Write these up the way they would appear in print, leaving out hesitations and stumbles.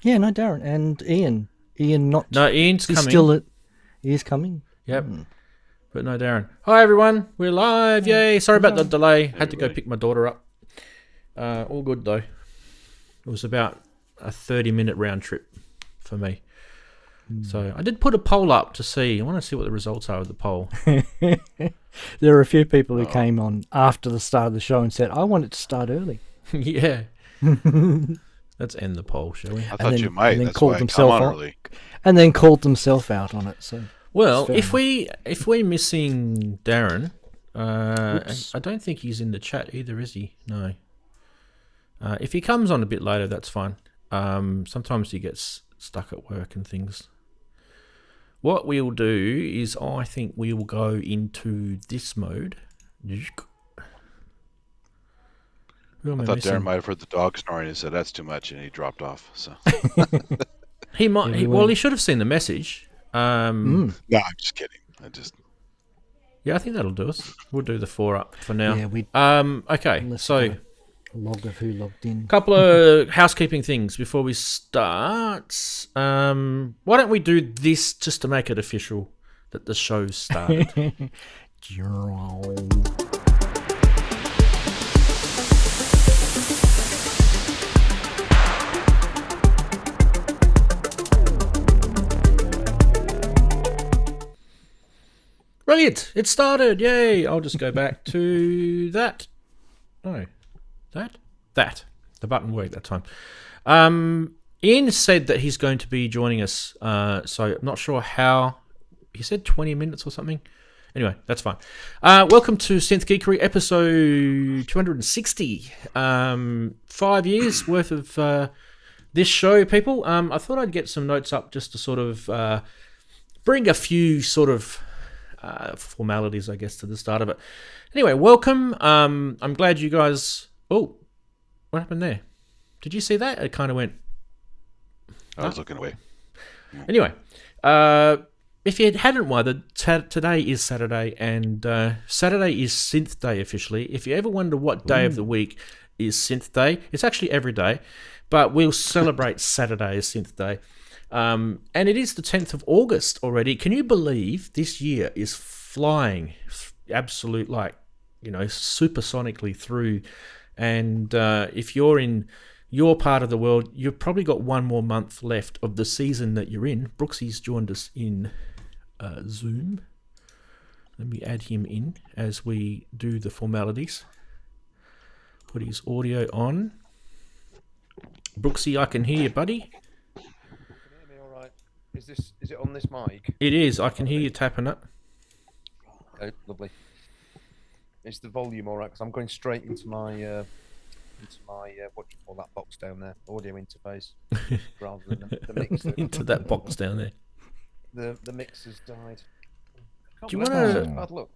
Yeah, no, Daren and Ian. No, Ian's he's coming. He is coming. Yep. But no, Daren. Hi, everyone. We're live. Yay. Sorry about the delay. Had to go pick my daughter up. All good, though. It was about a 30-minute round trip for me. So I did put a poll up to see. I want to see what the results are of the poll. There are a few people who came on after the start of the show and said, I want it to start early. Yeah. Let's end the poll, shall we? I thought you might. That's why I come on early. And then called themselves out on it. So well, if we're missing Daren, I don't think he's in the chat either, is he? No. If he comes on a bit later, that's fine. Sometimes he gets stuck at work and things. What we'll do is I think we will go into this mode. I thought Daren might have heard the dog snoring and said that's too much, and he dropped off. So he might. Well, he should have seen the message. No, I'm just kidding. Yeah, I think that'll do us. We'll do the 4 up for now. Yeah, okay, so log of who logged in. Couple of housekeeping things before we start. Why don't we do this just to make it official that the show's started? Brilliant! It started! Yay! I'll just go back to that. No. That. The button worked that time. Ian said that he's going to be joining us, so I'm not sure how. He said 20 minutes or something. Anyway, that's fine. Welcome to Synth Geekery, episode 260. 5 years worth of this show, people. I thought I'd get some notes up just to sort of bring a few sort of formalities, I guess, to the start of it. Anyway, welcome. I'm glad you guys... Oh, what happened there? Did you see that? It kind of went... I was looking away. Anyway, if you hadn't wondered, today is Saturday, and Saturday is Synth Day officially. If you ever wonder what day of the week is Synth Day, it's actually every day, but we'll celebrate Saturday as Synth Day. And it is the 10th of August already. Can you believe this year is flying absolute, supersonically through? And if you're in your part of the world, you've probably got one more month left of the season that you're in. Brooksy's joined us in Zoom. Let me add him in as we do the formalities. Put his audio on. Brooksy, I can hear you, buddy. Can you hear me all right? Is it on this mic? It is. I can hear you tapping it. Oh, lovely. Is the volume all right? Because I'm going straight into my what do you call that box down there? Audio interface, rather than the mixer. Into that box down there. The mixer's died. Do you want to? Bad luck.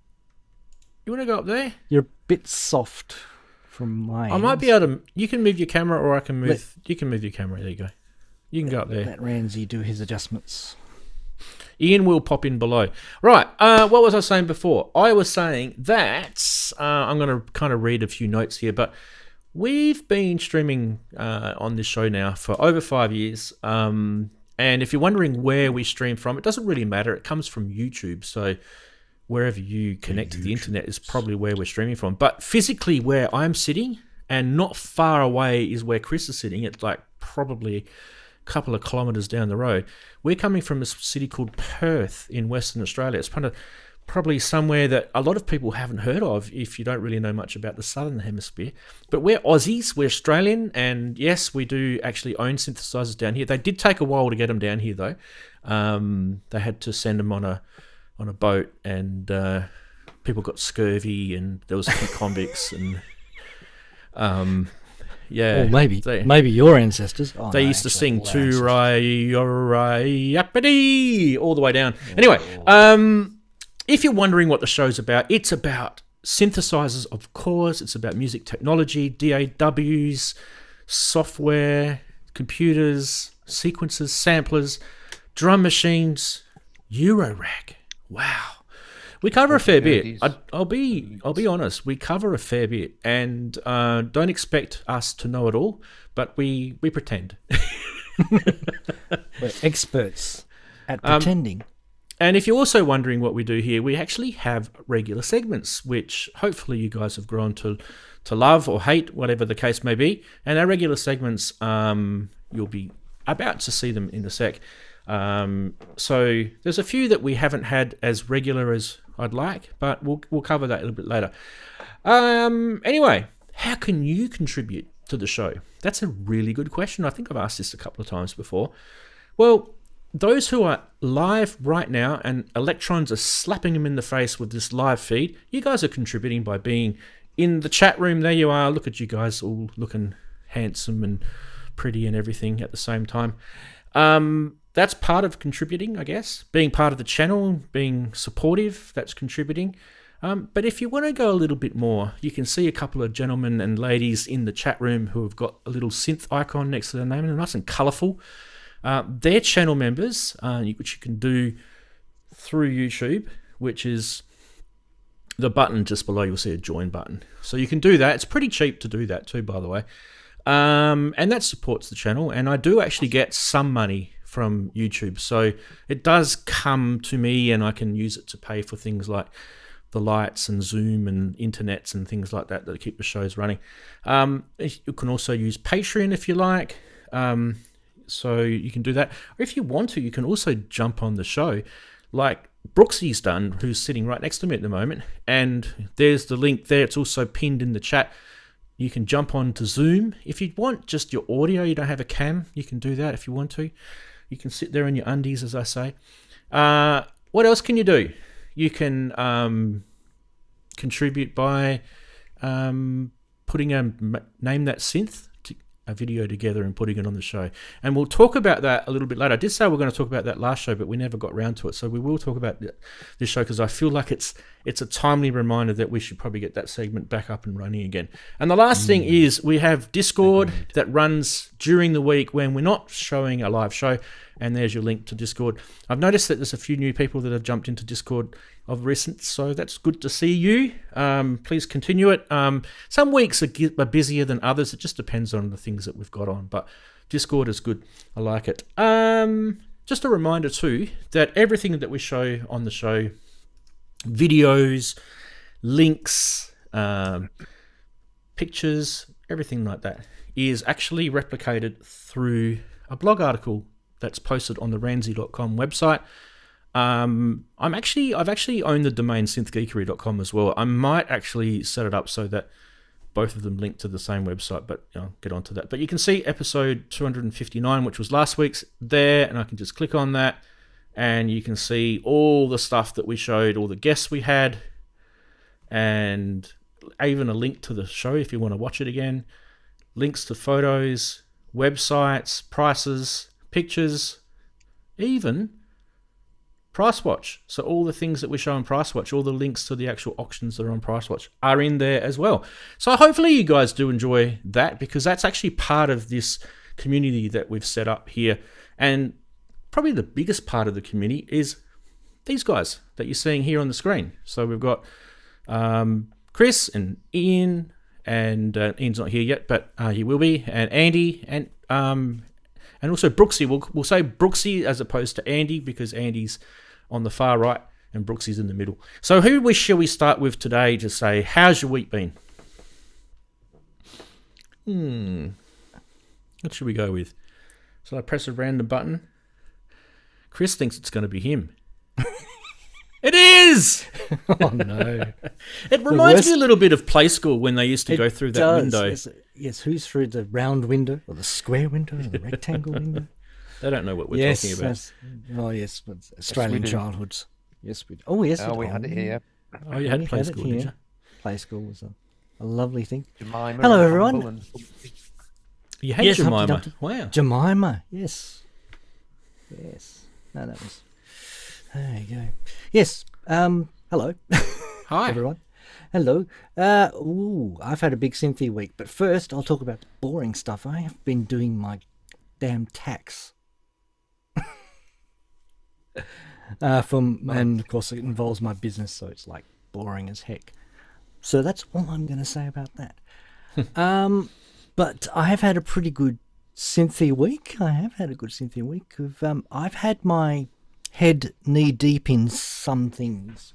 You want to go up there? You're a bit soft from my. I might be able to. You can move your camera, or I can move. You can move your camera. There you go. You can go up there. Let Ranzee do his adjustments. Ian will pop in below. Right, what was I saying before? I was saying that, I'm going to kind of read a few notes here, but we've been streaming on this show now for over 5 years. And if you're wondering where we stream from, it doesn't really matter. It comes from YouTube. So wherever you connect to the internet is probably where we're streaming from. But physically where I'm sitting and not far away is where Chris is sitting. It's like probably couple of kilometres down the road. We're coming from a city called Perth in Western Australia. It's probably somewhere that a lot of people haven't heard of if you don't really know much about the Southern Hemisphere. But we're Aussies, we're Australian, and yes, we do actually own synthesizers down here. They did take a while to get them down here, though. They had to send them on a boat, and people got scurvy, and there was a few convicts, and yeah. Or maybe your ancestors. Oh, they used to sing "To-ri-ri-yappity" all the way down. Anyway, if you're wondering what the show's about, it's about synthesizers, of course. It's about music technology, DAWs, software, computers, sequencers, samplers, drum machines, eurorack. Wow. We cover a fair bit. I'll be honest. We cover a fair bit, and don't expect us to know it all, but we pretend. We're experts at pretending. And if you're also wondering what we do here, we actually have regular segments, which hopefully you guys have grown to love or hate, whatever the case may be. And our regular segments, you'll be about to see them in a sec. So there's a few that we haven't had as regular as I'd like, but we'll cover that a little bit later. Anyway, how can you contribute to the show? That's a really good question. I think I've asked this a couple of times before. Well, those who are live right now and electrons are slapping them in the face with this live feed, you guys are contributing by being in the chat room. There you are. Look at you guys all looking handsome and pretty and everything at the same time. That's part of contributing, I guess. Being part of the channel, being supportive, that's contributing. But if you want to go a little bit more, you can see a couple of gentlemen and ladies in the chat room who have got a little synth icon next to their name, and they're nice and colourful. They're channel members, which you can do through YouTube, which is the button just below. You'll see a join button. So you can do that. It's pretty cheap to do that too, by the way. And that supports the channel. And I do actually get some money from YouTube. So it does come to me and I can use it to pay for things like the lights and Zoom and internets and things like that that keep the shows running. You can also use Patreon if you like. So you can do that. Or if you want to, you can also jump on the show like Brooksy's done, who's sitting right next to me at the moment. And there's the link there. It's also pinned in the chat. You can jump on to Zoom. If you want just your audio, you don't have a cam, you can do that if you want to. You can sit there in your undies, as I say. What else can you do? You can contribute by putting a Name That Synth a video together and putting it on the show. And we'll talk about that a little bit later. I did say we we're going to talk about that last show, but we never got around to it. So we will talk about this show because I feel like it's a timely reminder that we should probably get that segment back up and running again. And the last thing is we have Discord that runs during the week when we're not showing a live show. And there's your link to Discord. I've noticed that there's a few new people that have jumped into Discord of recent, so that's good to see you. Please continue it. Some weeks are busier than others. It just depends on the things that we've got on, but Discord is good. I like it. Just a reminder too that everything that we show on the show, videos, links, pictures, everything like that, is actually replicated through a blog article that's posted on the Ranzee.com website. I've actually owned the domain synthgeekery.com as well. I might actually set it up so that both of them link to the same website, but I'll get onto that. But you can see episode 259, which was last week's, there, and I can just click on that, and you can see all the stuff that we showed, all the guests we had, and even a link to the show if you want to watch it again, links to photos, websites, prices, pictures, even PriceWatch. So all the things that we show on PriceWatch, all the links to the actual auctions that are on PriceWatch are in there as well. So hopefully you guys do enjoy that, because that's actually part of this community that we've set up here. And probably the biggest part of the community is these guys that you're seeing here on the screen. So we've got Chris and Ian, and Ian's not here yet, but he will be, and Andy, and also Brooksy. We'll say Brooksy as opposed to Andy, because Andy's on the far right and Brooksy's in the middle. So who shall we start with today to say, how's your week been? What should we go with? Shall I press a random button? Chris thinks it's going to be him. It is! Oh, no. It reminds me a little bit of Play School when they used to go through that window. Yes, who's through the round window, or the square window, or the rectangle window? They don't know what we're talking about. Yes, but Australian childhoods. Yes, we do. Oh, yes. We had it here. Oh, you had Play School, did you? Play School was a lovely thing. Jemima. Hello, everyone. You had Jemima. Wow. Jemima, yes. Yes. No, that was... There you go. Yes. Hello. Hi, everyone. Hello. I've had a big synthy week, but first I'll talk about the boring stuff. I have been doing my damn tax. And of course it involves my business, so it's like boring as heck. So that's all I'm going to say about that. But I have had a pretty good synthy week. I have had a good synthy week. I've had my head knee deep in some things.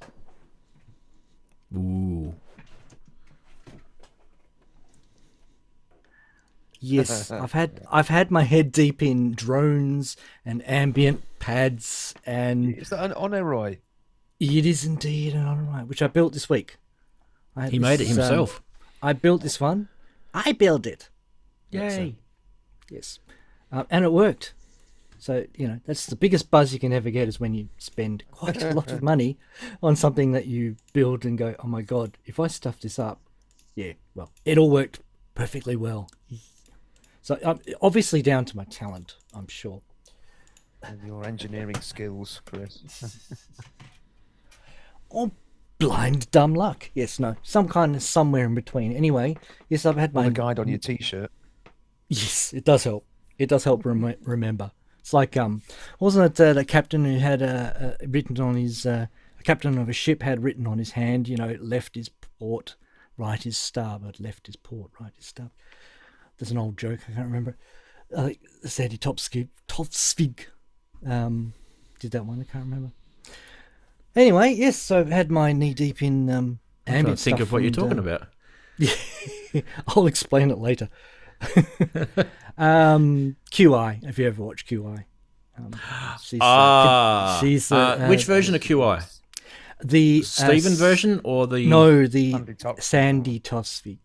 Ooh. Yes, I've had my head deep in drones and ambient pads, and Is that an Oneroi? it is indeed an Honorite, which I built this week. He made it himself. I built this one. I built it. Yay. Yes. And it worked. So, that's the biggest buzz you can ever get, is when you spend quite a lot of money on something that you build and go, oh my God, if I stuff this up, it all worked perfectly well. So, obviously down to my talent, I'm sure. And your engineering skills, Chris. Or blind dumb luck. Yes, no, some kind of somewhere in between. Anyway, yes, I've had My my guide on your T-shirt. Yes, it does help. It does help remember. It's like wasn't it the captain who had written on his a captain of a ship had written on his hand, left is port, right is starboard, left is port, right is starboard. There's an old joke, I can't remember. Sandy Topsvig did that one, I can't remember. Anyway, yes, so I've had my knee deep in ambient I don't think stuff of what you're talking about. Yeah, I'll explain it later. QI, if you ever watched QI. She's which version of QI? The Steven version or the... No, the Sandy Topsvig.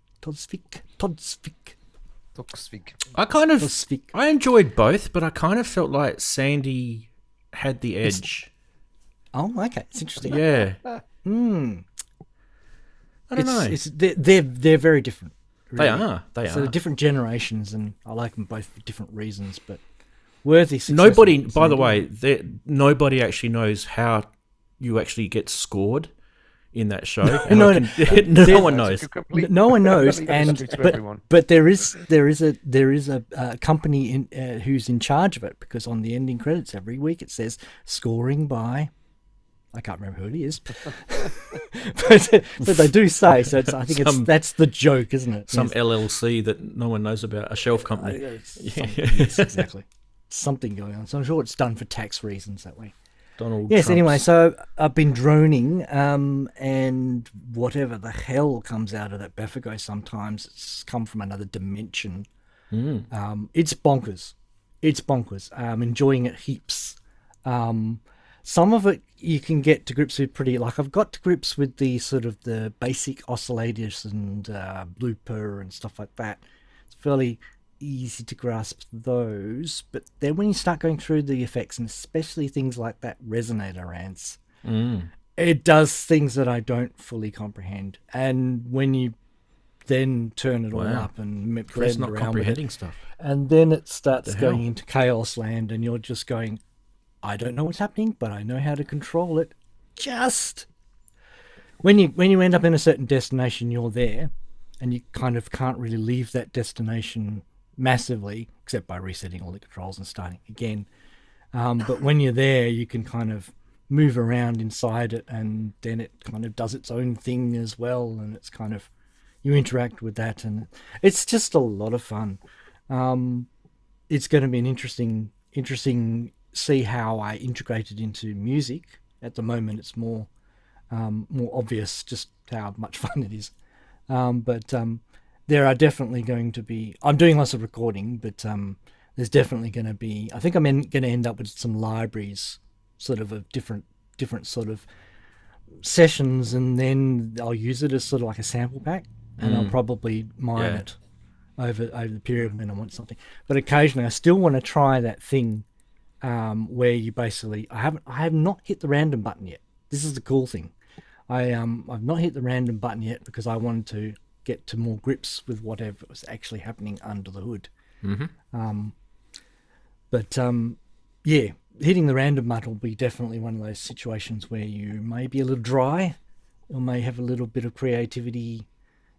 I enjoyed both, but I kind of felt like Sandy had the edge. Oh, okay. It's interesting. Yeah. I don't know. They're very different. Really. They are. So they're different generations, and I like them both for different reasons, but worthy success. Nobody, by the way, nobody actually knows how you actually get scored in that show. No one knows. No one knows, but there is a company who's in charge of it, because on the ending credits every week it says scoring by, I can't remember who it is, but they do say so. I think that's the joke, isn't it? Some LLC that no one knows about, a shelf company. Yes, exactly. Something going on. So I'm sure it's done for tax reasons that way. Donald yes. Trump's. Anyway, so I've been droning, and whatever the hell comes out of that Beffigo, sometimes it's come from another dimension. It's bonkers. It's bonkers. I'm enjoying it heaps. Some of it you can get to grips with pretty, like I've got to grips with the sort of the basic oscillators and looper and stuff like that. It's fairly easy to grasp those, but then when you start going through the effects, and especially things like that resonator Rance, it does things that I don't fully comprehend. And when you then turn it all up and Chris not around comprehending with it, stuff, and then it starts going into chaos land, and you're just going, I don't know what's happening, but I know how to control it. Just when you end up in a certain destination, you're there, and you kind of can't really leave that destination massively, except by resetting all the controls and starting again. But when you're there, you can kind of move around inside it, and then it kind of does its own thing as well, and it's kind of, you interact with that, and it's just a lot of fun. It's going to be an interesting see how I integrate it into music. At the moment, it's more obvious just how much fun it is. But there are definitely going to be, I'm doing lots of recording, but there's definitely going to be, I think I'm going to end up with some libraries, sort of different sort of sessions, and then I'll use it as sort of like a sample pack, and I'll probably mine it over the period when I want something. But occasionally I still want to try that thing where you basically, I have not hit the random button yet. This is the cool thing. I've not hit the random button yet because I wanted to get to more grips with whatever was actually happening under the hood. Yeah, hitting the random button will be definitely one of those situations where you may be a little dry, or may have a little bit of creativity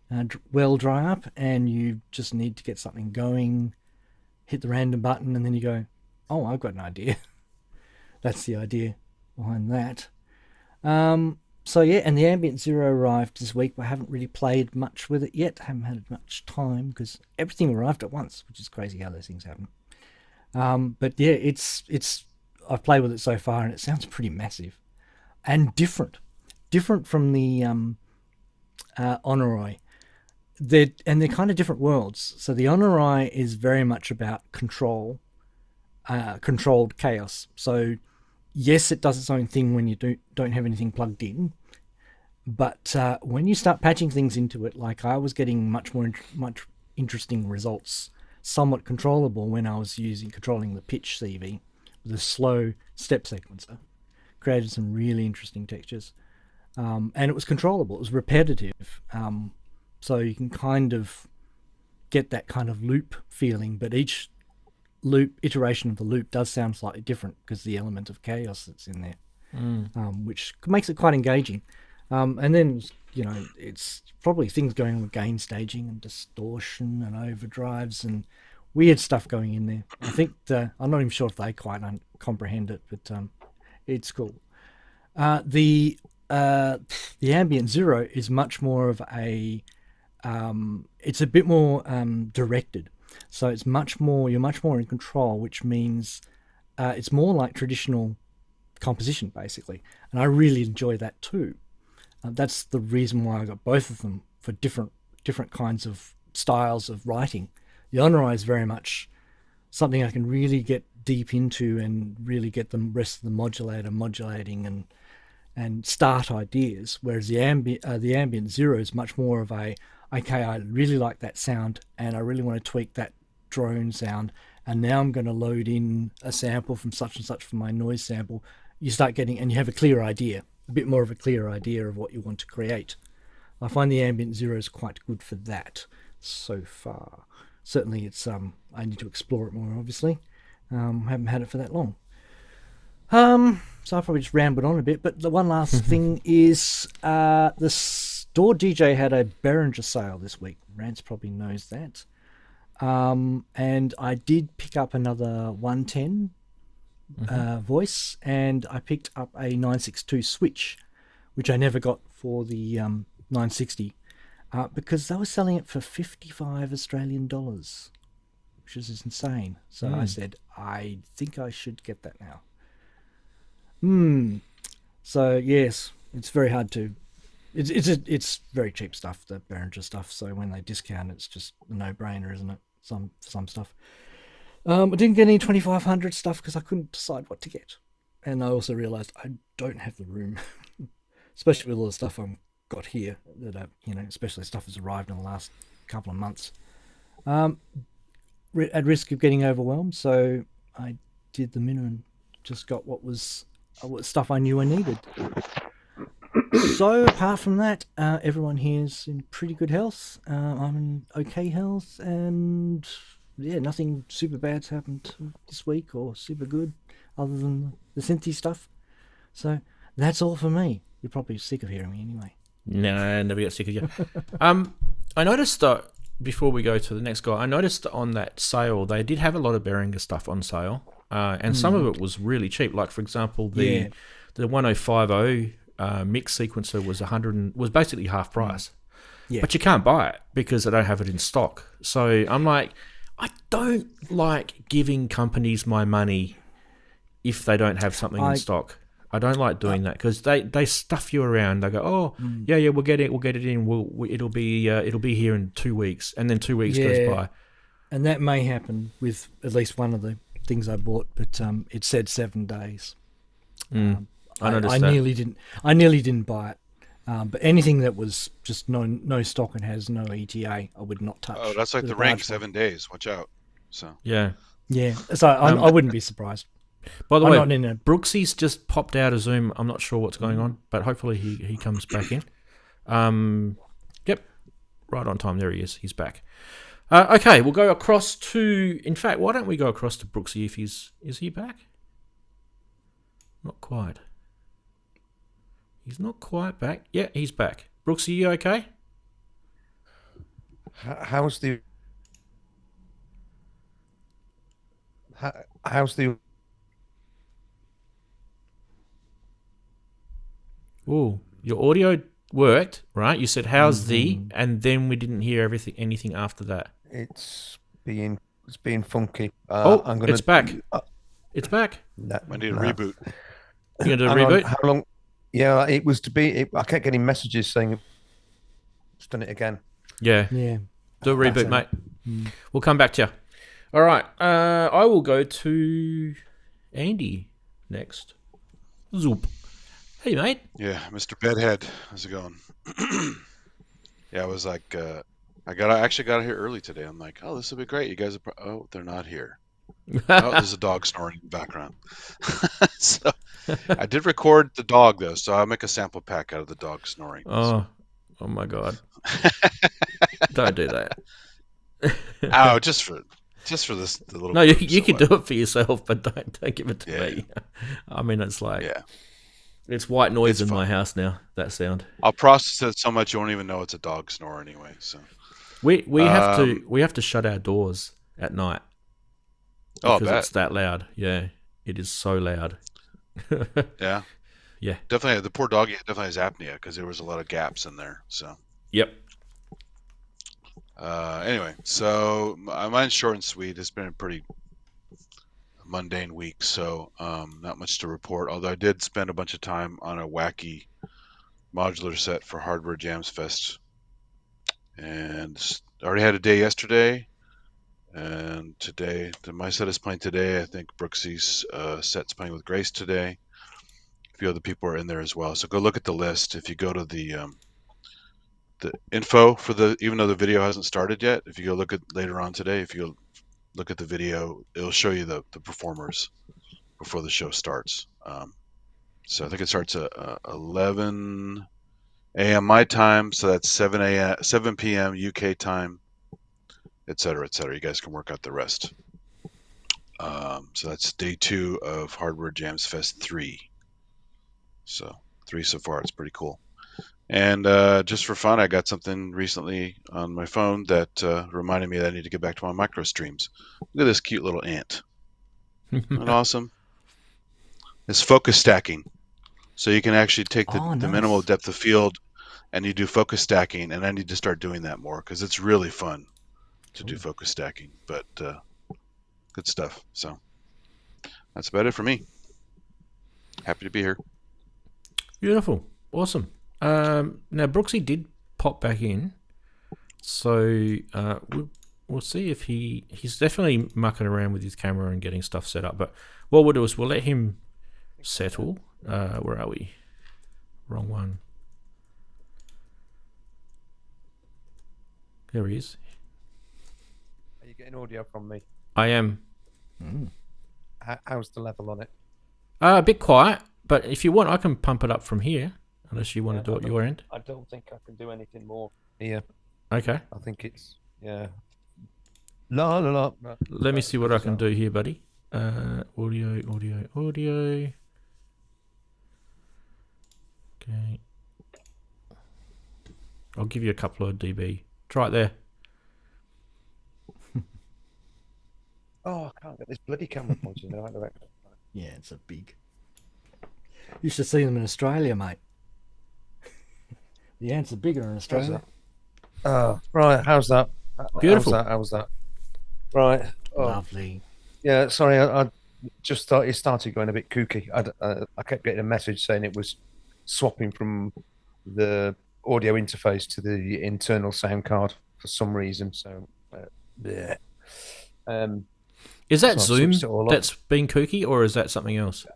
dry up, and you just need to get something going, hit the random button, and then you go, oh, I've got an idea. That's the idea behind that. So yeah, and the Ambient Zero arrived this week. I haven't really played much with it yet. I haven't had much time because everything arrived at once, which is crazy how those things happen. But yeah, it's I've played with it so far, and it sounds pretty massive and different from the Honoroi. They're kind of different worlds. So the Honoroi is very much about controlled chaos. So yes, it does its own thing when you don't have anything plugged in, but when you start patching things into it, like I was getting much interesting results, somewhat controllable when I was controlling the pitch CV with a slow step sequencer, created some really interesting textures, and it was controllable. It was repetitive, so you can kind of get that kind of loop feeling, but each iteration of the loop does sound slightly different because the element of chaos that's in there, which makes it quite engaging. And then, it's probably things going on with gain staging and distortion and overdrives and weird stuff going in there. I think I'm not even sure if they quite comprehend it, but it's cool. The Ambient Zero is much more of a it's a bit more directed. So it's you're much more in control, which means it's more like traditional composition, basically. And I really enjoy that too. That's the reason why I got both of them, for different kinds of styles of writing. The Honoroi is very much something I can really get deep into and really get the rest of the modulator modulating and start ideas, whereas the Ambient Zero is much more of a, okay, I really like that sound and I really want to tweak that drone sound, and now I'm going to load in a sample from such and such for my noise sample. You start getting, and you have a clear idea, a bit more of a clear idea of what you want to create. I find the Ambient Zero is quite good for that so far. Certainly it's I need to explore it more, obviously. Haven't had it for that long. So I'll probably just rambled on a bit, but the one last thing is the store DJ had a Behringer sale this week. Rant probably knows that. And I did pick up another 110 voice, and I picked up a 962 switch, which I never got for the 960, because they were selling it for 55 Australian dollars, which is insane. So I said, I think I should get that now. So yes, it's very hard to. It's very cheap stuff, the Behringer stuff. So when they discount, it's just a no-brainer, isn't it? Some stuff. I didn't get any 2500 stuff because I couldn't decide what to get, and I also realised I don't have the room, especially with all the stuff I've got here. That especially stuff has arrived in the last couple of months. At risk of getting overwhelmed, so I did the minimum. Just got what stuff I knew I needed. So apart from that, everyone here is in pretty good health. I'm in okay health, and yeah, nothing super bad's happened this week or super good other than the synthy stuff. So that's all for me. You're probably sick of hearing me anyway. No, I never get sick of you. I noticed before we go to the next guy, I noticed on that sale they did have a lot of Behringer stuff on sale, and some of it was really cheap. Like for example, the 1050 mix sequencer was basically half price. Yeah. But you can't buy it because they don't have it in stock. So I'm like, I don't like giving companies my money if they don't have something in stock. I don't like doing that because they stuff you around. They go, yeah, we'll get it in. It'll be here in 2 weeks, and then 2 weeks goes by. And that may happen with at least one of the things I bought, but it said 7 days. I nearly didn't buy it. But anything that was just no stock and has no ETA, I would not touch. Oh, that's like the Ring, 7 days. Watch out. So yeah. So I wouldn't be surprised. By the way, Brooksy's just popped out of Zoom. I'm not sure what's going on, but hopefully he comes back in. Yep, right on time. There he is. He's back. Okay, we'll go across to. In fact, why don't we go across to Brooksy if is he back? Not quite. He's not quite back. Yeah, he's back. Brooksy, you okay? How's the Oh, Your audio worked, right? You said, how's the, and then we didn't hear anything after that. It's being funky. It's back. It's back. No, I need a reboot. You gonna do a reboot? How long? Yeah, it was to be. I kept getting messages saying it's done it again. Yeah. Do a reboot, mate. We'll come back to you. All right. I will go to Andy next. Zoop. Hey, mate. Yeah, Mr. Bedhead, how's it going? Yeah, I was like, I actually got here early today. I'm like, oh, this will be great. You guys are. They're not here. Oh, there's a dog snoring in the background. So I did record the dog though, so I'll make a sample pack out of the dog snoring. Oh my God! Don't do that. Oh, just for this the little. No, you can do it for yourself, but don't give it to me. I mean, it's like it's white noise in my house now. That sound. I'll process it so much you won't even know it's a dog snore anyway. So we have to shut our doors at night. Because it's that loud. Yeah, it is so loud. Yeah. Definitely, the poor doggy definitely has apnea because there was a lot of gaps in there. So. Yep. Anyway, so mine's short and sweet. It's been a pretty mundane week, so not much to report. Although I did spend a bunch of time on a wacky modular set for Hardware Jams Fest, and I already had a day yesterday. And today, my set is playing today. I think Brooksy's set's playing with Grace today. A few other people are in there as well. So go look at the list. If you go to the info for even though the video hasn't started yet, if you go look at later on today, if you look at the video, it'll show you the performers before the show starts. So I think it starts at 11 a.m. my time. So that's 7 p.m. UK time. Et cetera, et cetera. You guys can work out the rest. So that's day 2 of Hardware Jams Fest 3. So 3 so far. It's pretty cool. And just for fun, I got something recently on my phone that reminded me that I need to get back to my micro streams. Look at this cute little ant. Isn't that awesome? It's focus stacking. So you can actually take the minimal depth of field and you do focus stacking. And I need to start doing that more because it's really fun to do focus stacking, but good stuff. So that's about it for me. Happy to be here. Beautiful. Awesome. Now Brooksy did pop back in, so we'll see if he's definitely mucking around with his camera and getting stuff set up, but what we'll do is we'll let him settle. Where are we? Wrong one. There he is. Are you getting audio from me? I am. How's the level on it? A bit quiet, but if you want, I can pump it up from here. Unless you want to do it your end. I don't think I can do anything more here. Okay. I think it's La la la. Let me see what I can do here, buddy. Audio. Okay. I'll give you a couple of dB. Try it there. Oh, I can't get this bloody camera pointing in the right direction. Yeah, it's a big. You should see them in Australia, mate. The ants are bigger in Australia. Right. How's that? Beautiful. How's that? Right. Oh. Lovely. Yeah. Sorry, I just thought it started going a bit kooky. I kept getting a message saying it was swapping from the audio interface to the internal sound card for some reason. So, yeah. Is that Zoom that's been kooky, or is that something else?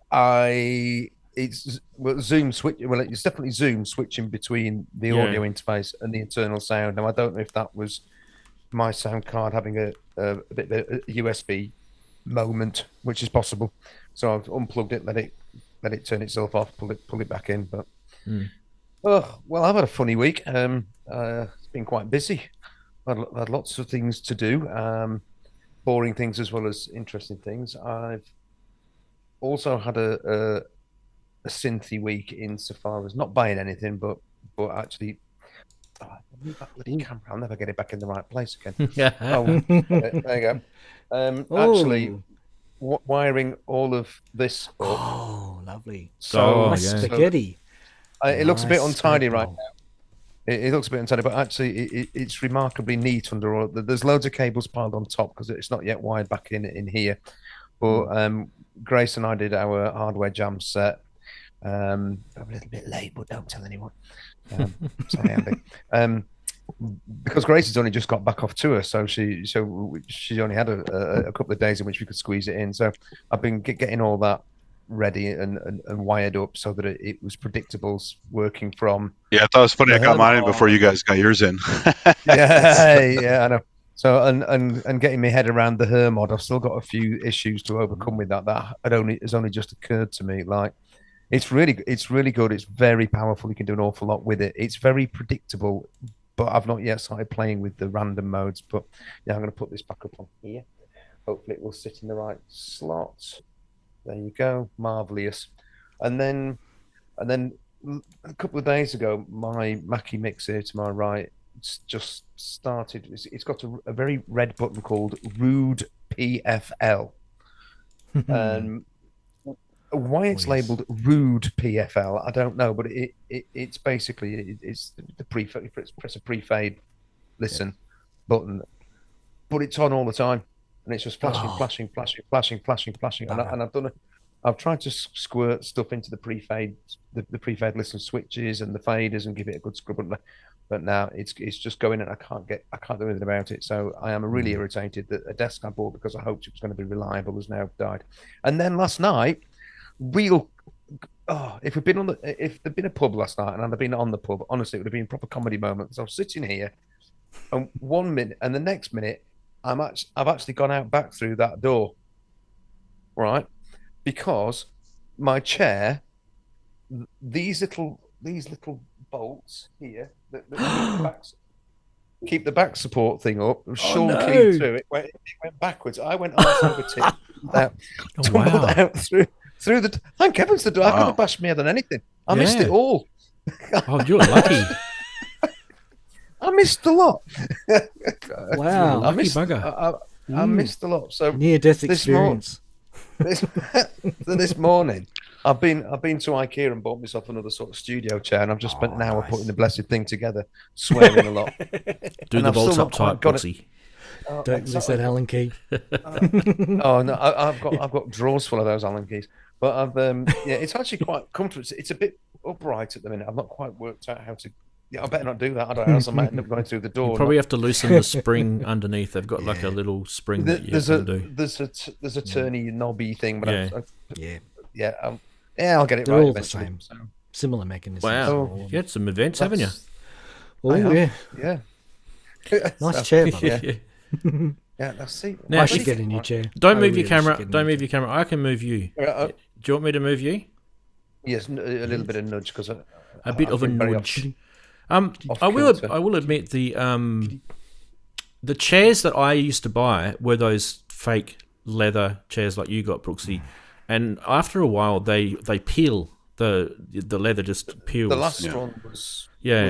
It's Zoom switch. Well, it's definitely Zoom switching between the audio interface and the internal sound. Now, I don't know if that was my sound card having a bit of a USB moment, which is possible. So I've unplugged it, let it turn itself off, pull it back in. But oh well, I've had a funny week. It's been quite busy. I've had lots of things to do, boring things as well as interesting things. I've also had a synthy week insofar as not buying anything, but actually, move that bloody camera. I'll never get it back in the right place again. There you go. Actually, wiring all of this up. Oh, lovely. So spaghetti. It looks a bit Nice untidy spread right bowl. now. It looks a bit untidy, but actually it's remarkably neat under all. There's loads of cables piled on top because it's not yet wired back in here. But Grace and I did our hardware jam set. I'm a little bit late, but don't tell anyone. Sorry, Andy. Because Grace has only just got back off tour, so she only had a couple of days in which we could squeeze it in. So I've been getting all that ready and wired up so that it was predictable working from. Yeah, I thought it was funny. I got mine in before you guys got yours in. Yeah, I know. So and getting my head around the Hermod, I've still got a few issues to overcome with that. That has only just occurred to me. Like, it's really good. It's very powerful. You can do an awful lot with it. It's very predictable, but I've not yet started playing with the random modes. But yeah, I'm going to put this back up on here. Hopefully, it will sit in the right slot. There you go, marvelous. And then a couple of days ago, my Mackie mixer to my right just started. It's got a very red button called Rude PFL. Why it's labelled Rude PFL, I don't know, but it's basically it's the press a pre-fade listen button, but it's on all the time. And it's just flashing. And I've tried to squirt stuff into the pre-fade, the pre-fade listen switches and the faders and give it a good scrub. But now it's just going and I can't do anything about it. So I am really irritated that a desk I bought because I hoped it was going to be reliable has now died. And then last night, if there'd been a pub last night and I'd been on the pub, honestly, it would have been a proper comedy moment. Because I was sitting here, and 1 minute, and the next minute, I've actually gone out back through that door, right? Because my chair, these little bolts here that keep the back support thing up, Sean clean through it. It went backwards. I went arse over tip, tumbled out through the. Thank heavens the door. I could have bashed me more than anything. I missed it all. Oh, you're lucky. I missed a lot. Wow, lucky bugger. I missed a lot. So near-death experience. This morning, I've been to IKEA and bought myself another sort of studio chair, and I've just spent an hour putting the blessed thing together, swearing a lot. Do the bolts up tight, Boxy. Don't miss that Allen key. Oh no, I've got drawers full of those Allen keys. But it's actually quite comfortable. It's a bit upright at the minute. I've not quite worked out how to. Yeah, I better not do that. I don't know. Else I might end up going through the door. You probably have to loosen the spring underneath. They've got like a little spring that you can do. There's a turny knobby thing, but I'll get it They're right all eventually. the same. Similar mechanisms. Wow, you had some events, haven't you? Oh yeah. Nice chair, brother. Yeah, let's see. Now, I should get a new chair. Don't move your camera. Don't move your camera. I can move you. Do you want me to move you? Yes, a little bit of nudge because a bit of a nudge. I will admit the chairs that I used to buy were those fake leather chairs like you got, Brooksy, and after a while they peel. The leather just peels. The last one was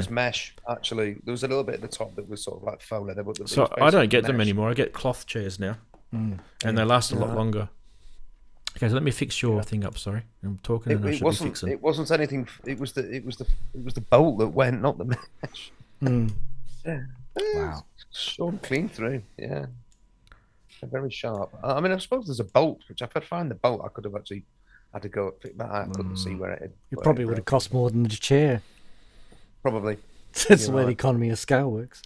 mesh. Actually, there was a little bit at the top that was sort of like faux leather. But so I don't get them anymore. I get cloth chairs now, and they last a lot longer. Okay, so let me fix your thing up. Sorry, I'm talking and I should be fixing. It wasn't anything. It was the bolt that went, not the mesh. Wow. Short clean through. Yeah. Very sharp. I mean, I suppose there's a bolt, which if I'd find the bolt, I could have actually had to go and pick that out. I couldn't see where it had. It probably would have cost more than the chair. Probably. That's the way the economy of scale works.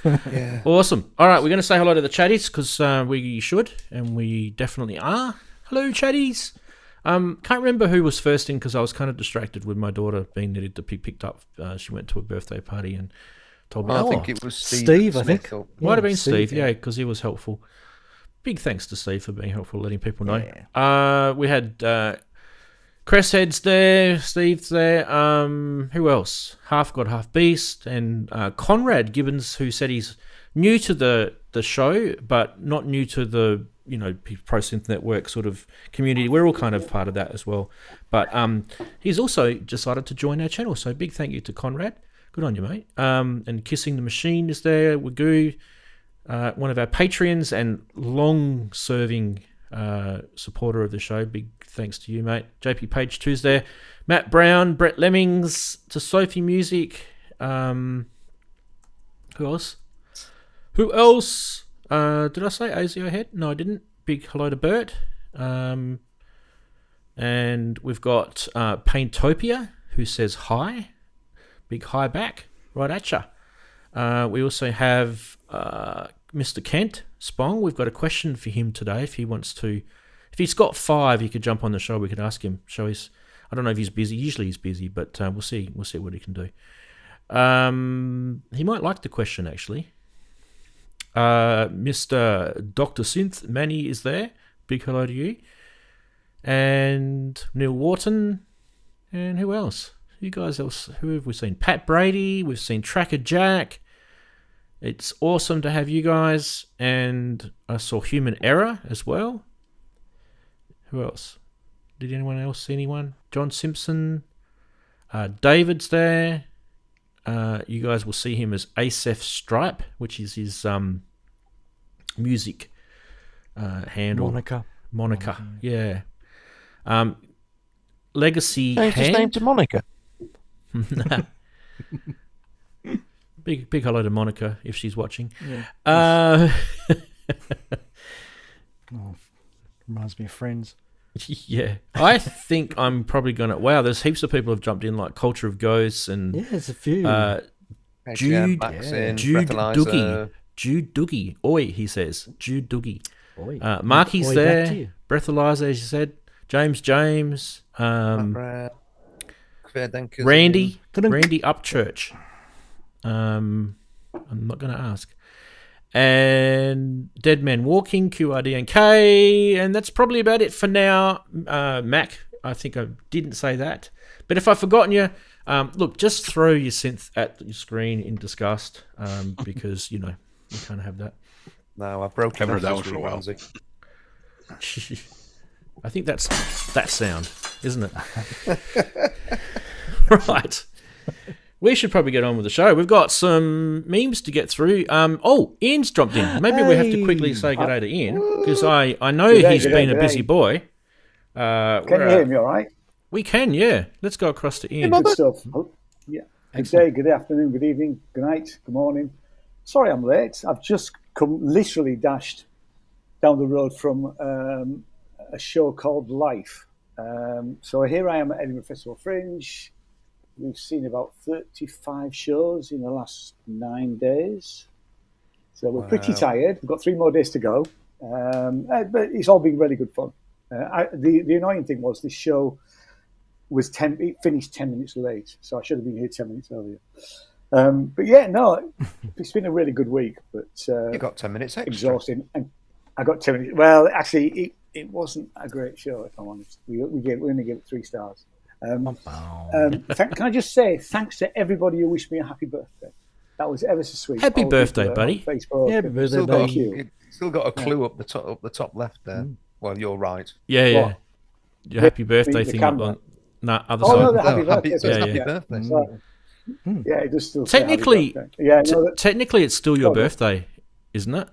Yeah. Awesome. All right, we're going to say hello to the Chatties because we should, and we definitely are. Hello, Chatties. Can't remember who was first in because I was kind of distracted with my daughter being needed to be picked up. She went to a birthday party and told me. I think it was Steve. I think might have been Steve. Yeah, because he was helpful. Big thanks to Steve for being helpful, letting people know. Yeah. We had Cresshead's there, Steve's there. Who else? Half God, Half Beast, and Conrad Gibbons, who said he's new to the show, but not new to the Pro Synth Network sort of community. We're all kind of part of that as well. But he's also decided to join our channel. So big thank you to Conrad. Good on you, mate. And Kissing the Machine is there. Wagoo, one of our Patreons and long-serving supporter of the show. Big thanks to you, mate. JP Page 2's there. Matt Brown, Brett Lemmings, to Sophie Music. Who else? Did I say ASIO Head? No, I didn't. Big hello to Bert. And we've got Paintopia, who says hi. Big hi back. Right at ya. We also have Mr. Kent Spong. We've got a question for him today. If he's got 5, he could jump on the show. We could ask him. I don't know if he's busy. Usually he's busy, but we'll see. We'll see what he can do. He might like the question, actually. Mr. Dr. Synth Manny is there. Big hello to you. And Neil Wharton. And who else? You guys else? Who have we seen? Pat Brady. We've seen Tracker Jack. It's awesome to have you guys. And I saw Human Error as well. Who else? Did anyone else see anyone? John Simpson. David's there. You guys will see him as Asef Stripe, which is his music handle. Monica. Yeah. Legacy Changed his name to Monica. Big hello to Monica if she's watching. Yeah. Reminds me of Friends. Yeah, I think I'm probably gonna. Wow, there's heaps of people have jumped in, like Culture of Ghosts and there's a few. Jude Doogie. Oi, he says. Jude Doogie. Marky's Oi, there. Breathalyzer, as you said. James. Randy Upchurch. I'm not going to ask. And Dead Man Walking, QRD and K, and that's probably about it for now. Mac, I think I didn't say that. But if I've forgotten you, look, just throw your synth at your screen in disgust, because, you can't have that. No, I've broken. Haven't heard that one for a while. I think that's that sound, isn't it? Right. We should probably get on with the show. We've got some memes to get through. Ian's jumped in. Maybe we have to quickly say good day to Ian, because I know he's been a busy boy. Can you hear me all right? We can, yeah. Let's go across to Ian. Good stuff. Yeah. Good day, good afternoon, good evening, good night, good morning. Sorry I'm late. I've just literally dashed down the road from a show called Life. So here I am at Edinburgh Festival Fringe. We've seen about 35 shows in the last 9 days. So we're pretty tired. We've got 3 more days to go. But it's all been really good fun. The annoying thing was this show it finished 10 minutes late. So I should have been here 10 minutes earlier. But yeah, no, it's been a really good week. But you got 10 minutes extra. Exhausting. And I got 10 minutes. Well, actually, it wasn't a great show, if I'm honest. We only gave it 3 stars. Can I just say thanks to everybody who wished me a happy birthday. That was ever so sweet. Happy birthday, buddy. Facebook. Yeah, happy birthday, buddy. You. Still got a clue up the top left there. Well, you're right. Yeah. Your happy birthday thing up on other side. No, the happy birthday. Happy birthday. So, yeah, it does still technically, technically, it's still your Go on. birthday, isn't it?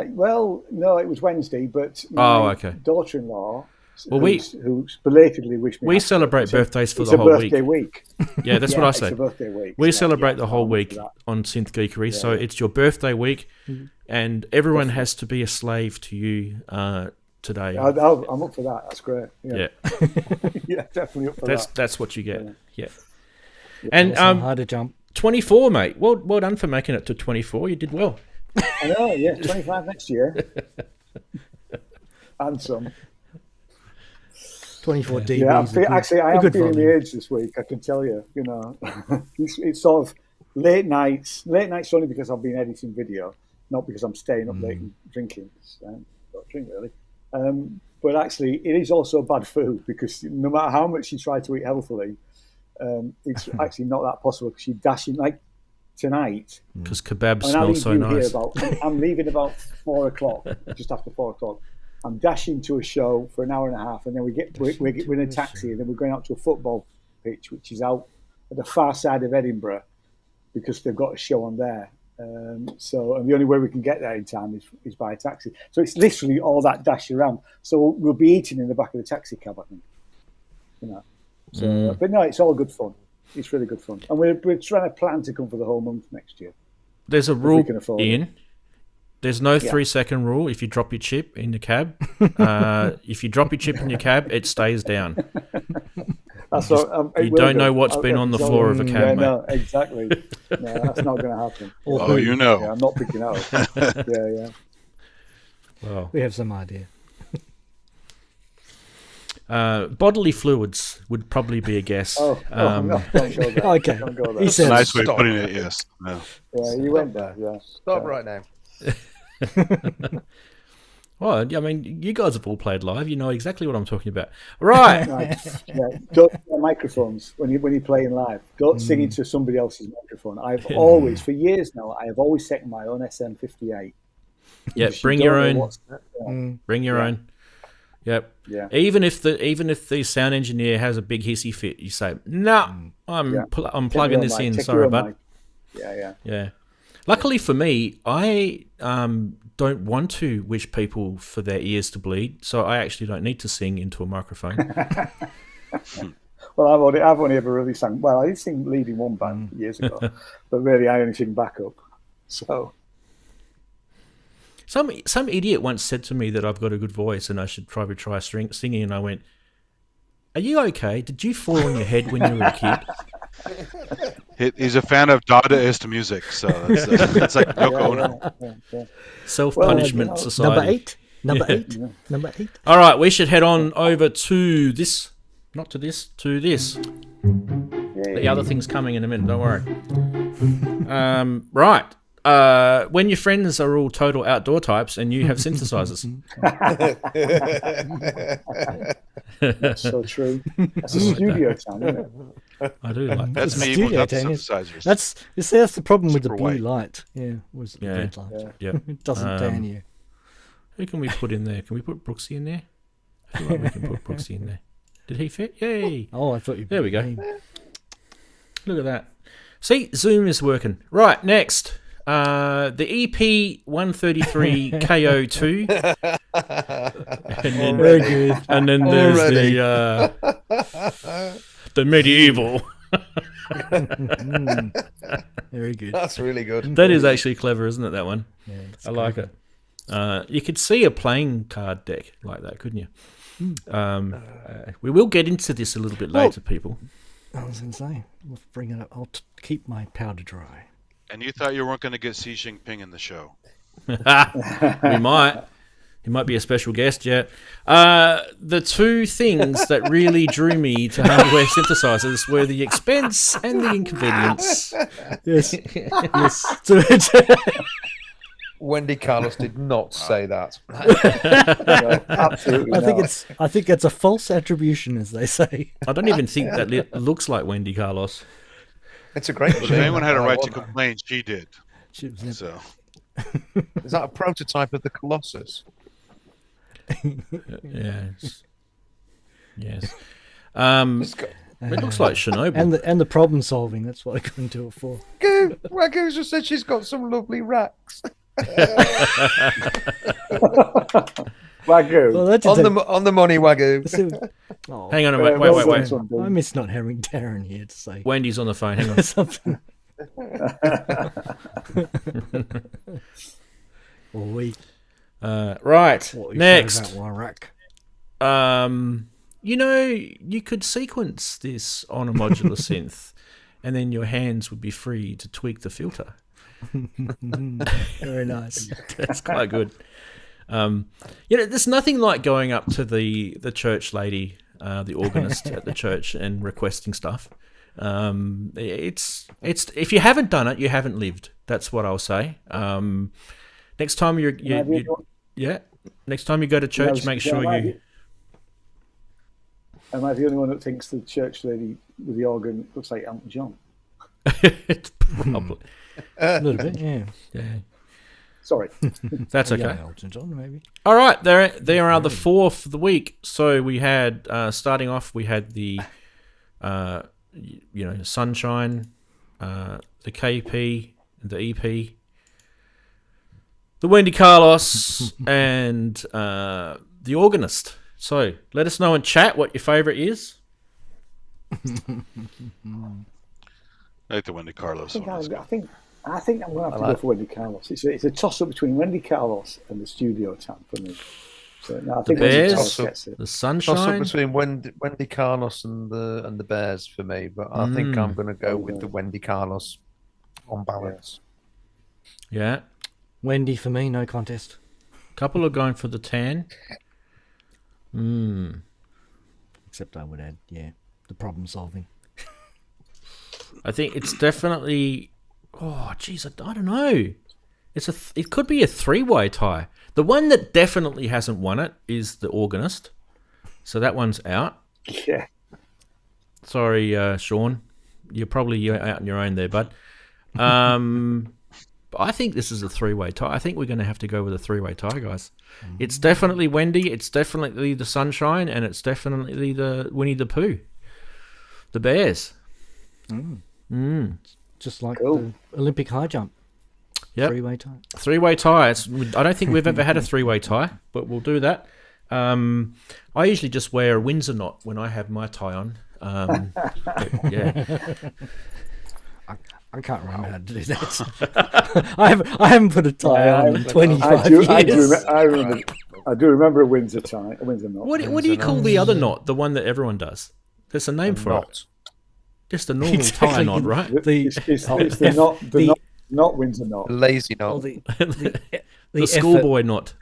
Well, no, it was Wednesday, but my daughter-in-law, who's belatedly wished me. We celebrate birthdays for it's the whole a birthday week. Yeah, that's what I say. It's a birthday week. We celebrate the whole week on Synth Geekery, so it's your birthday week, and everyone has to be a slave to you today. I'm up for that. That's great. Yeah, yeah, definitely up for that. That's what you get. Yeah. And hard to jump. 24, mate. Well done for making it to 24. You did well. I know. Yeah, 25 next year. And some. 24 dB. Yeah, I am feeling the age this week. I can tell you. It's sort of late nights. Late nights only because I've been editing video, not because I'm staying up late and drinking. Don't drink really. But actually, it is also bad food because no matter how much you try to eat healthily, it's actually not that possible because you're dashing like tonight. Because kebabs smell so nice. I'm leaving about 4 o'clock, just after 4 o'clock. I'm dashing to a show for an hour and a half, and then we're in a taxi, and then we're going out to a football pitch, which is out at the far side of Edinburgh, because they've got a show on there. So, and the only way we can get there in time is by a taxi. So it's literally all that dash around. So we'll be eating in the back of the taxi cab, I think. You know. So, but no, it's all good fun. It's really good fun, and we're trying to plan to come for the whole month next year. There's a rule, Ian. it. There's no 3-second rule if you drop your chip in the cab. If you drop your chip in your cab, it stays down. You don't know what's been on the floor of a cab, mate. No, exactly. No, that's not going to happen. Oh, you know. Yeah, I'm not picking it up. Yeah. Well, we have some idea. Bodily fluids would probably be a guess. No, don't go there. Okay. Don't go there. He said, Nice way of putting it, yes. No. Yeah, you went there, yeah. Stop right now. Well, I mean, you guys have all played live. You know exactly what I'm talking about. Right. Yeah. Don't play microphones when you're playing live. Don't sing into somebody else's microphone. I've always, for years now, I have always set my own SM58. Yeah, bring your own. Bring your own. Yep. Yeah. Even if the sound engineer has a big hissy fit, you say, "No, I'm plugging this in." Sorry, bud. Yeah. Luckily for me, I don't want to wish people for their ears to bleed, so I actually don't need to sing into a microphone. Well, I've only ever really sung. Well, I did sing lead in one band years ago, but really I only sing backup. So. Some idiot once said to me that I've got a good voice and I should probably try singing, and I went, "Are you okay? Did you fall on your head when you were a kid?" He's a fan of Dadaist music, so it's like Yoko Ono. Self-punishment society. Number eight. Number eight. All right, we should head on over to this. Not to this, to this. The other thing's coming in a minute, don't worry. Right. When your friends are all total outdoor types and you have synthesizers. That's so true. That's a studio town, isn't it? I do like that. That's me without the synthesizers. That's the problem with the Super blue white. light. Yeah, was the blue light. Yeah. It doesn't tan you. Who can we put in there? Can we put Brooksy in there? I feel like we can put Brooksy in there. Did he fit? Yay! Oh, I thought you. There we go. Look at that. See, Zoom is working. Right, next. The EP-1320 KO2. And then, very good. And then there's the medieval. Very good. That's really good. That is actually clever, isn't it, that one? Yeah, I like it. You could see a playing card deck like that, couldn't you? We will get into this a little bit later, people. I was going to say, we'll bring it up. I'll keep my powder dry. And you thought you weren't going to get Xi Jinping in the show. We might. He might be a special guest yet. The two things that really drew me to hardware synthesizers were the expense and the inconvenience. Yes. Yes. Wendy Carlos did not say that. Absolutely. I think it's a false attribution, as they say. I don't even think that looks like Wendy Carlos. It's a great But if machine. anyone had a right to complain, she did. So Is that a prototype of the Colossus? Yes. Yes. It looks like Chernobyl. And the problem solving, that's what I couldn't do it for. Wagyu just said she's got some lovely racks. Wagyu. Well, on the money, Wagyu. Oh, Hang on a minute. Wait. I miss not having Daren here to say Wendy's on the phone. Hang on. something. Or we. Right. What we Next. say about Wirac. You could sequence this on a modular synth, and then your hands would be free to tweak the filter. Very nice. That's quite good. There's nothing like going up to the church lady, the organist at the church, and requesting stuff. It's if you haven't done it, you haven't lived. That's what I'll say. Next time next time you go to church, make sure you. Am I the only one that thinks the church lady with the organ looks like Elton John? It's probably A little bit, yeah. Sorry. That's okay. Young Elton John, maybe. All right, there are the four for the week. So we had starting off, we had the Sunshine, the KP, the EP, the Wendy Carlos, and the organist. So let us know in chat what your favourite is. I like the Wendy Carlos one. I think I'm going to have to go for Wendy Carlos. It's a toss-up between Wendy Carlos and the studio tab for me. So, no, I think Bears, Wendy Carlos gets it. the Sunshine. Toss up between Wendy Carlos and the Bears for me, but I think I'm going to go with the Wendy Carlos on balance. Yeah. Wendy for me, no contest. Couple are going for the tan. Except I would add, the problem solving. I think it's definitely. Oh, geez, I don't know. It could be a three-way tie. The one that definitely hasn't won it is the organist, so that one's out. Yeah. Sorry, Sean, you're probably out on your own there, bud. I think this is a three-way tie. I think we're going to have to go with a three-way tie, guys. It's definitely Wendy, it's definitely the Sunshine, and it's definitely the Winnie the Pooh, the Bears. Just like the Olympic high jump. Yep. Three-way tie. Three-way tie. I don't think we've ever had a three-way tie, but we'll do that. I usually just wear a Windsor knot when I have my tie on. Yeah. I can't remember how to do that. I haven't put a tie on in 25 years. I do remember a Windsor tie, a Windsor knot. What do you call the other knot? The one that everyone does? There's a name for it. Just a normal tie knot, right? It's the not Windsor knot. The lazy knot. The schoolboy knot.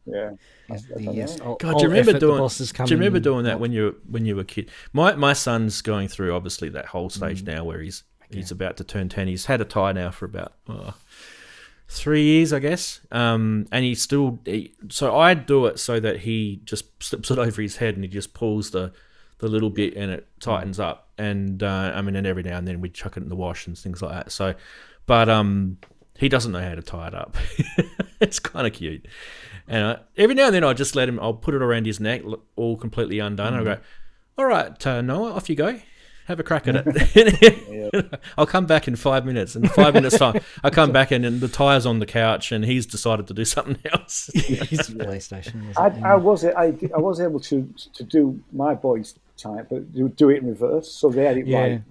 Yeah. God, do you remember doing that when you were a kid? My son's going through obviously that whole stage now where he's about to turn 10. He's had a tie now for about 3 years, I guess. And so I do it so that he just slips it over his head and he just pulls the little bit and it tightens up. And and every now and then we chuck it in the wash and things like that. So, but he doesn't know how to tie it up. It's kind of cute. And every now and then I'll put it around his neck, all completely undone. And I'll go, all right, Noah, off you go. Have a crack at it. I'll come back in 5 minutes. In 5 minutes' time, I come back and the tire's on the couch and he's decided to do something else. His PlayStation. I was able to do my boys' tie, but do it in reverse, so they had it right.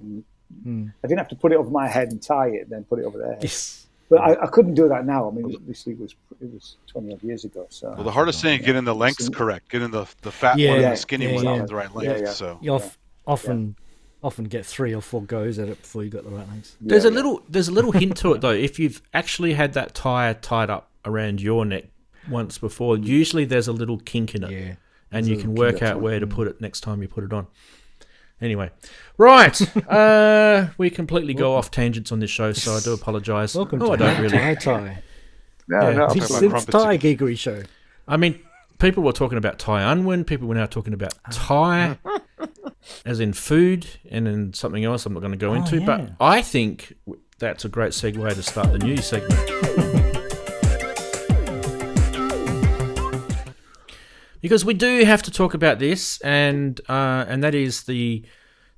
I didn't have to put it over my head and tie it, and then put it over their head. Yes. But I couldn't do that now. I mean, obviously it was 20 odd years ago. So the hardest thing is getting the lengths correct, getting the fat one and the skinny one on the right length. Yeah. So You often get 3 or 4 goes at it before you got the right lengths. There's a little hint to it though. If you've actually had that tire tied up around your neck once before, usually there's a little kink in it, and you can work out where to put it next time you put it on. Anyway, right. We completely go off tangents on this show, so I do apologise. Welcome I to don't really. Tie. No, The Synth Tie Geekery show. I mean, people were talking about Thai unwin. People were now talking about Thai, as in food, and in something else I'm not going to go into. But I think that's a great segue to start the new segment. Because we do have to talk about this, and that is the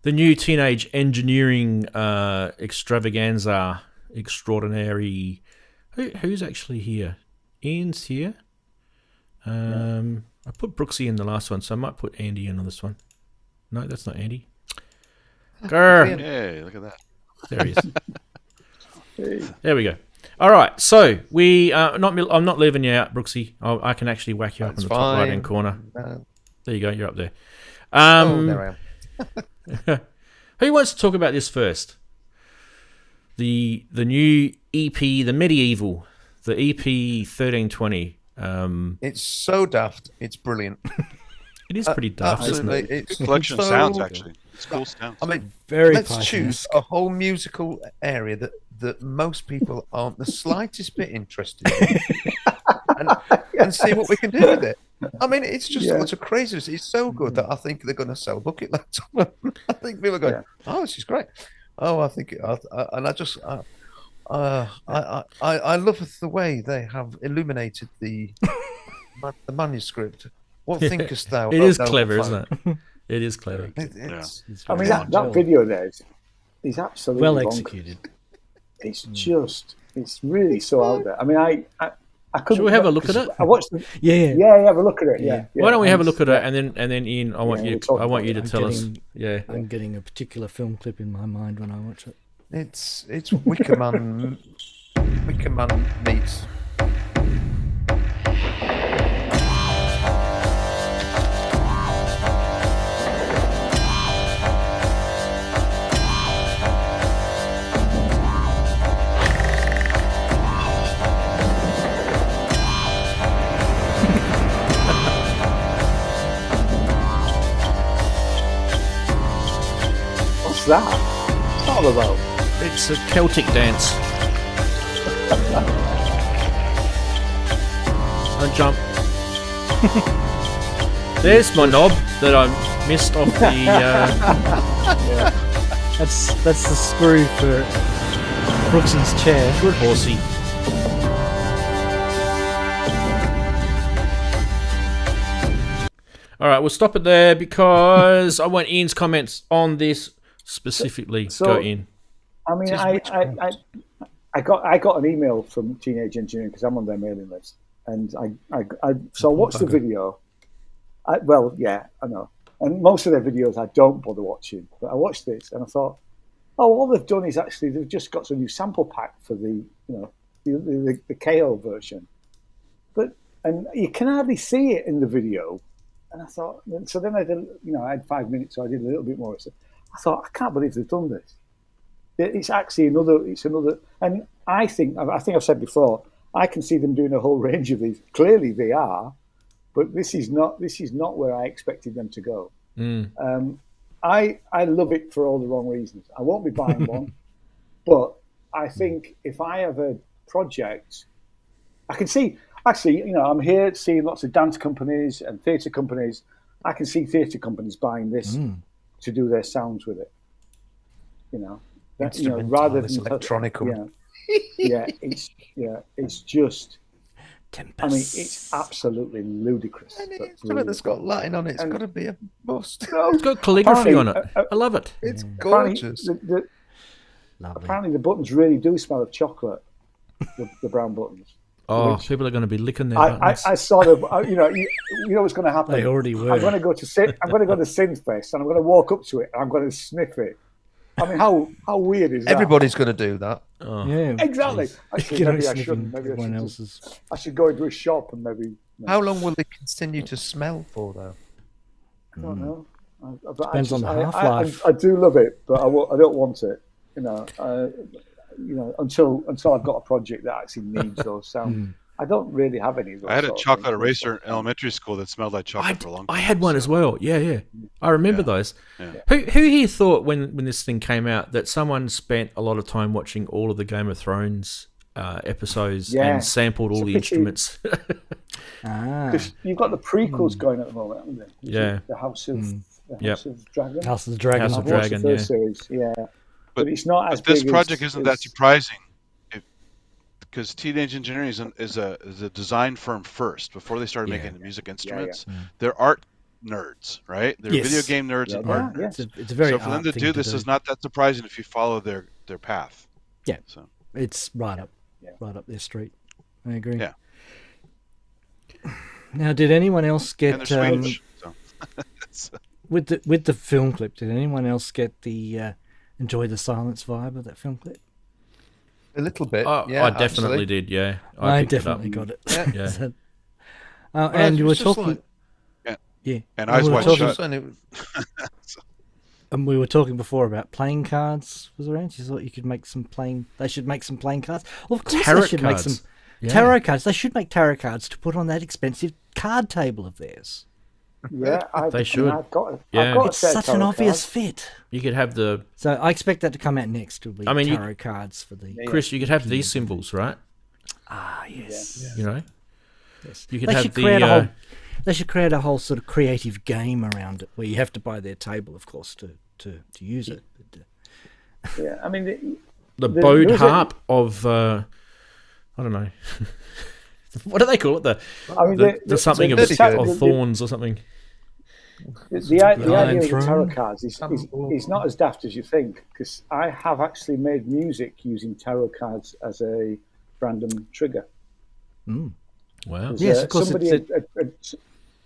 new teenage engineering extravaganza extraordinary. Who's actually here? Ian's here. I put Brooksy in the last one, so I might put Andy in on this one. No, that's not Andy. Grr. Hey, look at that. There he is. There we go. All right, so I'm not leaving you out, Brooksy. I can actually whack you up in the top right-hand corner. There you go. You're up there. There I am. Who wants to talk about this first? The new EP, the Medieval, the EP-1320. It's so daft. It's brilliant. It is pretty daft, isn't it? It's Collection of sounds, actually. It's cool sounds. I mean, Very let's Python-esque. choose a whole musical area that most people aren't the slightest bit interested in, and see what we can do with it. I mean, it's just lots of craziness. It's so good that I think they're going to sell bucket loads of them. I think people are going, "Oh, this is great." Oh, I think, and I just, I love the way they have illuminated the manuscript. What thinkest thou? It is clever, isn't it? It is clever. I mean, that video there is absolutely well bonkers. executed. It's just It's really so out there. I mean, I couldn't. Should we have a look at it? I watched the, Yeah. have a look at it. Yeah. Why don't we have a look at it, and then Ian, I want you to tell us. Yeah. I'm getting a particular film clip in my mind when I watch it. It's Wickerman meets. What's that? What's that all about? It's a Celtic dance. Don't jump. There's my knob that I missed off the. That's the screw for Brooksy's chair. Good horsey. All right, we'll stop it there because I want Ian's comments on this specifically. Go in. I mean, I got an email from Teenage Engineering because I'm on their mailing list, and I watched the video. I know, and most of their videos I don't bother watching, but I watched this and I thought, oh, all they've done is actually they've just got some new sample pack for the the KO version, and you can hardly see it in the video. And I thought, so then I did, I had 5 minutes, so I did a little bit more. So I thought, I can't believe they've done this. It's actually another, and I think I've said before, I can see them doing a whole range of these. Clearly they are, but this is not where I expected them to go. I love it for all the wrong reasons. I won't be buying one, but I think if I have a project, I can see. Actually, I'm here seeing lots of dance companies and theatre companies. I can see theatre companies buying this to do their sounds with it. Rather than electronic. It's just. Tempest. I mean, it's absolutely ludicrous. And it's that's got Latin on it. It's got to be a bust. It's got calligraphy on it. I love it. It's gorgeous. Apparently, the buttons really do smell of chocolate. The brown buttons. Oh, people are going to be licking their buttons. I sort of, you know what's going to happen. They already were. I'm going to go to Synth Fest, and I'm going to walk up to it, and I'm going to sniff it. I mean, how weird is that? Everybody's going to do that. Oh. Yeah, exactly. Actually, maybe I shouldn't. Maybe I should go into a shop and maybe. How long will they continue to smell for, though? I don't know. Depends on the half-life. I do love it, but I don't want it. Until I've got a project that actually needs those sounds. I don't really have any of those. I had a chocolate eraser in elementary school that smelled like chocolate for a long time. I had one as well. Yeah. I remember those. Yeah. Who here thought when this thing came out that someone spent a lot of time watching all of the Game of Thrones episods and sampled all the instruments? Because you've got the prequels going at the moment, haven't you? Yeah. The House of Dragon. House of the Dragon. House of Dragon, the first series, But it's not as big. This project isn't that surprising, because Teenage Engineering is a design firm first before they started making the music instruments. They're art nerds, right? They're video game nerds and art nerds. It's a very so for them to do this is not that surprising if you follow their path. Yeah. So it's right up their street. I agree. Yeah. Now, did anyone else get And they're Swedish, so. with the film clip? Did anyone else get the enjoy the silence vibe of that film clip? A little bit. I definitely did. Yeah, I definitely got it. Yeah. So, and you were talking. And Eyes Wide Shut. And we were talking before about playing cards. Was around? You thought you could make some playing. They should make some playing cards. Well, of course tarot they should cards. make some tarot cards. They should make tarot cards to put on that expensive card table of theirs. Yeah, they should. I've got it's such an obvious fit. You could have the. So I expect that to come out next. To be tarot cards for the. Chris, you could have these symbols, right? Ah, yes. You know. Yes. You could they have should the. Create a whole, they should create a whole sort of creative game around it, where you have to buy their table, of course, to use it. But, I mean, the bowed harp of. I don't know. What do they call it? The something of thorns or something. The idea Iron of the Throne. tarot cards is not as daft as you think, because I have actually made music using tarot cards as a random trigger. Mm. Wow. Yes, of course, Somebody,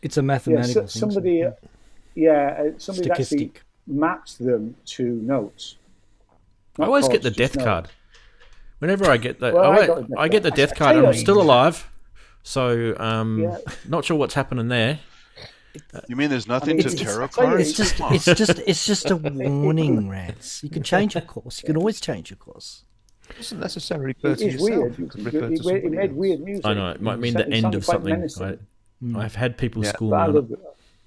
it's a mathematical thing. somebody actually Statistic. mapped them to notes. I Not always get chords, the just death notes. card. Whenever I get that, Well, I get the death I card, tell and you I'm still alive. So, Yeah. not sure what's happening there. You mean there's nothing it's- to it's- tarot I tell you, cards? It's just a warning, Rants. You can change your course. You can always change your course. It doesn't necessarily refer to It's yourself. weird. You could refer to It somebody made else. weird music. I know it might mean It the end sounded of quite something. menacing. I've had people Yeah. school But me I on love it.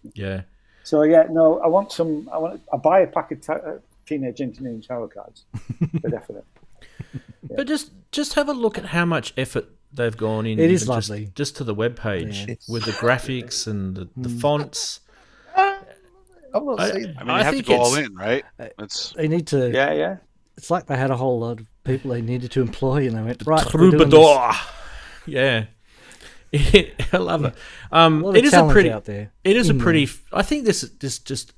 it. Yeah. So yeah, no, I buy a pack of Teenage Engineering tarot cards for definite. But just have a look at how much effort they've gone in. It is even just- lovely. Just to the webpage Yeah. with the graphics and the fonts. I'm not I- saying I mean, you have to think go all it's- in, right? That's They need to. Yeah. It's like they had a whole lot of people they needed to employ, and they went right. we're doing Troubadour. Yeah. I love it. lot of It is a talent pretty. out there It is a in pretty. I think this just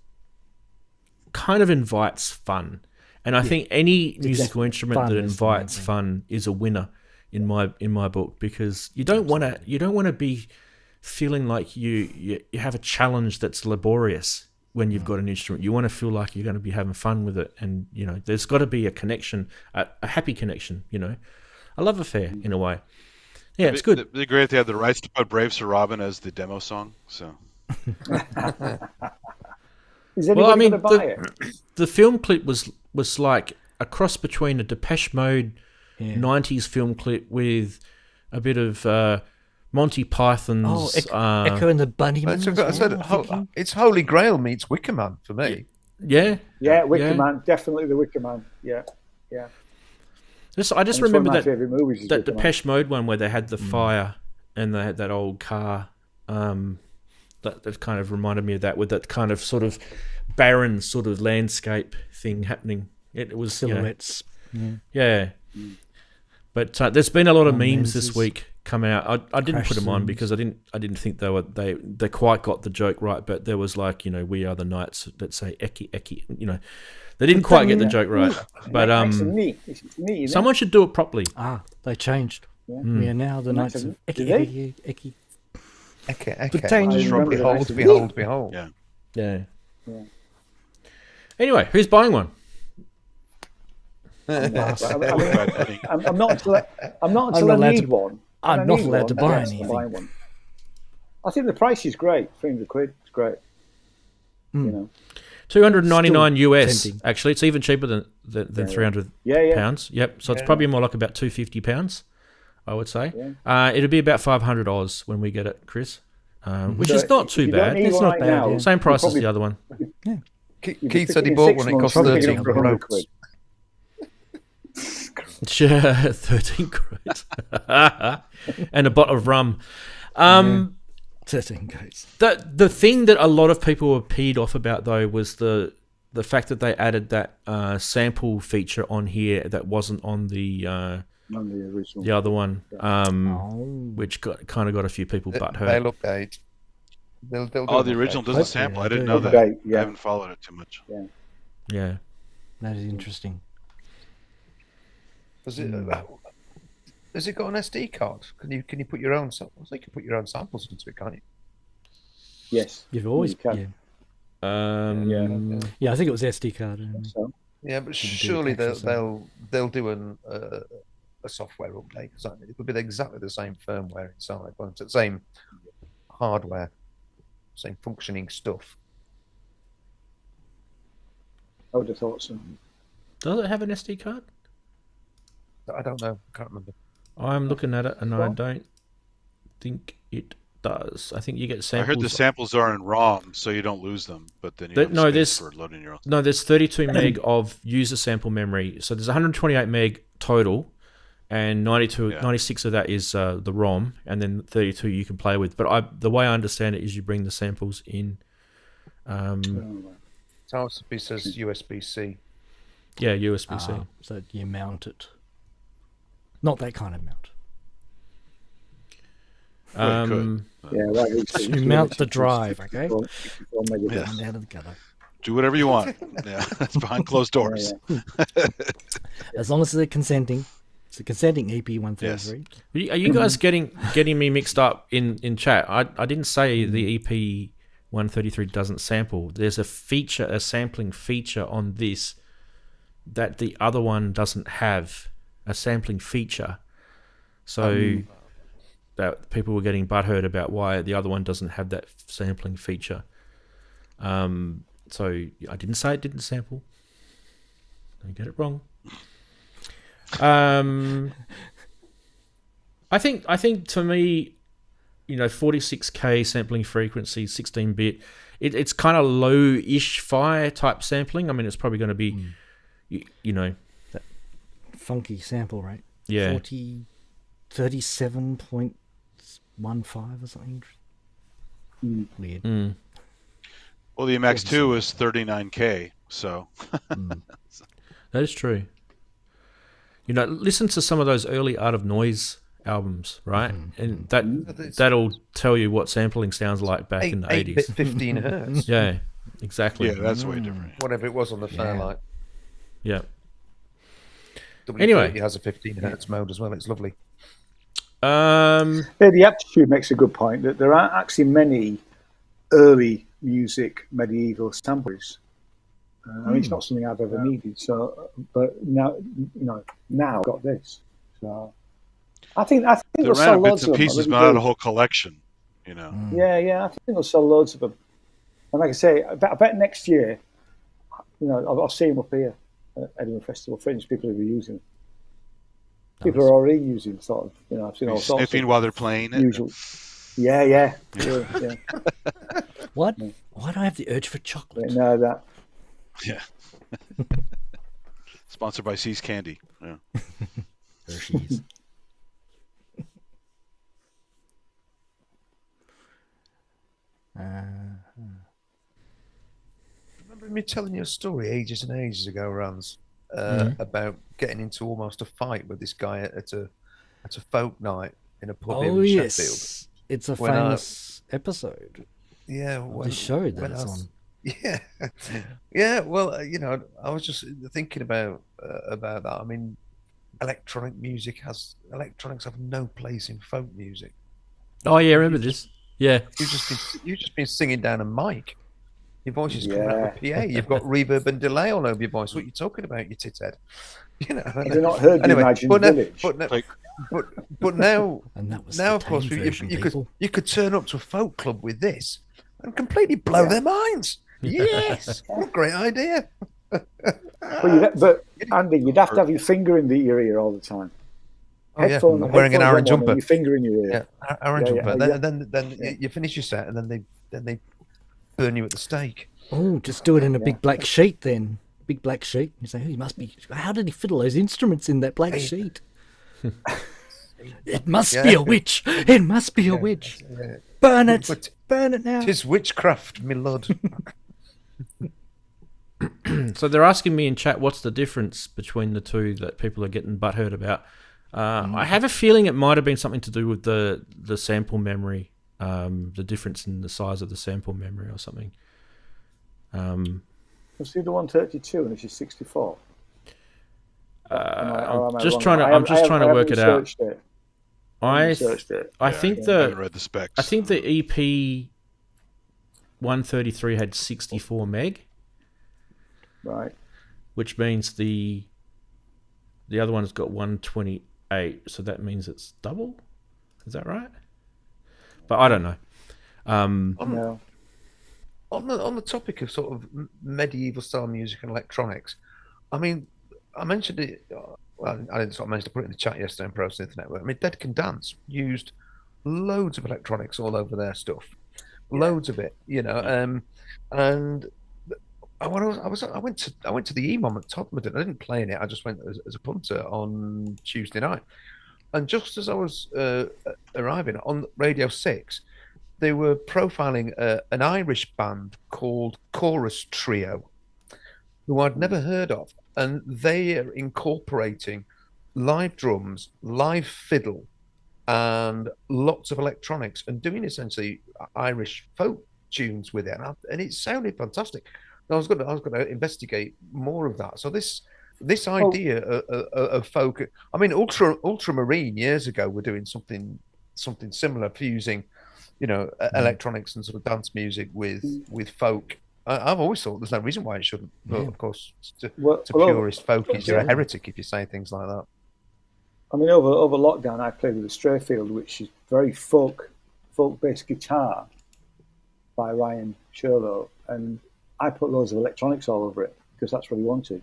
kind of invites fun, and I think any musical instrument fun that is the main invites thing. fun is a winner in my book, because you don't want to be feeling like you have a challenge that's laborious when you've got an instrument. You want to feel like you're going to be having fun with it, and there's got to be a connection, a happy connection. A love affair in a way. Yeah, it's good. It'd be great if they had the rights to put Braves for Robin as the demo song. So Is anybody going to buy it? The film clip was like a cross between a Depeche Mode 90s film clip with a bit of Monty Python's. Echo and the Bunnymen. I said, it's Holy Grail meets Wicker Man for me. Yeah. Yeah, Wicker Man, definitely the Wicker Man. Yeah. I just And it's one of remember my that favourite movies. is that Wicker Man. Depeche Mode one where they had the fire and they had that old car. That kind of reminded me of that, with that kind of sort of barren sort of landscape thing happening. It was Silhouettes. Yeah. But there's been a lot of memes Romances. this week coming out. I didn't put them on because I didn't think they quite got the joke right. But there was like, we are the knights that say eki eki. They didn't quite get the joke right. But It's me, isn't it? someone should do it properly. They changed. Yeah. We are now the knights of Did Eki, Eki. Eke. Pretend- remember Behold, that. behold, behold. yeah, Yeah. Yeah. Anyway, who's buying one? I'm not I'm until not I allowed need to- one. I'm When I not need allowed one, to buy yes, I'll anything. buy one. I think the price is great. £300. It's great. $299 US. tempting. Actually, it's even cheaper than £300. Yeah. Pounds. Yep. So it's Yeah. probably more like about £250, I would say. Yeah. It'll be about $500 when we get it, Chris, which So is not if too you don't bad. need It's one not right bad, now, yeah. Same price as probably- the other one. Keith said he in bought 6 one, it months, cost probably 13 get it for 100 groats. quid. Sure, 13 groats. And a bottle of rum. 13 goes. The thing that a lot of people were peed off about, though, was the fact that they added that sample feature on here that wasn't on the On the original. the other one, Oh. which kind of got a few people They'll butthurt. update. They'll do oh, an the update. original doesn't Hopefully sample. they I didn't do. know that. Update, yeah. I haven't followed it too much. Yeah. That is interesting. Has it got an SD card? Can you put your own samples? You can put your own samples into it, can't you? Yes. You've always. You can. Yeah. Yeah, I think it was SD card. So, Yeah, but do surely packs or they'll do a software update. It would be exactly the same firmware inside, won't it? Same hardware, same functioning stuff. I would have thought so. Does it have an SD card? I don't know. Can't remember. I'm looking at it and I Well- don't think it does. I think you get I samples. heard the samples are in ROM, so you don't lose them. But then you There- have no, space there's- for loading your own. No, there's 32 meg of user sample memory. So there's 128 meg total, and 96 of that is the ROM, and then 32 you can play with. But the way I understand it is you bring the samples in. It says USB-C. Yeah, USB-C. So you mount it. Not that kind of mount. Well, you could. Yeah, right. You mount the drive, okay? 64 megabits. Yeah. Down to the gutter. Do whatever you want. Yeah, that's behind closed doors. As long as they're consenting. It's a consenting EP-133. Are you guys getting me mixed up in chat? I didn't say the EP-133 doesn't sample. There's a sampling feature on this that the other one doesn't have, a sampling feature. So that people were getting butthurt about why the other one doesn't have that sampling feature. So I didn't say it didn't sample. Don't get it wrong. I think to me, 46K sampling frequency, 16-bit, it's kind of low-ish fi type sampling. I mean, it's probably going to be, that funky sample rate. Yeah. 37.15 or something. Weird. Well, the MX2 is 39K, so. That is true. Listen to some of those early Art of Noise albums, right? And that'll tell you what sampling sounds like back in the 80s. 8-bit 15 hertz. Yeah, exactly. Yeah, that's way different. Whatever it was on the Fairlight. Yeah. Anyway, it has a 15 hertz mode as well. It's lovely. The aptitude makes a good point that there aren't actually many early music medieval samples. I mean, it's not something I've ever needed. So, but now, now I've got this. So, I think they'll sell loads of them. Pieces, but not a whole collection. Yeah, I think they'll sell loads of them. And like I say, I bet next year, I'll see them up here at Edinburgh Festival Fringe. People who are using them. People are already using sort of. I've seen all sorts. Sniffing while they're playing it. Usual. Yeah. What? Why do I have the urge for chocolate? No, that. Yeah. Sponsored by See's Candy. Yeah. Hershey's. Remember me telling you a story ages and ages ago, Ranz, about getting into almost a fight with this guy at a folk night in a pub in Sheffield. It's a famous episode. Yeah, the show that it's on. Yeah. Well, I was just thinking about that. I mean, electronics have no place in folk music. Oh yeah, I remember this. Yeah, you've just been singing down a mic. Your voice is coming out of a PA. You've got reverb and delay all over your voice. What are you talking about, you tithead? Have you not heard the Imagine Village? But now, and that was now of course, you could turn up to a folk club with this and completely blow their minds. Yes, what a great idea. But Andy, you'd have to have your finger in your ear all the time. I'm wearing an orange jumper. Your finger in your ear. Yeah, orange jumper. Then you finish your set, and then they burn you at the stake. Oh, just do it in a big black sheet then. Big black sheet. You say, he must be. How did he fiddle those instruments in that black sheet? It must be a witch. It must be a witch. Burn it. Burn it now. 'Tis witchcraft, my lord. So they're asking me in chat what's the difference between the two that people are getting butthurt about. I have a feeling it might have been something to do with the sample memory, the difference in the size of the sample memory or something. Was the 132 and this is 64? I'm just trying to work it out. I think I haven't read the specs. I think the EP 133 had 64 meg. Right. Which means the other one's got 128, so that means it's double. Is that right? But I don't know. On the topic of sort of medieval style music and electronics, I mean, I mentioned it. Well, I didn't sort of mention to put it in the chat yesterday on Pro Synth Network. I mean, Dead Can Dance used loads of electronics all over their stuff, loads of it, and I went to the EMOM at Todmorden. I didn't play in it. I just went as a punter on Tuesday night, and just as I was arriving on Radio 6, they were profiling an Irish band called Chorus Trio, who I'd never heard of, and they are incorporating live drums, live fiddle, and lots of electronics, and doing essentially Irish folk tunes with it, and it sounded fantastic. And I was going to investigate more of that. So this idea of folk, I mean, Ultramarine years ago were doing something similar, fusing, electronics and sort of dance music with folk. I've always thought there's no reason why it shouldn't, but of course, to purist folkies, you're a heretic if you say things like that. I mean, over lockdown, I played with the Strayfield, which is very folk-based guitar by Ryan Sherlock, and I put loads of electronics all over it because that's what he wanted.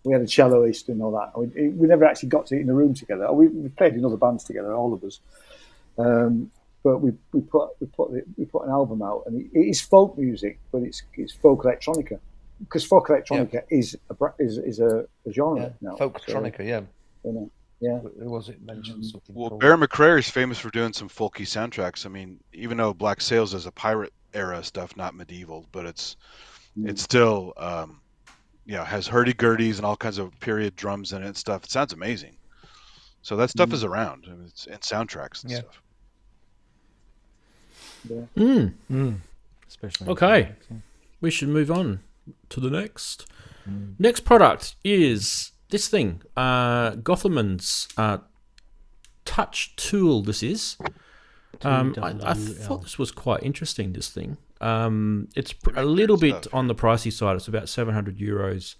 We had a celloist and all that. We never actually got to it in a room together. We played in other bands together, all of us. But we put an album out, and it is folk music, but it's folk electronica, because folk electronica is a genre now. Folktronica, yeah. Who was it mentioned something? Well, Bear McCreary is famous for doing some folky soundtracks. I mean, even though Black Sails is a pirate era stuff, not medieval, but it's still has hurdy-gurdies and all kinds of period drums in it and stuff. It sounds amazing. So that stuff is around. I mean, it's in soundtracks and stuff. Yeah. Especially. Okay, we should move on to the next. Next product is this thing, Gotharman's Touch Tool. This is. I thought this was quite interesting. This thing. It's a little bit on the pricey side. It's about €700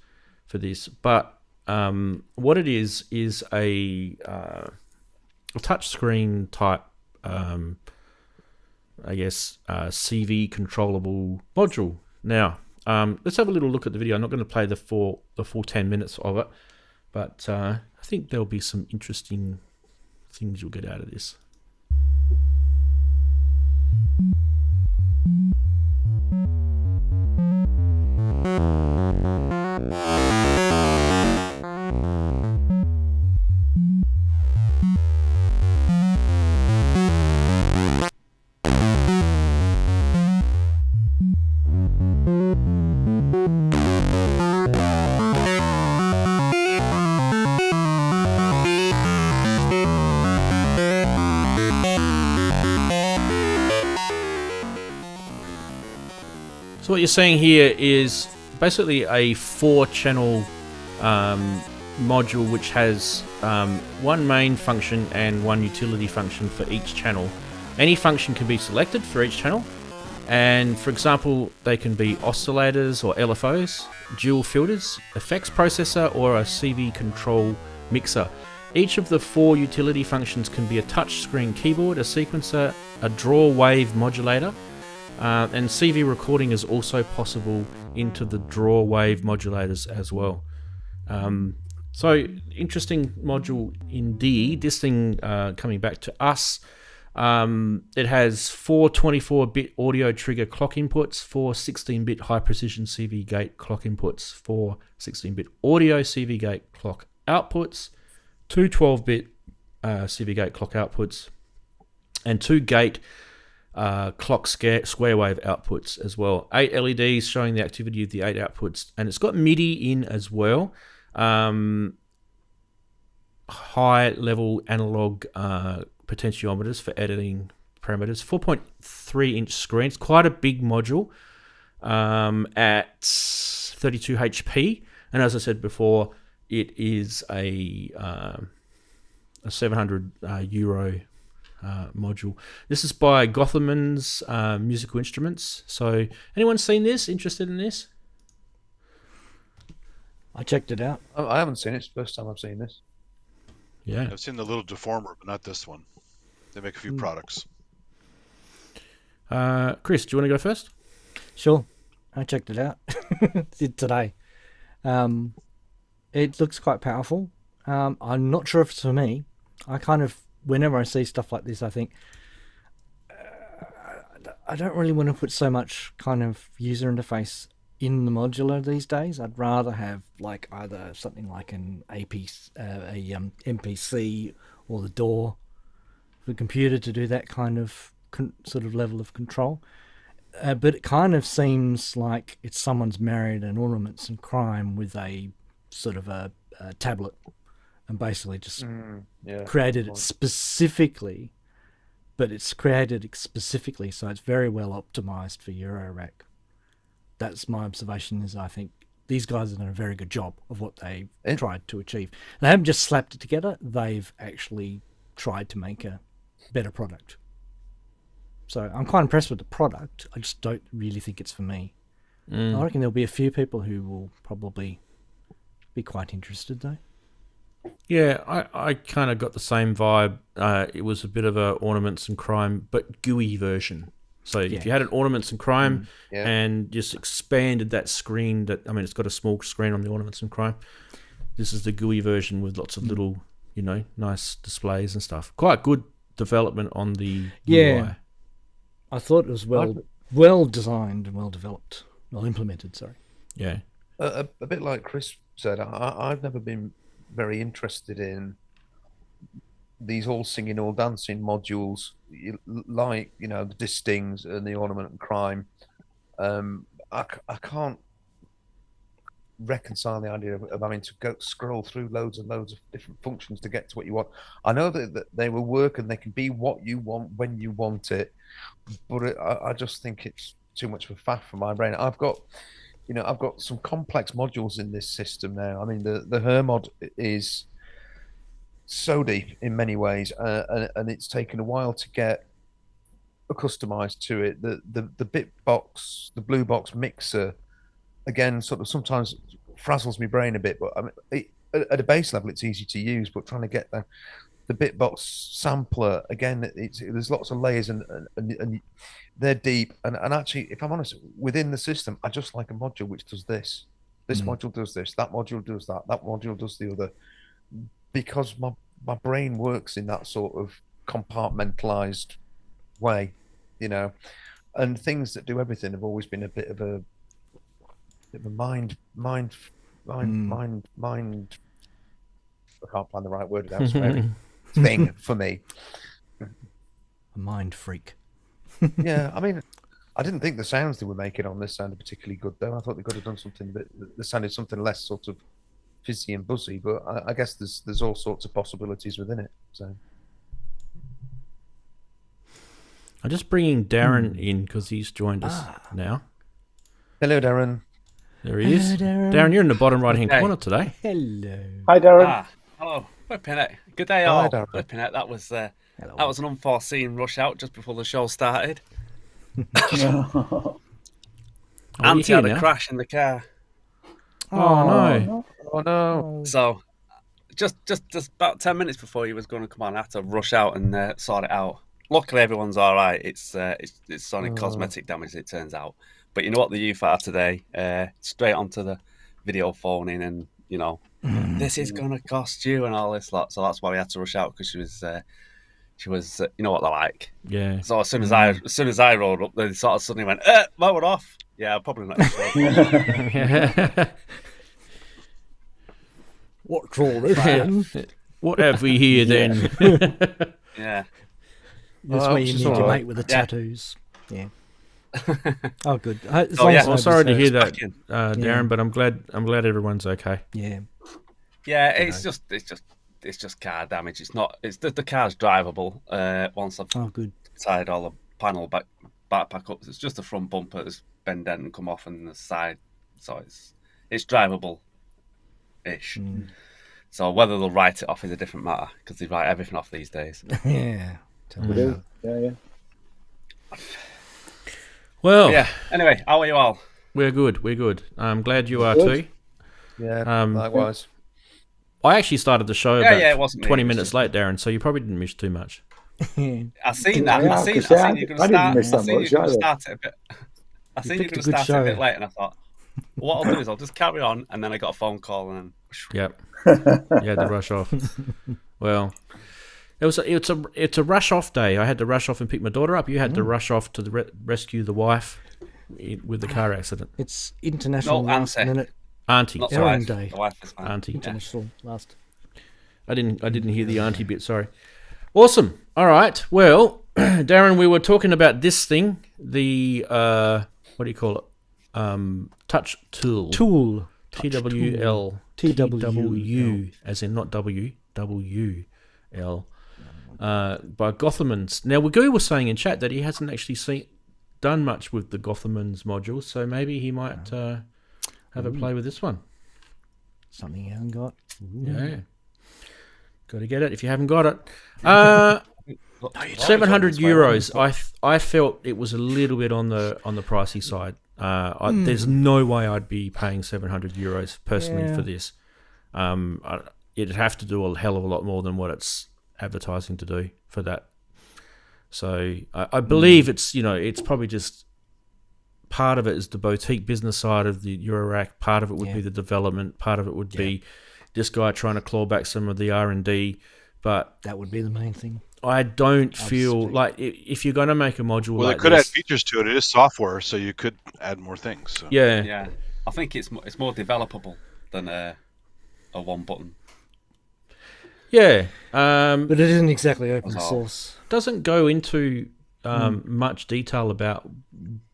for this, but what it is a touch screen type, CV controllable module. Now, let's have a little look at the video. I'm not going to play the full 10 minutes of it, but I think there'll be some interesting things you'll get out of this. So what you're seeing here is basically a 4-channel module which has one main function and one utility function for each channel. Any function can be selected for each channel, and for example they can be oscillators or LFOs, dual filters, effects processor, or a CV control mixer. Each of the 4 utility functions can be a touchscreen keyboard, a sequencer, a draw wave modulator, and CV recording is also possible into the draw wave modulators as well. So interesting module indeed. This thing coming back to us, it has 4 24-bit audio trigger clock inputs, 4 16-bit high precision CV gate clock inputs, 4 16-bit audio CV gate clock outputs, 2 12-bit CV gate clock outputs, and 2 gate clock square wave outputs as well. 8 LEDs showing the activity of the 8 outputs, and it's got MIDI in as well. High level analog potentiometers for editing parameters. 4.3 inch screen. It's quite a big module at 32 HP, and as I said before, it is a €700 module. This is by Gotharman's Musical Instruments. So, anyone seen this? Interested in this? I checked it out. I haven't seen it. It's the first time I've seen this. Yeah, I've seen the little deformer, but not this one. They make a few products. Chris, do you want to go first? Sure. I checked it out today. It looks quite powerful. I'm not sure if it's for me. I kind of, whenever I see stuff like this, I think I don't really want to put so much kind of user interface in the modular these days. I'd rather have like either something like an MPC or the DAW for the computer to do that kind of sort of level of control. But it kind of seems like it's someone's married an ornaments and crime with a sort of a tablet and basically just created it specifically but it's created specifically, so it's very well optimized for eurorack. That's my observation. Is I think these guys have done a very good job of what they tried to achieve. They haven't just slapped it together; they've actually tried to make a better product. So I'm quite impressed with the product. I just don't really think it's for me. I reckon there'll be a few people who will probably be quite interested, though. Yeah, I kind of got the same vibe. It was a bit of a Ornaments and Crime, but GUI version. So if you had an Ornaments and Crime and just expanded that screen, it's got a small screen on the Ornaments and Crime. This is the GUI version with lots of little, nice displays and stuff. Quite good development on the UI. I thought it was well designed and well developed, well implemented. Sorry. Yeah. A bit like Chris said, I've never been very interested in these all singing, all dancing modules, like the Distings and the Ornament and Crime. I can't reconcile the idea of having to scroll through loads and loads of different functions to get to what you want. I know that they will work and they can be what you want when you want it, but I just think it's too much of a faff for my brain. I've got some complex modules in this system now. I mean, the Hermod is so deep in many ways, and it's taken a while to get customized to it. The bit box, the blue box mixer, again, sort of sometimes frazzles my brain a bit, but at a base level, it's easy to use. But trying to get the bitbox sampler, again, there's lots of layers and they're deep. And actually, if I'm honest, within the system, I just like a module which does this. This module does this. That module does that. That module does the other. Because my brain works in that sort of compartmentalized way, and things that do everything have always been a bit of a mind. I can't find the right word without swearing. Thing for me. A mind freak. Yeah, I mean, I didn't think the sounds they were making on this sounded particularly good, though. I thought they could have done something that sounded something less sort of fizzy and buzzy, but I guess there's all sorts of possibilities within it. So I'm just bringing Daren in because he's joined us now. Hello, Daren. There he is. Daren, you're in the bottom right-hand corner today. Hello. Hi, Daren. Hello. Flipping it. Good day, all. Flipping it. That was an unforeseen rush out just before the show started. Auntie had a crash in the car. Oh no! So, just about 10 minutes before he was going to come on, I had to rush out and sort it out. Luckily, everyone's all right. It's only cosmetic damage, it turns out. But you know what the youth are today? Straight onto the video phoning and this is going to cost you and all this lot. So that's why we had to rush out, because she was you know what they're like. Yeah. So as soon as I rolled up, they sort of suddenly went, well, we're off. Yeah, probably not. What's all this? What have we here then? Yeah. That's where you need your mate with the tattoos. Yeah. Oh, good. Well, sorry to hear that, Daren, but I'm glad everyone's okay. Yeah. Yeah, it's just car damage. It's not. It's the car's drivable. Once I've tied all the panel back up, it's just the front bumper that's been dent and come off, and the side, so it's drivable-ish. So whether they'll write it off is a different matter, because they write everything off these days. Yeah. Yeah. Well, yeah. Anyway, how are you all? We're good. I'm glad you are too. Yeah, likewise. I actually started the show about it wasn't 20 minutes late, Daren, so you probably didn't miss too much. I seen that. I seen you going to start it a bit. I seen you going to start it a bit late, and I thought, what I'll do is I'll just carry on, and then I got a phone call, and then. Yep. You had to rush off. Well, it's a rush off day. I had to rush off and pick my daughter up. You had to rush off to rescue the wife with the car accident. It's international last minute. Auntie. Not Aaron Day. The wife is fine. Auntie. International last. I didn't hear the auntie bit. Sorry. Awesome. All right. Well, Daren, we were talking about this thing, the what do you call it? Touch Tool. Tool. TWL. TWU, as in not W. WL. by Gotharman's. Now, Wagoo was saying in chat that he hasn't actually done much with the Gotharman's modules, so maybe he might have a play with this one. Something you haven't got. Yeah. Got to get it if you haven't got it. 700 euros. I felt it was a little bit on the pricey side. There's no way I'd be paying 700 euros personally for this. It'd have to do a hell of a lot more than what it's advertising to do for that. So I believe it's probably just part of it is the boutique business side of the Eurorack. Part of it would be the development. Part of it would be this guy trying to claw back some of the R&D. But that would be the main thing. I don't feel like if you're going to make a module well, like it could this, add features to it. It is software, so you could add more things. So. Yeah. I think it's more developable than a one button. Yeah, but it isn't exactly open source. Doesn't go into much detail about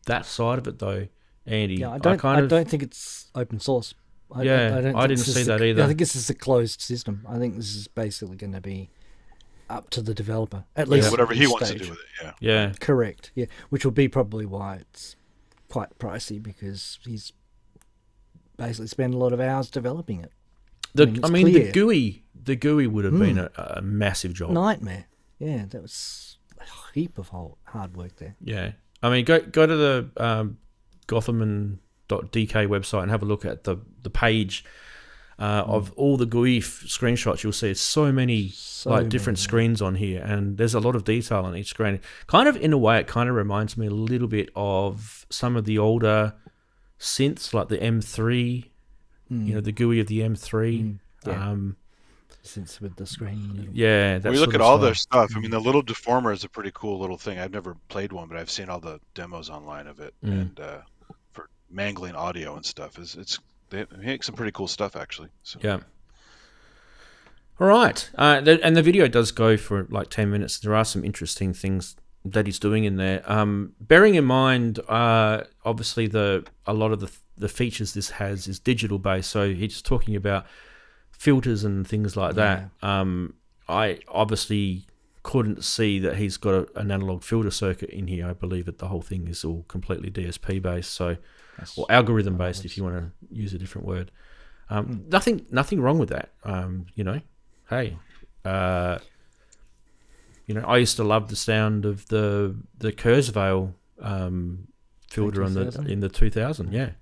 that side of it, though, Andy. Yeah, I don't think it's open source. I didn't see that either. I think this is a closed system. I think this is basically going to be up to the developer, at least whatever he wants to do with it. Yeah, correct. Yeah, which will be probably why it's quite pricey, because he's basically spent a lot of hours developing it. The GUI would have been a massive job. Nightmare. Yeah, that was a heap of hard work there. Yeah. I mean, go to the Gotharman.dk website and have a look at the page of all the GUI screenshots. You'll see it's so many different screens on here, and there's a lot of detail on each screen. Kind of, in a way, it kind of reminds me a little bit of some of the older synths, like the M3, the GUI of the M3. Synths with the screen. Yeah, we look at all their stuff. I mean, the little deformer is a pretty cool little thing. I've never played one, but I've seen all the demos online of it, and for mangling audio and stuff, they make some pretty cool stuff actually. So. Yeah. All right, and the video does go for like 10 minutes. There are some interesting things that he's doing in there. Bearing in mind, obviously a lot of the features this has is digital based, so he's talking about filters and things like that. I obviously couldn't see that he's got an analog filter circuit in here. I believe that the whole thing is all completely DSP based, or algorithm based, if you want to use a different word. Nothing wrong with that. Hey, I used to love the sound of the Kurzweil filter in the 2000, and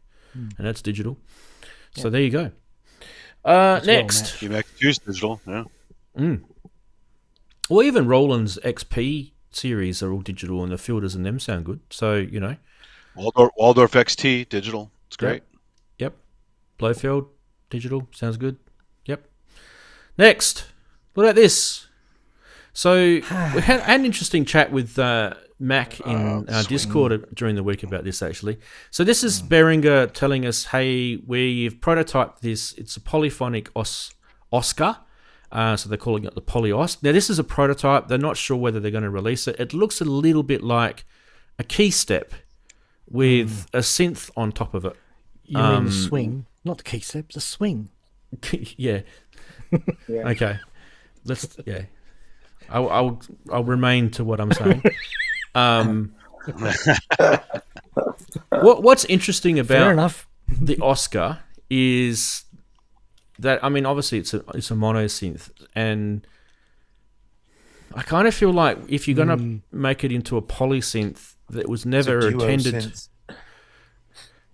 that's digital. So there you go. Next, use digital, Well, even Roland's XP series are all digital, and the filters and them sound good. So Waldorf XT digital, it's great. Yep. Blofeld digital sounds good. Yep. Next, what about this? So we had an interesting chat with Mac in our Discord during the week about this, actually. So this is Behringer telling us, hey, we've prototyped this. It's a polyphonic Oscar. So they're calling it the PolyOSC. Now, this is a prototype. They're not sure whether they're going to release it. It looks a little bit like a key step with a synth on top of it. You mean the swing? Not the key step, the swing. Yeah. Okay. I'll remain to what I'm saying. What's interesting about the Oscar is that, I mean, obviously it's a mono synth, and I kind of feel like if you're going to make it into a poly synth, that was never intended. Synth.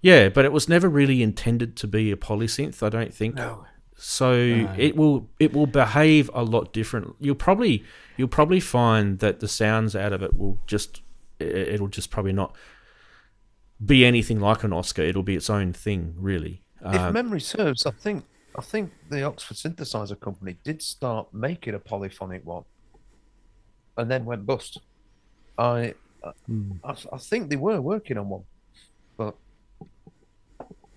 Yeah, but it was never really intended to be a poly synth, I don't think. No. So it will behave a lot different. You'll probably find that the sounds out of it it'll just probably not be anything like an Oscar. It'll be its own thing, really. If memory serves, I think the Oxford Synthesizer Company did start making a polyphonic one, and then went bust. I think they were working on one, but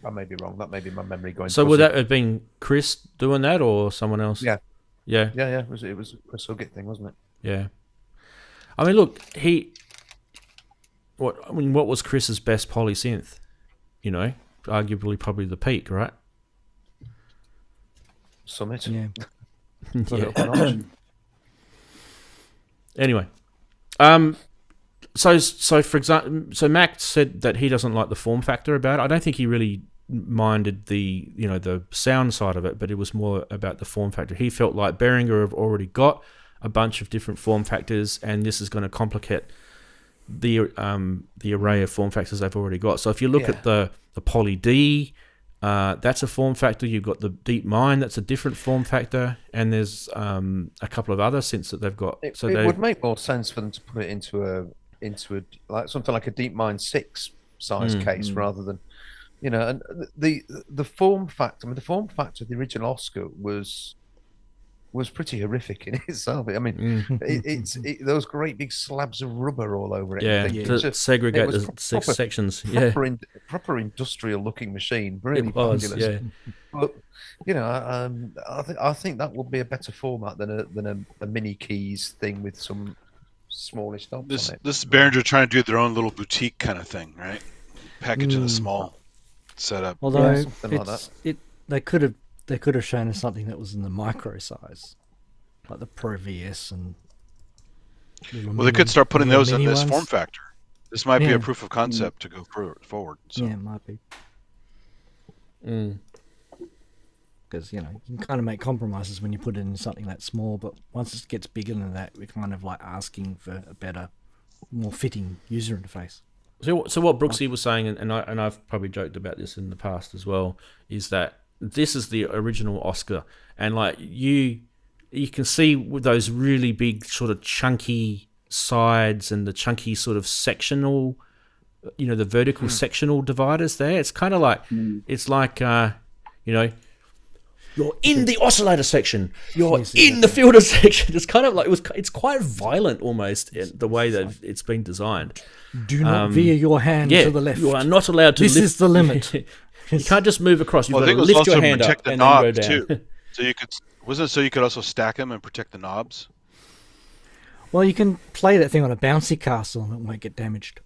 I may be wrong. That may be my memory going. So would that have been Chris doing that, or someone else? Yeah. Yeah. It was a Chris Huggett thing, wasn't it? Yeah. I mean, look, what was Chris's best poly synth? Arguably probably the Peak, right? Summit. Yeah. Yeah. Anyway, so for example, so Mac said that he doesn't like the form factor about it. I don't think he really minded the the sound side of it, but it was more about the form factor. He felt like Behringer have already got a bunch of different form factors, and this is going to complicate the array of form factors they've already got. So if you look at the Poly D, that's a form factor. You've got the Deep Mind, that's a different form factor, and there's a couple of other synths that they've got. It would make more sense for them to put it into a like something like a Deep Mind 6 size case rather than and the form factor. I mean, the form factor of the original Oscar was pretty horrific in itself. I mean, it's those great big slabs of rubber all over it. To segregate the six sections. Proper industrial looking machine. Really fabulous. But I think that would be a better format than a mini keys thing with some smallish knobs on it. This is Behringer trying to do their own little boutique kind of thing, right? Package in a small setup. Although something like that. They could have shown us something that was in the micro size, like the Pro VS and. Well, they could start putting those in this form factor. This might be a proof of concept to go forward. So. Yeah, it might be. Because you can kind of make compromises when you put it in something that small, but once it gets bigger than that, we're kind of like asking for a better, more fitting user interface. So what Brooksy was saying, and I've probably joked about this in the past as well, is that this is the original Oscar, and like you can see with those really big sort of chunky sides and the chunky sort of sectional, the vertical sectional dividers there. It's kind of like it's like you're in the oscillator section, you're in the filter section. It's kind of like it's quite violent almost in the way that it's been designed. Do not veer your hand to the left. You are not allowed to. This is the limit. You can't just move across. You've got to lift your hand up and then go down. Too. So you could also stack them and protect the knobs. Well, you can play that thing on a bouncy castle and it won't get damaged.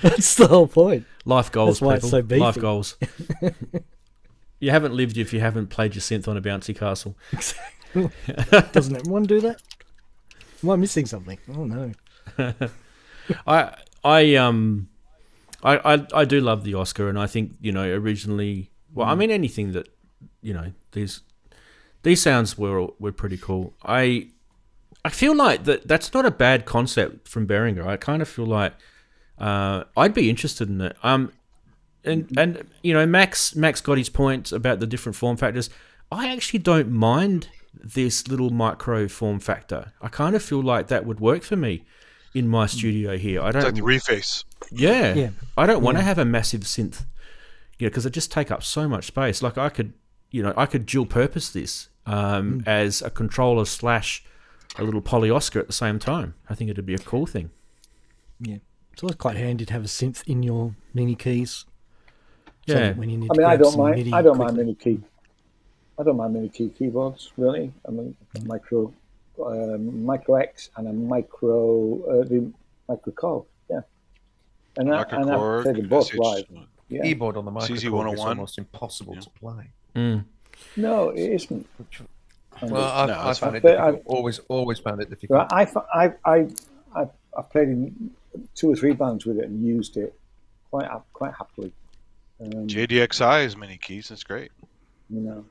That's the whole point. Life goals, That's why people. It's so beefy. Life goals. You haven't lived if you haven't played your synth on a bouncy castle. Exactly. Doesn't everyone do that? Am I missing something? Oh no. I do love the Oscar, and I think originally. Well, I mean anything that these sounds were pretty cool. I feel like that's not a bad concept from Behringer. I kind of feel like I'd be interested in it. And Max got his point about the different form factors. I actually don't mind this little micro form factor. I kind of feel like that would work for me in my studio here. I don't. It's like the reface. Yeah. I don't want to have a massive synth. Because it just take up so much space. Like I could dual purpose this as a controller / a little PolyOSC at the same time. I think it'd be a cool thing. Yeah, it's always quite handy to have a synth in your mini keys. Yeah, So when you need I to don't mind. MIDI I don't mind quickly. mini key. I don't mind mini key keyboards really. I mean, micro X and a the micro core. Yeah, and I've played them both live. Yeah. Keyboard on the microphone is CZ101. almost impossible to play. No, it isn't. Well, I found it difficult. Always found it difficult. I've played in 2 or 3 bands with it and used it quite happily. JDXI is mini keys. That's great. I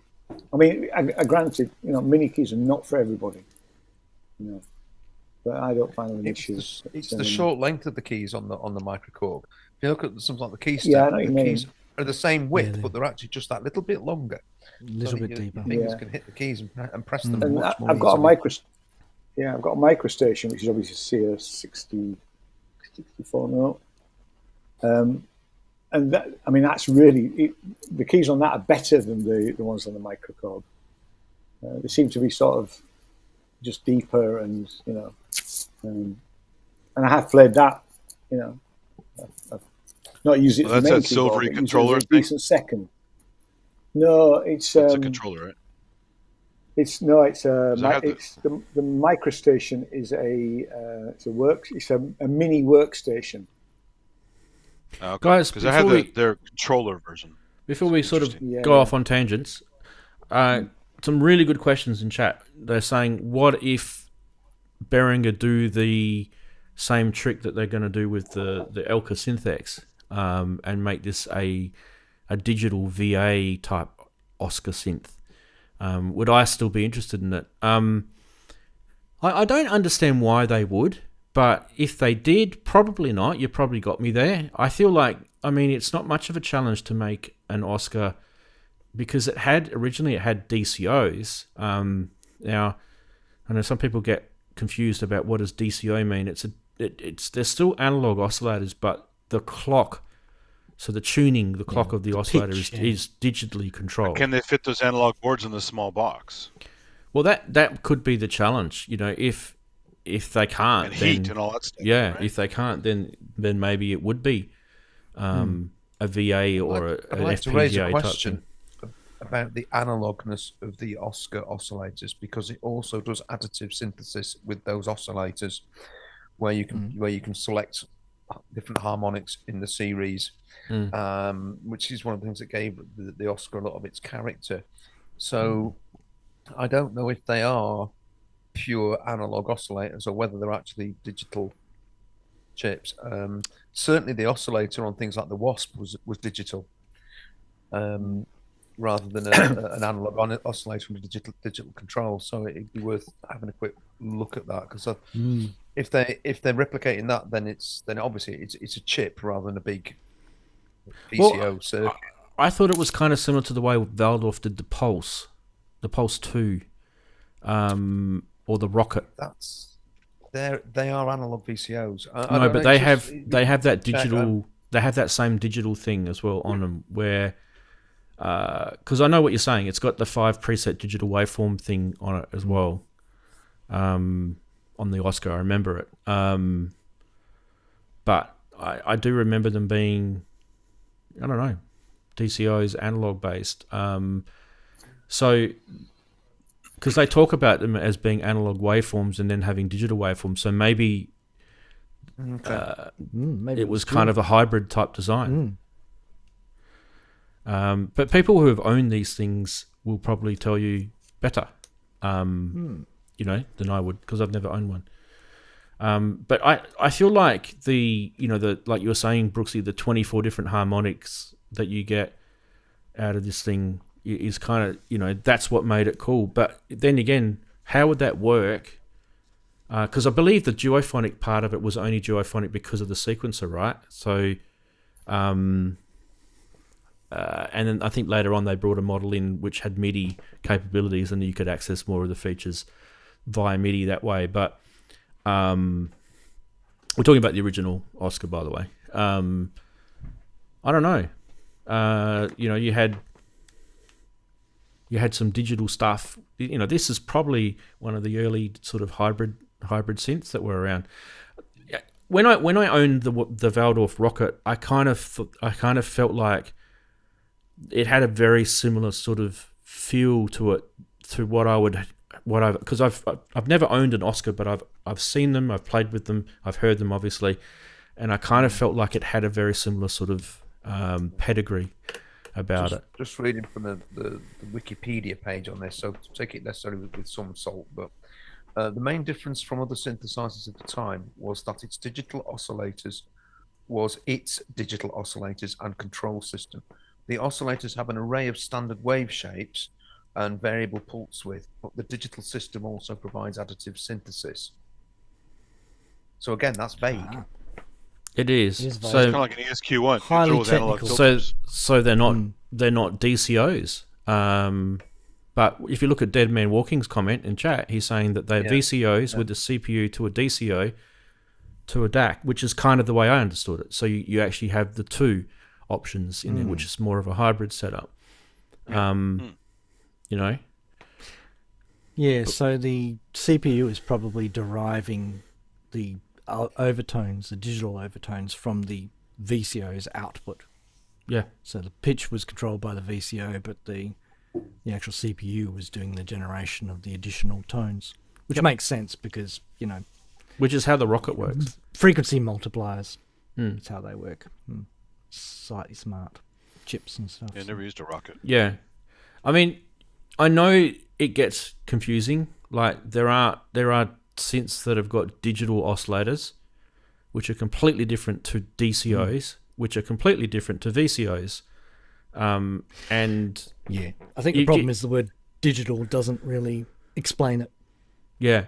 mean, granted, mini keys are not for everybody. But I don't find them an issue. It's the short length of the keys on the microcorg. If you look at something like the key stand, the keys are the same width, but they're actually just that little bit longer. A little bit deeper. Your fingers can hit the keys and press them. And much more I've got easily. I've got a micro station, which is obviously a 64 note. And that, I mean, that's really the keys on that are better than the ones on the microcorg. They seem to be sort of just deeper, and and I have played that. I've not used it. Well, that's that silvery controller thing. Decent second. No, it's a controller, right? It's the microstation is it's a mini workstation. Okay. Guys, because I have their controller version. Before we sort of go off on tangents, some really good questions in chat. They're saying, what if Behringer do the same trick that they're going to do with the Elka SynthX, and make this a digital VA type Oscar synth? Would I still be interested in it? I don't understand why they would, but if they did, probably not. You probably got me there. I feel like, I mean, it's not much of a challenge to make an Oscar, because originally it had DCOs. Now, I know some people get confused about what does DCO mean. They're still analog oscillators, but the clock, so the tuning, the clock of the oscillator is digitally controlled. Can they fit those analog boards in the small box? Well, that could be the challenge. You know, if they can't, And then, heat and all that stuff. yeah, right? if they can't, then maybe it would be a VA or I'd an like to raise a FPGA type question thing. about the analogness of the Oscar oscillators, because it also does additive synthesis with those oscillators, where you can select different harmonics in the series, which is one of the things that gave the Oscar a lot of its character. So I don't know if they are pure analog oscillators or whether they're actually digital chips. Certainly the oscillator on things like the Wasp was digital, rather than an analog oscillator with digital control. So it'd be worth having a quick look at that, because if they're replicating that, then obviously it's a chip rather than a big VCO circuit. I thought it was kind of similar to the way Waldorf did the Pulse 2, or the Rocket. They are analog VCOs. No, but they have that digital. They have that same digital thing as well on them, where because I know what you're saying. It's got the 5 preset digital waveform thing on it as well. On the Oscar, I remember it. But I do remember them being, I don't know, DCOs, analog based. So, because they talk about them as being analog waveforms and then having digital waveforms, so maybe, Maybe it was kind of a hybrid type design. But people who have owned these things will probably tell you better, you know, than I would, because I've never owned one. But I feel like like you were saying, Brooksy, the 24 different harmonics that you get out of this thing is kind of, you know, that's what made it cool. But then again, how would that work? Because I believe the duophonic part of it was only duophonic because of the sequencer, right? So, and then I think later on they brought a model in which had MIDI capabilities, and you could access more of the features via MIDI that way. But we're talking about the original Oscar, by the way. I don't know. You know, you had some digital stuff. You know, this is probably one of the early sort of hybrid synths that were around. When I owned the Waldorf Rocket, I kind of felt like it had a very similar sort of feel to it, to because I've never owned an Oscar, but I've seen them, I've played with them, I've heard them obviously, and I kind of felt like it had a very similar sort of pedigree about it. Just reading from the Wikipedia page on this, so take it necessarily with some salt, but the main difference from other synthesizers at the time was that its digital oscillators and control system. The oscillators have an array of standard wave shapes and variable pulse width, but the digital system also provides additive synthesis. So again, that's vague. It is. It is So It's kind of like an ESQ1. Highly Controls analog technical. filters. so they're not DCOs. But if you look at Dead Man Walking's comment in chat, he's saying that they're VCOs with the CPU to a DCO to a DAC, which is kind of the way I understood it. So you actually have the two options in there, which is more of a hybrid setup. You know? Yeah, so the CPU is probably deriving the overtones, the digital overtones, from the VCO's output. Yeah. So the pitch was controlled by the VCO, but the actual CPU was doing the generation of the additional tones, which makes sense because, you know... Which is how the Rocket works. Frequency multipliers. That's how they work. Slightly smart chips and stuff. Yeah, never used a rocket. Yeah. I mean, I know it gets confusing. Like there are synths that have got digital oscillators, which are completely different to DCOs, which are completely different to VCOs. And yeah, I think the problem is the word digital doesn't really explain it. Yeah,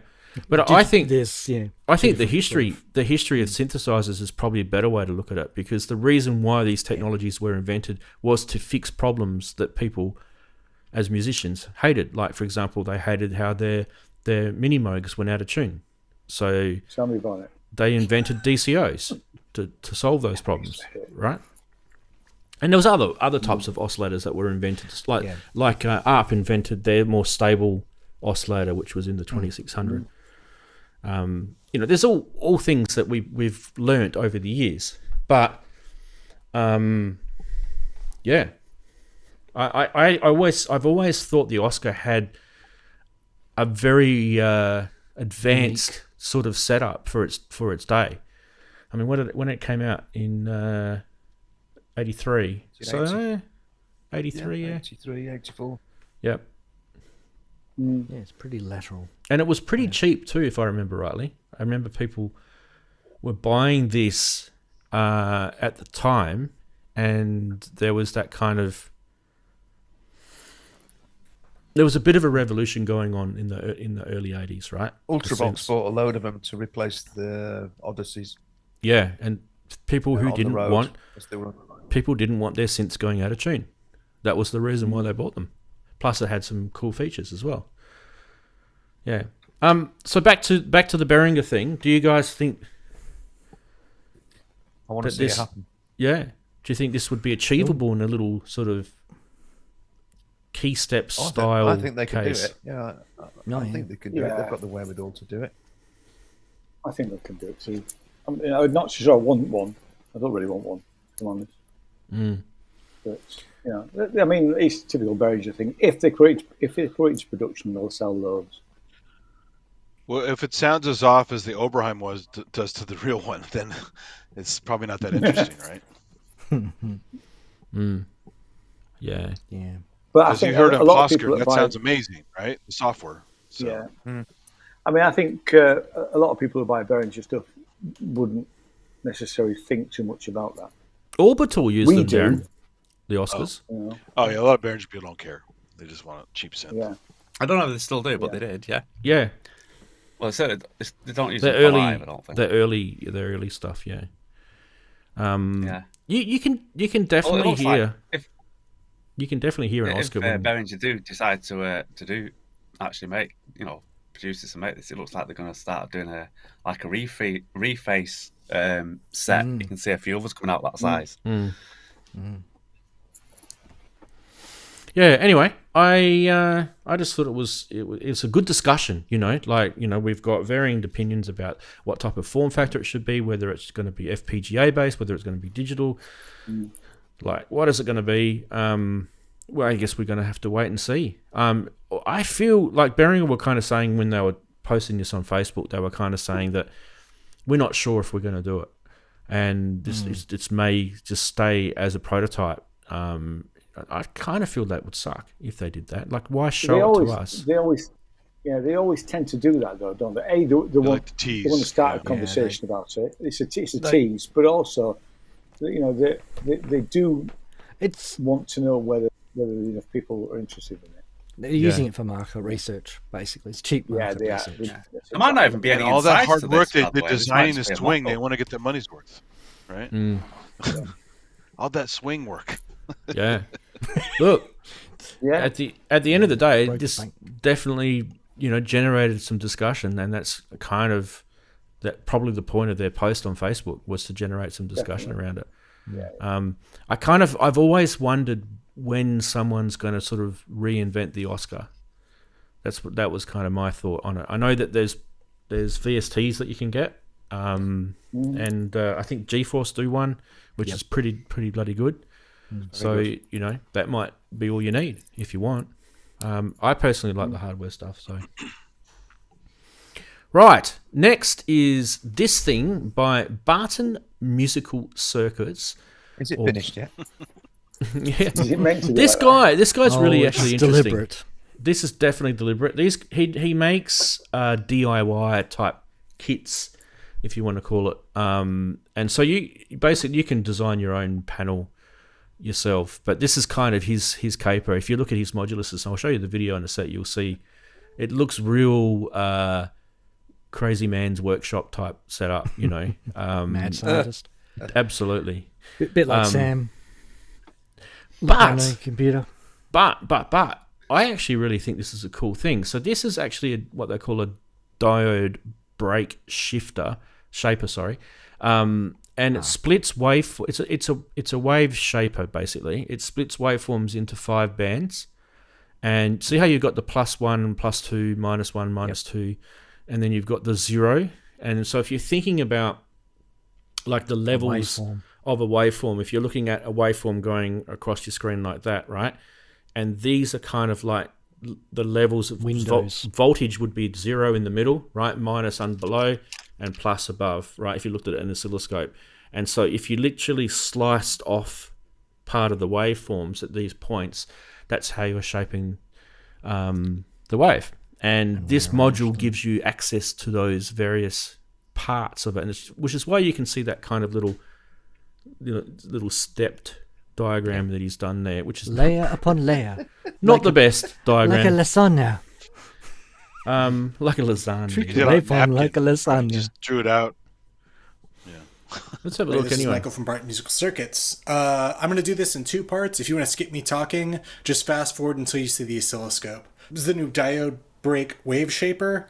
but I think there's I think the history of synthesizers is probably a better way to look at it, because the reason why these technologies were invented was to fix problems that people, as musicians, hated. Like, for example, they hated how their mini moogs went out of tune. So tell me about it. They invented DCOs to solve those problems, right? And there was other types of oscillators that were invented, like ARP invented their more stable oscillator, which was in the 2600. There's all things that we've learnt over the years, but I've always thought the Oscar had a very advanced sort of setup for its day. I mean, when it came out in 83, so 83, 83, 84. Yep. Yeah, it's pretty lateral. And it was pretty cheap too, if I remember rightly. I remember people were buying this at the time, and there was that kind of... There was a bit of a revolution going on in the early 80s, right? Ultravox bought a load of them to replace the Odysseys. Yeah, and people who didn't want their synths going out of tune. That was the reason why they bought them. Plus, it had some cool features as well. Yeah. So back to the Behringer thing. Do you guys think? I want to see it happen. Yeah. Do you think this would be achievable in a little sort of key step style? I think they can do case? it. Yeah. I think they can do it. They've got the wherewithal to do it. I think they can do it too. I'm not sure I want one. I don't really want one, to be honest. But I mean, it's a typical Behringer thing. If they put it into production, they'll sell loads. Well, if it sounds as off as the Oberheim does to the real one, then it's probably not that interesting, right? Yeah. But I As think you heard a of lot of people Oscar, that sounds amazing, right? The software. So. Yeah. I mean, I think a lot of people who buy Behringer stuff wouldn't necessarily think too much about that. Orbital use them, do. Daren. The Oscars. Oh yeah, a lot of Behringer people don't care. They just want a cheap synth. Yeah. I don't know if they still do, but they did, yeah. Yeah. Well, they don't use the it early, live, I don't think. the early stuff, yeah. You can definitely hear. You can definitely hear an Oscar. If Behringer do decide to produce this and make this, it looks like they're going to start doing a reface set. You can see a few others coming out that size. Yeah. Anyway, I just thought it was a good discussion. We've got varying opinions about what type of form factor it should be, whether it's going to be FPGA based, whether it's going to be digital. Like, what is it going to be? Well, I guess we're going to have to wait and see. I feel like Behringer were kind of saying when they were posting this on Facebook, they were kind of saying that we're not sure if we're going to do it, and this may just stay as a prototype. I kind of feel that would suck if they did that. Like, why show it to us? They always tend to do that, though, don't they? They want to start a conversation about it. It's a tease, but also, they do want to know whether enough people are interested in it. They're using it for market research, basically. It's cheap market research. There might not even be any all that hard work they did designing this swing. They want to get their money's worth, right? All that swing work. Yeah. Look. Yeah. At the end of the day, this definitely generated some discussion, and that's kind of probably the point of their post on Facebook, was to generate some discussion around it. Yeah. I've always wondered when someone's going to sort of reinvent the Oscar. That was kind of my thought on it. I know that there's VSTs that you can get, and I think GeForce do one, which is pretty bloody good. So that might be all you need if you want. I personally like the hardware stuff. So right, next is this thing by Barton Musical Circuits. Is it finished yet? Yeah. Is it meant to be this guy's really actually interesting. Deliberate. This is definitely deliberate. He makes DIY type kits, if you want to call it. And so you can design your own panel yourself. But this is kind of his caper. If you look at his modular system, I'll show you the video in a sec. You'll see it looks real crazy man's workshop type setup. Mad scientist. Absolutely. Bit like Sam. But computer. But I actually really think this is a cool thing. So this is actually what they call a diode break shaper, and it splits wave. It's a wave shaper basically. It splits waveforms into 5 bands, and see how you've got the +1, +2, -1, -2, and then you've got the 0. And so if you're thinking about like the levels of a waveform, if you're looking at a waveform going across your screen like that, right? And these are kind of like the levels of voltage would be 0 in the middle, right? Minus below and plus above, right? If you looked at it in an oscilloscope. And so if you literally sliced off part of the waveforms at these points, that's how you're shaping the wave. And this module gives you access to those various parts of it, which is why you can see that kind of little stepped diagram that he's done there, which is layer upon layer. Not the best diagram. Like a lasagna. Like a lasagna. Treat the waveform like a lasagna. Just drew it out. Yeah. Let's have a look This anyway. is Michael from Bright Musical Circuits. I'm going to do this in 2 parts. If you want to skip me talking, just fast forward until you see the oscilloscope. This is the new diode break wave shaper.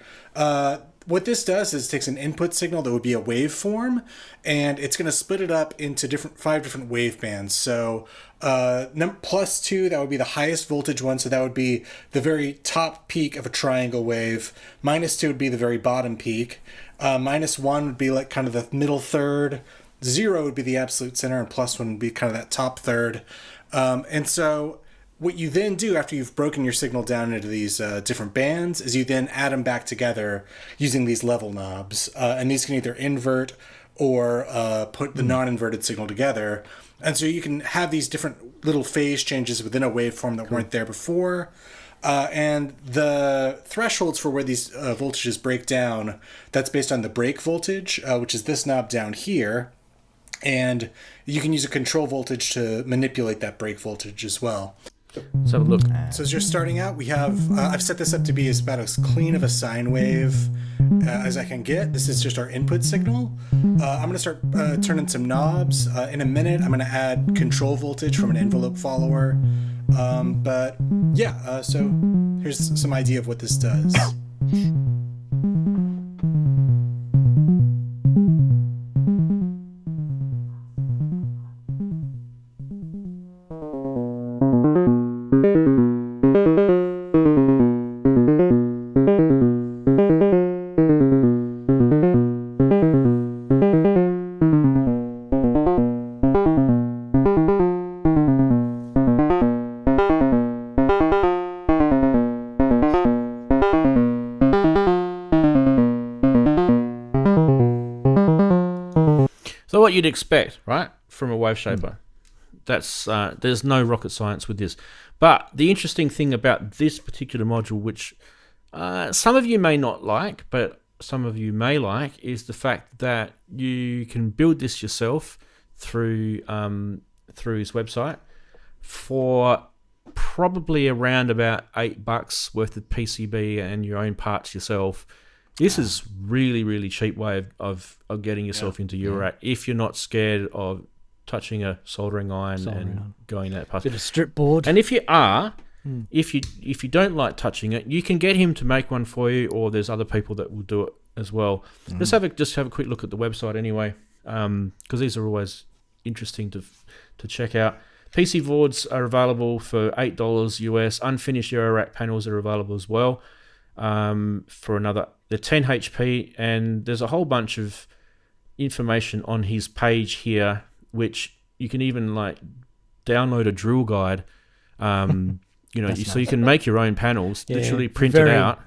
What this does is it takes an input signal that would be a waveform, and it's going to split it up into 5 different wave bands. So +2, that would be the highest voltage one, so that would be the very top peak of a triangle wave. -2 would be the very bottom peak. -1 would be like kind of the middle third. 0 would be the absolute center, and +1 would be kind of that top third. And so what you then do after you've broken your signal down into these different bands is you then add them back together using these level knobs. And these can either invert or put the non-inverted signal together. And so you can have these different little phase changes within a waveform that weren't there before. And the thresholds for where these voltages break down, that's based on the break voltage, which is this knob down here. And you can use a control voltage to manipulate that break voltage as well. Let's have a look. So as you're starting out, we have, I've set this up to be about as clean of a sine wave as I can get. This is just our input signal. I'm going to start turning some knobs. In a minute, I'm going to add control voltage from an envelope follower. But yeah, so here's some idea of what this does. What you'd expect, right, from a wave shaper. That's there's no rocket science with this. But the interesting thing about this particular module, which some of you may not like, but some of you may like, is the fact that you can build this yourself through his website for probably around about $8 worth of PCB and your own parts yourself. This is really, really cheap way of getting yourself into Eurorack if you're not scared of touching a soldering iron going that past. Bit of strip board. And if you are, if you don't like touching it, you can get him to make one for you, or there's other people that will do it as well. Just have a quick look at the website anyway, because these are always interesting to check out. PC boards are available for $8 US. Unfinished Eurorack panels are available as well for another. They're 10 HP, and there's a whole bunch of information on his page here, which you can even like download a drill guide. So you can make your own panels, literally print it out.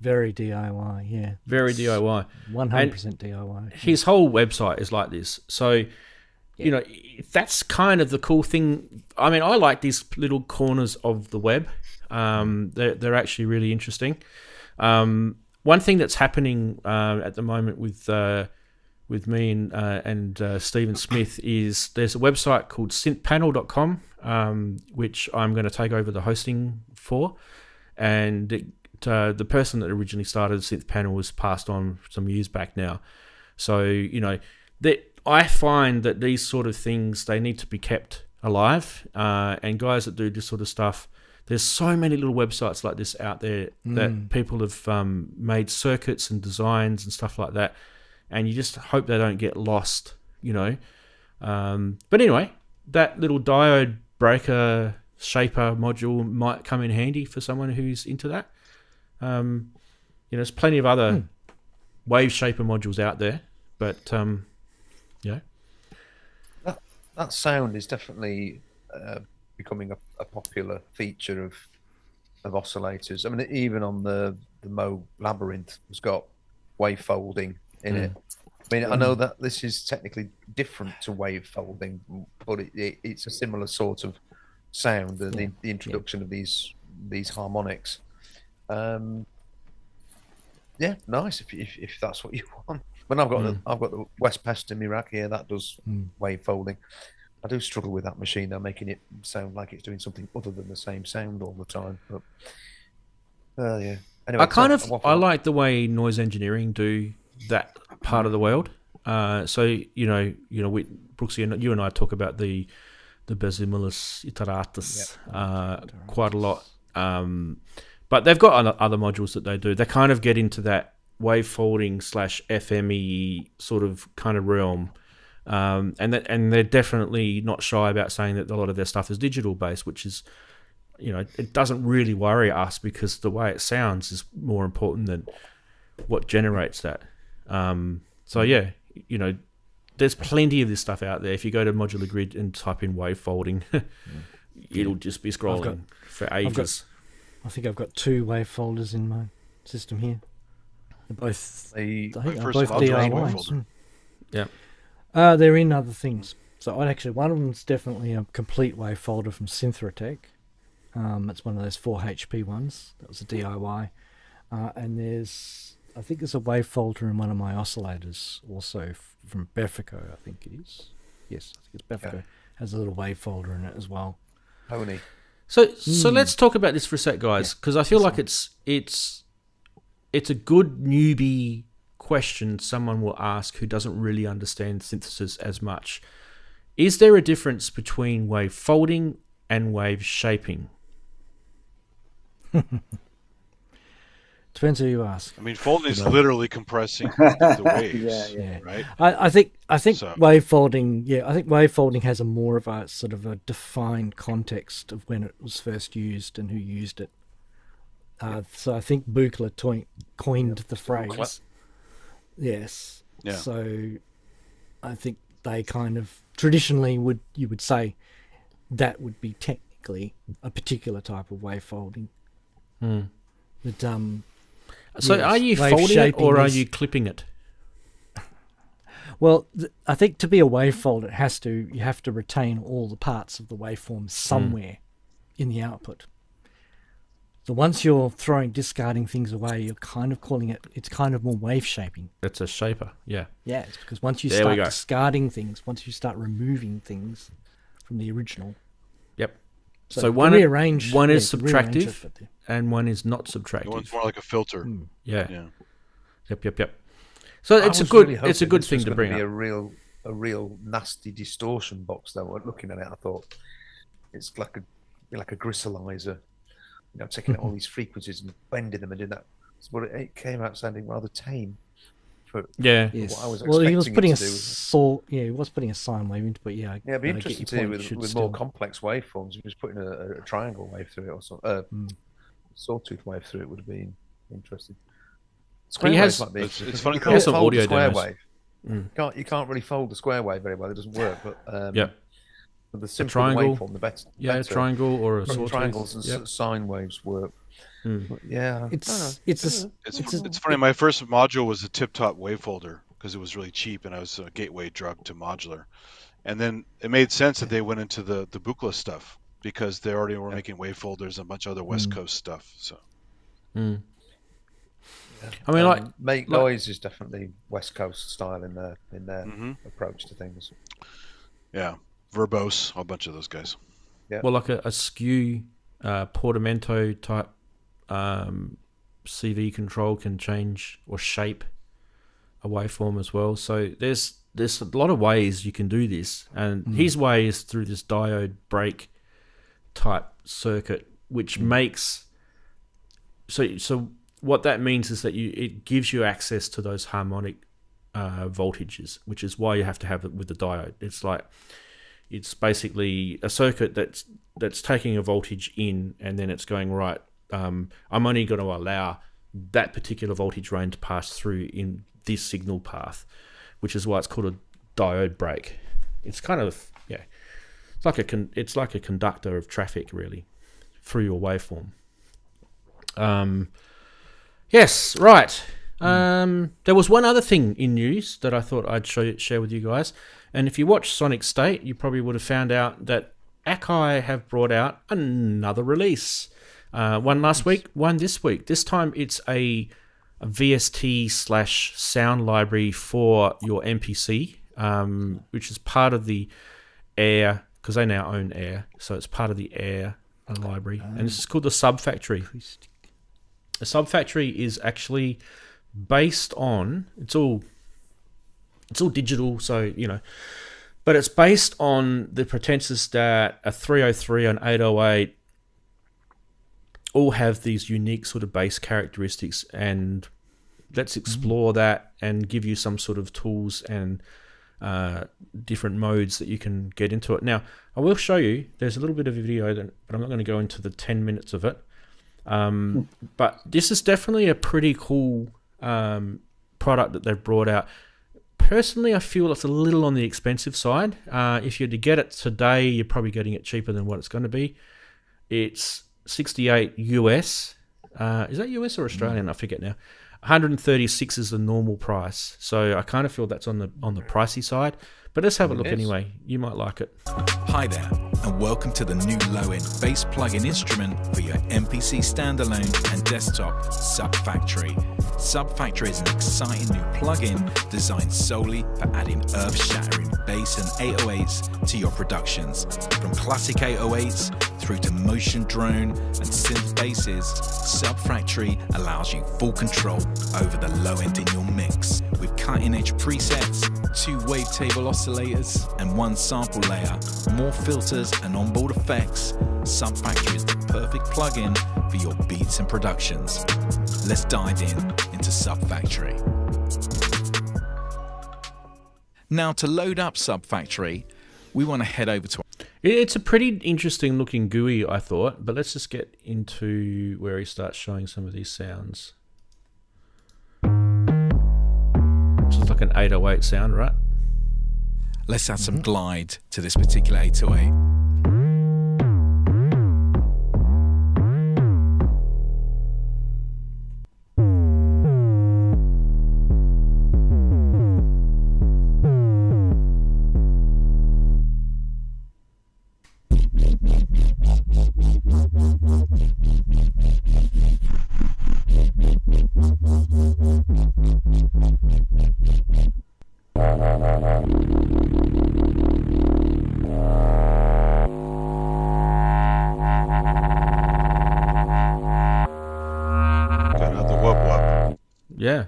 Very DIY, yeah. Very DIY. 100% DIY. His whole website is like this. So you know, that's kind of the cool thing. I mean, I like these little corners of the web. They're actually really interesting. One thing that's happening at the moment with me and Stephen Smith is there's a website called synthpanel.com, which I'm going to take over the hosting for, and the person that originally started Synth Panel was passed on some years back now. So, you know, that I find that these sort of things, they need to be kept alive. And guys that do this sort of stuff, there's so many little websites like this out there that people have made circuits and designs and stuff like that. And you just hope they don't get lost, you know. But anyway, that little diode breaker shaper module might come in handy for someone who's into that. You know, there's plenty of other wave shaper modules out there, but yeah. That sound is definitely becoming a popular feature of oscillators. I mean, even on the Mo Labyrinth, it's got wave folding in it. I mean, I know that this is technically different to wave folding, but it's a similar sort of sound. The introduction of these harmonics. Yeah, nice if that's what you want. When I've got the West Pest in my rack here, that does wave folding. I do struggle with that machine though, making it sound like it's doing something other than the same sound all the time. But yeah. Anyway, I like the way Noise Engineering do that part of the world. So you know, Brooksy, you and I talk about the Besimilus Iteratus quite a lot. But they've got other modules that they do. They kind of get into that wave folding / FME sort of kind of realm. And they're definitely not shy about saying that a lot of their stuff is digital based, which is, you know, it doesn't really worry us because the way it sounds is more important than what generates that. So yeah, you know, there's plenty of this stuff out there. If you go to Modular Grid and type in wave folding, it'll just be scrolling for ages. I think I've got 2 wave folders in my system here. They're both DIYs. Yeah. They're in other things. So one of them's definitely a complete wave folder from Synthratech. It's one of those 4 HP ones. That was a DIY. And I think there's a wave folder in one of my oscillators also from Behringer, I think it is. Yes, I think it's Behringer. Yeah. Has a little wave folder in it as well. Pony. So let's talk about this for a sec, guys, because I feel like it's a good newbie question someone will ask who doesn't really understand synthesis as much. Is there a difference between wave folding and wave shaping? Depends who you ask. I mean, folding is literally compressing the waves. Right. I think wave folding. Yeah, I think wave folding has a more of a sort of a defined context of when it was first used and who used it. So I think Buchla coined the phrase. Yes. Yeah. So I think they kind of traditionally you would say that would be technically a particular type of wave folding. But so are you folding it or are you clipping it? Well, I think to be a wave folder, you have to retain all the parts of the waveform somewhere in the output. So once you're discarding things away, you're kind of calling it's kind of more wave shaping. It's a shaper, yeah. Yeah, it's because once you start discarding things, once you start removing things from the original. Yep. So one is subtractive and one is not subtractive. One's more like a filter. Yeah. Yep. So it's a good thing to bring up. A real nasty distortion box though. Looking at it, I thought it's like a gristalizer, you know, taking out all these frequencies and bending them and doing that. But it came out sounding rather tame. For what I was expecting he was putting he was putting a sine wave into, but yeah. It'd be interesting to see with more complex waveforms. He was putting a triangle wave through it or something. Sawtooth wave through it would have been interesting. Square waves might be. It's funny. You can't fold the square wave. You can't really fold the square wave very well. It doesn't work. But the simpler waveform, the better. Yeah, a triangle or a sawtooth. Triangles and sine waves work. But yeah, it's funny. My first module was a tip-top wave folder because it was really cheap and I was a gateway drug to modular. And then it made sense that they went into the Buchla stuff because they already were making wave folders and a bunch of other West Coast stuff. So, I mean, Make Noise is definitely West Coast style in their approach to things. Yeah, Verbose, a bunch of those guys. Yeah. Well, like a skew portamento type CV control can change or shape a waveform as well. So there's a lot of ways you can do this, and his way is through this diode break type circuit, which makes so what that means is that it gives you access to those harmonic voltages, which is why you have to have it with the diode. It's basically a circuit that's taking a voltage in, and then it's going, right, I'm only going to allow that particular voltage range to pass through in this signal path, which is why it's called a diode break. It's kind of, it's like a conductor of traffic, really, through your waveform. Yes, right. There was one other thing in news that I thought I'd share with you guys. And if you watch Sonic State, you probably would have found out that Akai have brought out another release. One last week, one this week. This time it's a VST/sound library for your MPC, which is part of the Air, because they now own Air. So it's part of the Air library. And this is called the Subfactory. The Subfactory is actually based on, it's all digital, so but it's based on the pretenses that a 303 and 808 all have these unique sort of bass characteristics, and let's explore that and give you some sort of tools and different modes that you can get into it. Now, I will show you, there's a little bit of a video, but I'm not going to go into the 10 minutes of it. But this is definitely a pretty cool product that they've brought out. Personally, I feel it's a little on the expensive side. If you're to get it today, you're probably getting it cheaper than what it's going to be. It's $68 US. Is that US or Australian? I forget now. 136 is the normal price. So I kind of feel that's on the pricey side. But let's have a look anyway. You might like it. Hi there, and welcome to the new low-end bass plug-in instrument for your MPC standalone and desktop, Subfactory. Subfactory is an exciting new plug-in designed solely for adding earth-shattering bass and 808s to your productions. From classic 808s through to motion drone and synth basses, Subfactory allows you full control over the low end in your mix. With cutting-edge presets, 2 wavetable oscillators, and 1 sample layer, more filters and onboard effects, Subfactory is the perfect plugin for your beats and productions. Let's dive into Subfactory. Now, to load up Subfactory, we want to head over to... It's a pretty interesting looking GUI, I thought, but let's just get into where he starts showing some of these sounds. This is like an 808 sound, right? Let's add some glide to this particular 808. Yeah.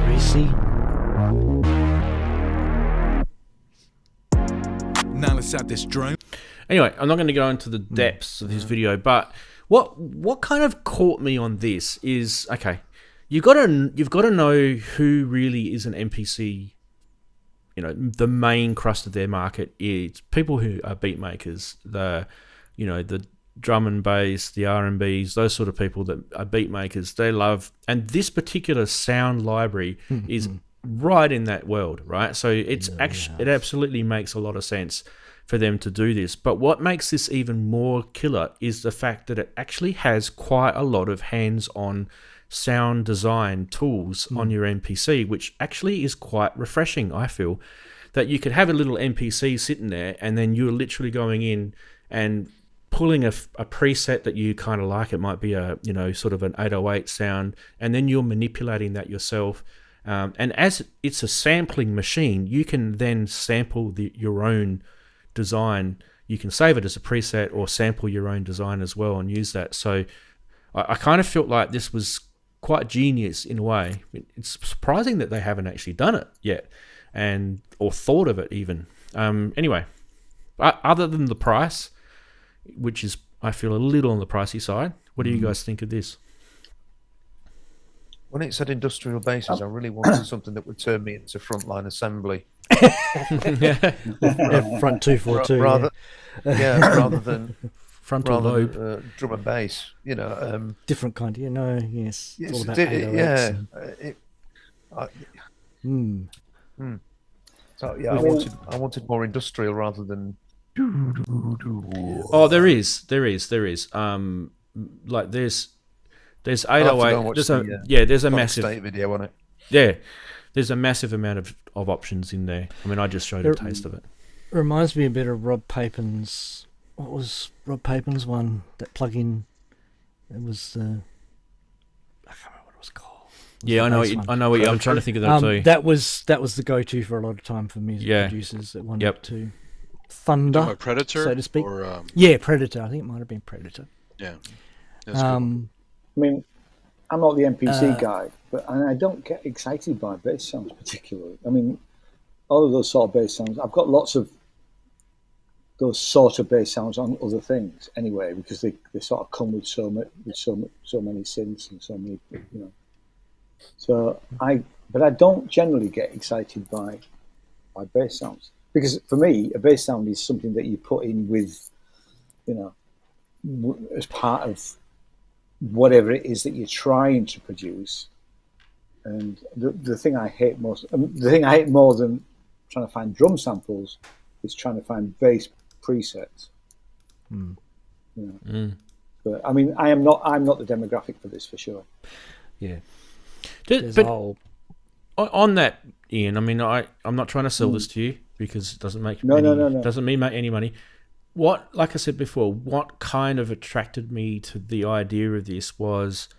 Greasy. Now let's add this drone. Anyway, I'm not going to go into the depths of this video, but what kind of caught me on this is, okay, you've got to know who really is an MPC. The main crust of their market is people who are beat makers, the drum and bass, the R&Bs, those sort of people that are beat makers. They love, and this particular sound library is right in that world, right? So it absolutely makes a lot of sense for them to do this. But what makes this even more killer is the fact that it actually has quite a lot of hands-on sound design tools on your MPC, which actually is quite refreshing, I feel. That you could have a little MPC sitting there, and then you're literally going in and pulling a preset that you kind of like. It might be a, you know, sort of an 808 sound, and then you're manipulating that yourself. And as it's a sampling machine, you can then sample your own design. You can save it as a preset or sample your own design as well and use that. So I kind of felt like this was quite genius in a way. It's surprising that they haven't actually done it yet, or thought of it even. Anyway, other than the price, which is, I feel, a little on the pricey side, what do you guys think of this? When it said industrial bases, I really wanted something that would turn me into frontline assembly. Front 242. Rather than Frontal lobe. Drum and bass, you know. Different kind, you know. Yes, it's all about So yeah, I wanted more industrial rather than. Oh, there is. Like there's 808. There's a massive state video on it. Yeah, there's a massive amount of options in there. I mean, I just showed a taste of it. Reminds me a bit of Rob Papin's. What was Rob Papin's one? That plug-in. It was. I can't remember what it was called. I know what I'm trying to think of that too. That was the go-to for a lot of time for music producers that wanted to thunder, Predator, so to speak. Or, Predator. I think it might have been Predator. Yeah. I mean, I'm not the MPC guy, but I don't get excited by bass sounds particularly. I mean, all of those sort of bass sounds. I've got lots of those sort of bass sounds on other things anyway, because they sort of come with so many synths and so many, you know. So I don't generally get excited by bass sounds, because for me a bass sound is something that you put in with, you know, as part of whatever it is that you're trying to produce. And the thing I hate more than trying to find drum samples is trying to find bass presets. You know. But I mean, I'm not the demographic for this for sure. Yeah. But on that, Ian, I mean, I'm not trying to sell this to you because it doesn't make doesn't mean make any money. Like I said before, what kind of attracted me to the idea of this was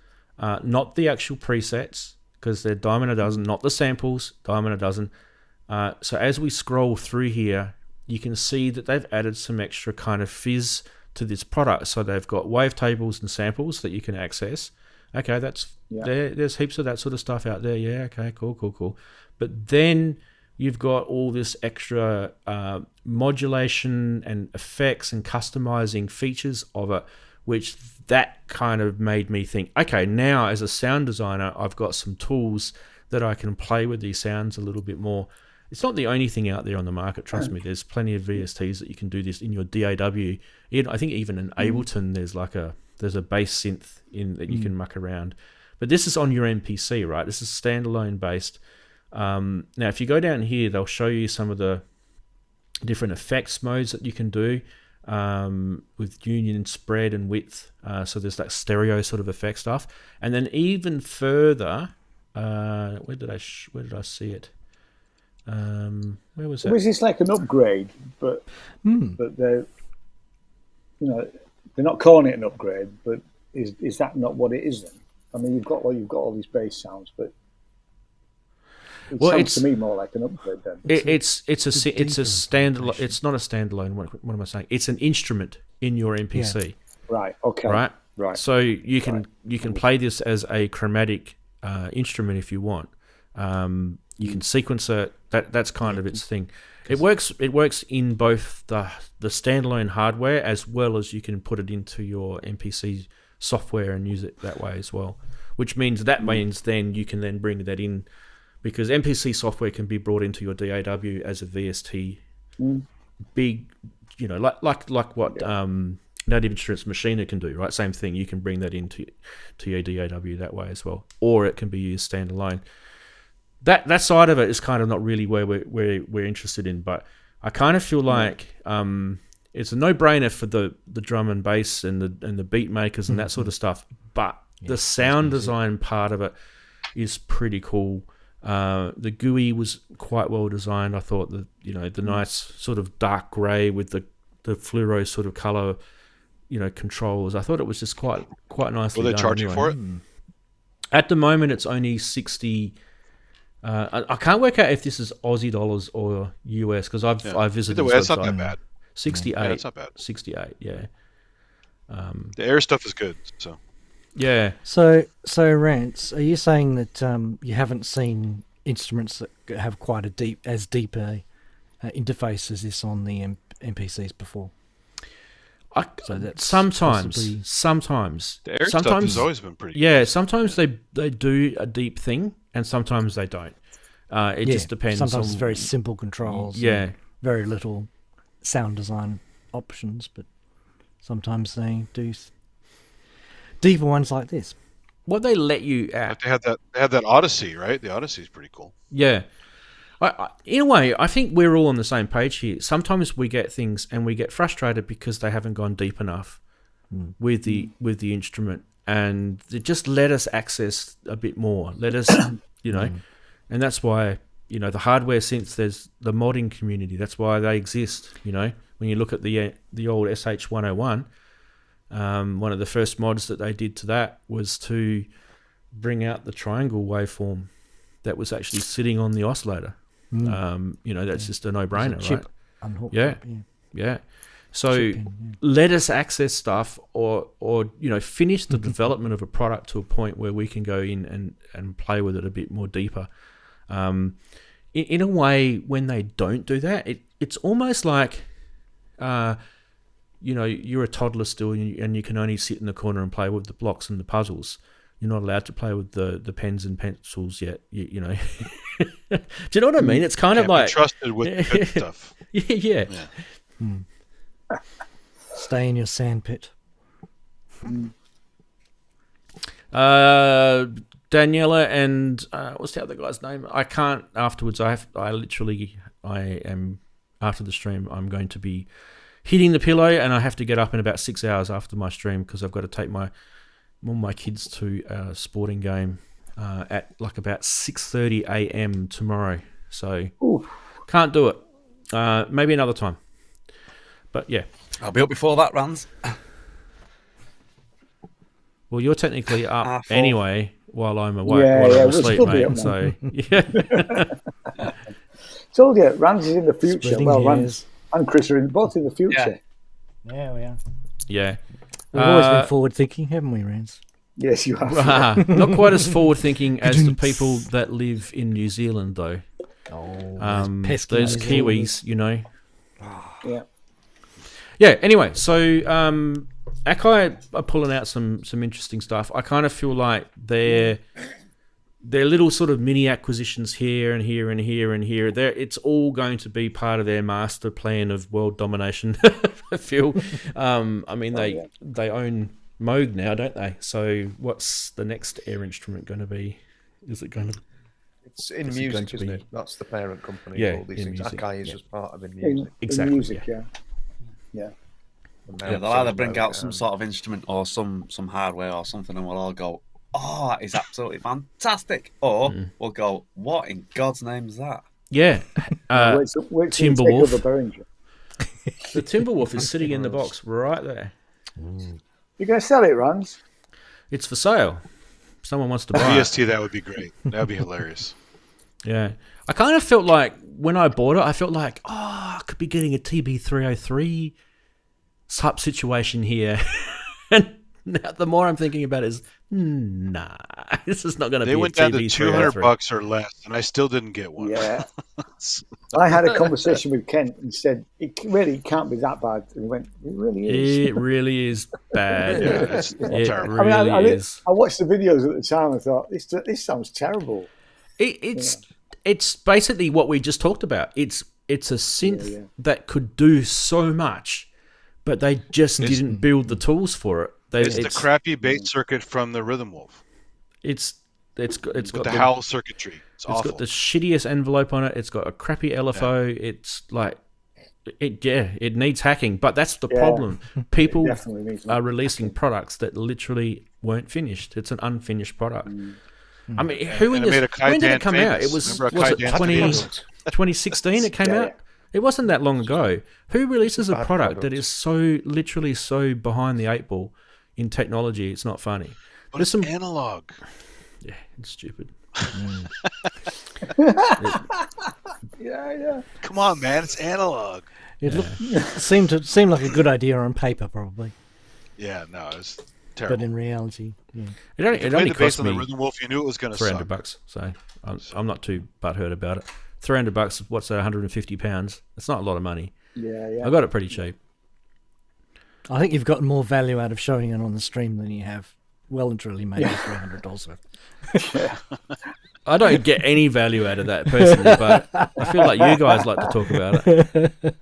not the actual presets, because they're dime a dozen, not the samples, dime a dozen. So as we scroll through here, you can see that they've added some extra kind of fizz to this product. So they've got wavetables and samples that you can access. Okay, there's heaps of that sort of stuff out there. Yeah, okay, cool. But then you've got all this extra modulation and effects and customizing features of it, which that kind of made me think, okay, now as a sound designer, I've got some tools that I can play with these sounds a little bit more. It's not the only thing out there on the market, trust me. There's plenty of VSTs that you can do this in your DAW. I think even in Ableton, there's a bass synth in that you can muck around. But this is on your MPC, right? This is standalone based. Now, if you go down here, they'll show you some of the different effects modes that you can do with union, spread, and width. So there's that stereo sort of effect stuff. And then even further, where did I see it? Where was it? Was this like an upgrade? But they're, you know, they're not calling it an upgrade. But is that not what it is then? I mean, you've got all these bass sounds, but it sounds to me more like an upgrade then. It's a standalone. It's not a standalone. What am I saying? It's an instrument in your MPC. Yeah. Right. Okay. Right. So you can play this as a chromatic instrument if you want. You can sequence it. That's kind of its thing. It works in both the standalone hardware as well as you can put it into your MPC software and use it that way as well. Which means then you can then bring that in, because MPC software can be brought into your DAW as a VST. Big, you know, like what Native Instruments Machina can do, right? Same thing. You can bring that into your DAW that way as well, or it can be used standalone. That side of it is kind of not really where we're interested in, but I kind of feel like it's a no-brainer for the drum and bass and the beat makers and that sort of stuff. But the sound design part of it is pretty cool. The GUI was quite well designed. I thought that the nice sort of dark grey with the fluoro sort of color, controls. I thought it was just quite nicely done. Will they charge you for it? At the moment, it's only 60. I can't work out if this is Aussie dollars or US because I visited. Either way, it's not that bad. 68. Yeah, it's not bad. 68. Yeah. The Air stuff is good. So. Yeah. So Rance, are you saying that you haven't seen instruments that have quite as deep a interface as this on the MPCs before? So that's sometimes the Air stuff has always been pretty. Yeah, sometimes they do a deep thing, and sometimes they don't. It just depends. Sometimes it's very simple controls. Yeah, very little sound design options, but sometimes they do deeper ones like this. What they let you at? Like they had that Odyssey, right? The Odyssey is pretty cool. Yeah. In a way, I think we're all on the same page here. Sometimes we get things and we get frustrated because they haven't gone deep enough with the instrument, and they just let us access a bit more. Let us, and that's why the hardware synths. There's the modding community. That's why they exist. When you look at the old SH-101, one of the first mods that they did to that was to bring out the triangle waveform that was actually sitting on the oscillator. That's just a no-brainer, right? Yeah. So let us access stuff or finish the development of a product to a point where we can go in and play with it a bit more deeper. In a way, when they don't do that, it's almost like, you're a toddler still and you can only sit in the corner and play with the blocks and the puzzles. You're not allowed to play with the pens and pencils yet. Do you know what I mean? It's kind of like trusted with the good stuff. Yeah. Stay in your sandpit. Daniela and what's the other guy's name? I can't afterwards. I am after the stream. I'm going to be hitting the pillow, and I have to get up in about 6 hours after my stream because I've got to take my kids to a sporting game at like about 6:30 a.m. tomorrow. So can't do it. Maybe another time. But yeah, I'll be up before that, Ranz. Well, you're technically up anyway while I'm awake, while I'm we'll asleep, still be mate. up, So yeah. Told you, Ranz is in the future. Splitting Ranz hairs. and Chris are both in the future. Yeah, we are. Yeah. We've always been forward-thinking, haven't we, Rance? Yes, you have. Not quite as forward-thinking as the people that live in New Zealand, though. Those Kiwis, Yeah. Yeah, anyway, so Akai are pulling out some interesting stuff. I kind of feel like they're little sort of mini acquisitions here and here and here and here. It's all going to be part of their master plan of world domination, I feel. They own Moog now, don't they? So what's the next Air instrument going to be? Is it going to... It's in music, isn't it? That's the parent company Yeah, of all these things. music, Akai is just part of in music. Exactly, In music, yeah. Yeah, they'll either bring out some sort of instrument or some hardware or something, and we'll all go, "Oh, that is absolutely fantastic!" Or we'll go, "What in God's name is that?" Yeah, Wait till you take Timberwolf. over Behringer. The Timberwolf is sitting in the box right there. You're going to sell it, Ranz? It's for sale. Someone wants to buy it. VST, that would be great. That would be hilarious. Yeah. I kind of felt like when I bought it, I felt like, I could be getting a TB303 type situation here. And now the more I'm thinking about it is, nah, this is not going to be a TB303. They went down to $200 or less, and I still didn't get one. Yeah. I had a conversation with Kent and said, it really can't be that bad. And he went, it really is. It really is bad. Yeah, it's terrible. Really is. I watched the videos at the time and thought, this sounds terrible. It's basically what we just talked about. It's a synth that could do so much, but they just didn't build the tools for it. It's the crappy bait circuit from the Rhythm Wolf. It's got the Howl circuitry. It's awful. got the shittiest envelope on it. It's got a crappy LFO. Yeah. It's like it needs hacking, but that's the Yeah. problem. People Definitely needs are releasing products that literally weren't finished. It's an unfinished product. I mean, And it made a Kai when did Dan it come out? famous. It was Remember a was Kai it Dan 2016 it came Yeah, out? It wasn't that long ago. Who releases a Bad product that product. is so literally so behind the eight ball in technology? It's not funny. But There's it's some analog. yeah, it's stupid. Yeah. Come on, man. It's analog. It seemed like a good idea on paper, probably, Yeah, no, it's terrible. but in reality, yeah. It only, If you it played only the bass cost on the me Rhythm Wolf, you knew it was going to suck. $300, so I'm not too butthurt about it. $300, what's that? £150? It's not a lot of money. Yeah. I got it pretty cheap. I think you've gotten more value out of showing it on the stream than you have well and truly made $300 worth. I don't get any value out of that personally, but I feel like you guys like to talk about it.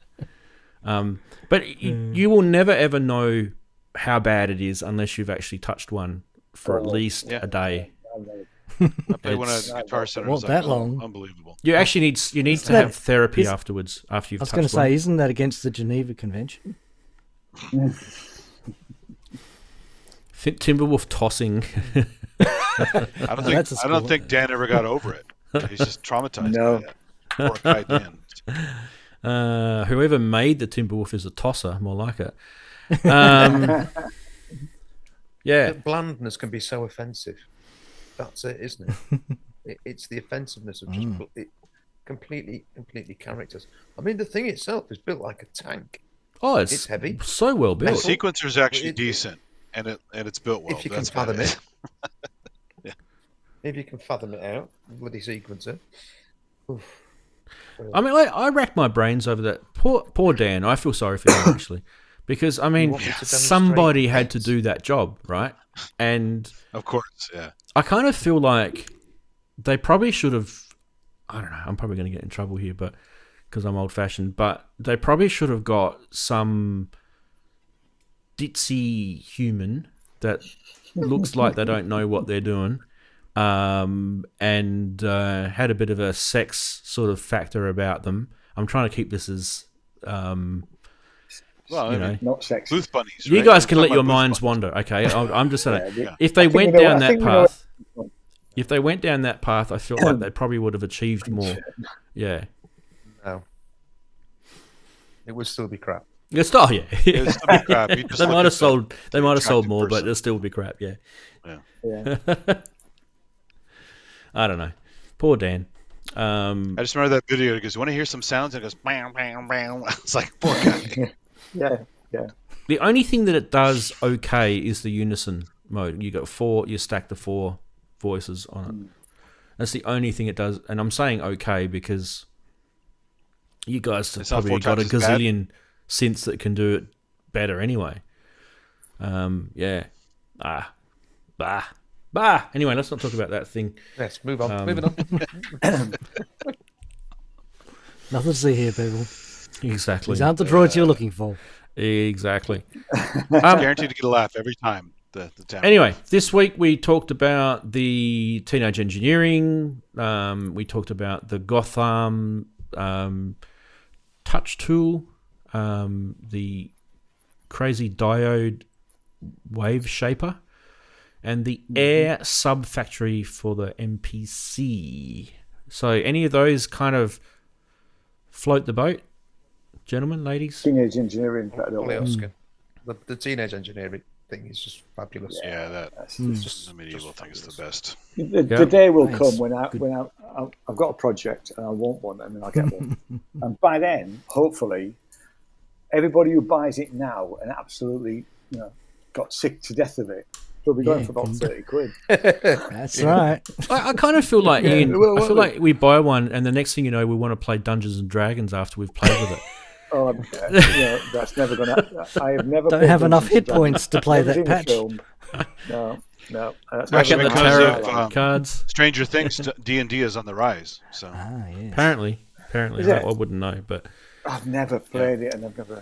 But you will never ever know how bad it is unless you've actually touched one for at least a day. I played one It's- at Guitar Center. It Not was that like, long. Unbelievable. You actually need to that- have therapy is- afterwards after you've I was touched going to one. say, isn't that against the Geneva Convention? Timberwolf tossing. That's a I don't sport. think Dan ever got over it. He's just traumatized No. by that. Poor Kai Dan. Whoever made the Timberwolf is a tosser, more like it. Yeah, That blandness can be so offensive. That's it, isn't it? It's the offensiveness of just it completely characters. I mean, the thing itself is built like a tank. oh, It's heavy. so well The built. sequencer's actually It- decent, and it's built well. If you can That's about fathom it. Yeah. If you can fathom it out, bloody sequencer. Oof. I mean, I racked my brains over that. Poor Dan. I feel sorry for him actually, because I mean, want me to demonstrate somebody had to X? do that job, right? And Of course, yeah. I kind of feel like they probably should have. I don't know. I'm probably going to get in trouble here, but because I'm old-fashioned, but they probably should have got some ditzy human that looks like they don't know what they're doing, and had a bit of a sex sort of factor about them. I'm trying to keep this as, Well, you I know. mean, Not sexy. booth bunnies. You right? guys We're can talking let your about booth minds bunnies. wander. Okay, I'm just saying, Yeah. if they I think went we know- down I that think we know- path, if they went down that path, I feel like they probably would have achieved more. Yeah, No. It would still be crap. it's still yeah. It'd still be crap. You just They look might at have sold. They might have sold attractive more, but person. they'll still be crap. Yeah. Yeah. I don't know. Poor Dan. I just remember that video because you want to hear some sounds and it goes bam, bam, bam. It's like poor guy. Yeah. The only thing that it does okay is the unison mode. You got four. You stack the four voices on it. That's the only thing it does. And I'm saying okay because you guys have It's not probably four got a times as bad. gazillion synths that can do it better anyway. Yeah. Bah. Anyway, let's not talk about that thing. Let's move on. Moving on. Nothing to see here, people. Exactly. These aren't the droids you're looking for. Exactly. Guaranteed to get a laugh every time. The town. Anyway, this week we talked about the Teenage Engineering. We talked about the Gotharman touch tool, the crazy diode wave shaper, and the air sub factory for the MPC. So, any of those kind of float the boat, gentlemen, ladies? Teenage engineering. PolyOSC. The teenage engineering thing is just fabulous. Yeah, that That's Just the medieval thing is the best. The day will Nice. come when I've got a project and I want one and then I'll get one. And by then, hopefully, everybody who buys it now and absolutely, got sick to death of it, they'll be going Yeah, for about can- £30. That's right. I kind of feel like, Ian, well, I feel like we buy one and the next thing you know, we want to play Dungeons and Dragons after we've played with it. Oh, that's never going to. I have never. Don't played have enough Dungeons hit and Dragons. points to play Never that seen the patch. film. No. That's Rack Actually, up the because tarot of, cards. Stranger Things, D&D is on the rise. So Ah, yes. Apparently, Is I it? wouldn't know, but I've never played it, and I've never.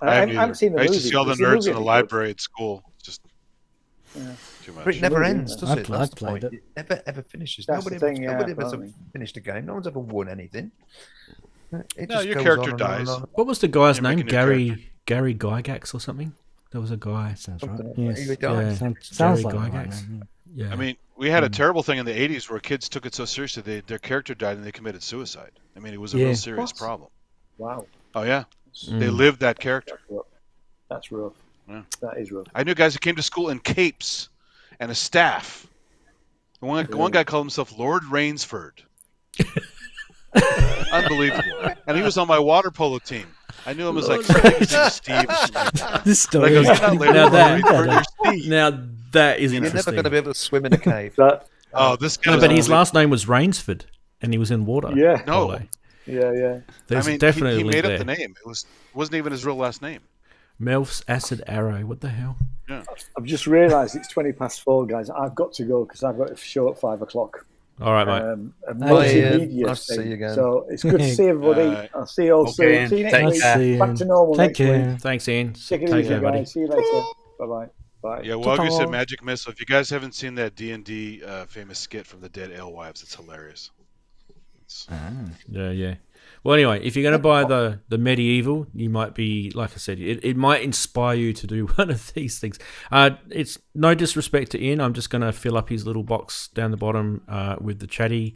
I haven't haven't seen the I movie. used to see all the Is nerds movie in the any good? library at school. Just too much. But it never movie, ends, isn't does I've it? played- That's I've the played point. it. It never ever finishes. That's the Nobody thing, ever apparently. finished a game. No one's ever won anything. It No, just your goes character on and on and dies. on. What was the guy's You're name? making your Gary Gygax or something? There was a guy. Sounds right. Something like Yes. that. He died. Yeah. Sounds Gary like the right Gygax. name, Yeah. I mean, we had a terrible thing in the 80s where kids took it so seriously their character died and they committed suicide. I mean, it was a Yeah. real serious What? problem. Wow. Oh, yeah. They lived that character. That's rough. Yeah. That is rough. I knew guys who came to school in capes and a staff. And one guy called himself Lord Rainsford. Unbelievable. And he was on my water polo team. I knew him as like Steve or something like that. This And I story. go, "You're not Lord Now that- Rainsford, you're Steve." Now that is You're never interesting. going to be able to swim in a cave. That, Oh, this guy. No, was but his unbelievable. last name was Rainsford, and he was in water. yeah. No. polo. Yeah. There's I mean, definitely he a link made there. up the name. It wasn't even his real last name. Melf's Acid Arrow. What the hell? I've just realised it's 4:20, guys. I've got to go because I've got a show at 5 o'clock. All right, mate. A multimedia nice to see thing. you again. So it's good to see everybody. I'll see you all Okay, soon. See you next take week. care. Back to normal Take next care. week. Thanks, Ian. Take it Take easy, care, buddy. guys. See you later. Bye-bye. Bye. Yeah, Wagyu said Magic Missile. If you guys haven't seen that D&D famous skit from the Dead Alewives, it's hilarious. Yeah. Well, anyway, if you're going to buy the medieval, you might be, like I said, it might inspire you to do one of these things. It's no disrespect to Ian. I'm just going to fill up his little box down the bottom with the chatty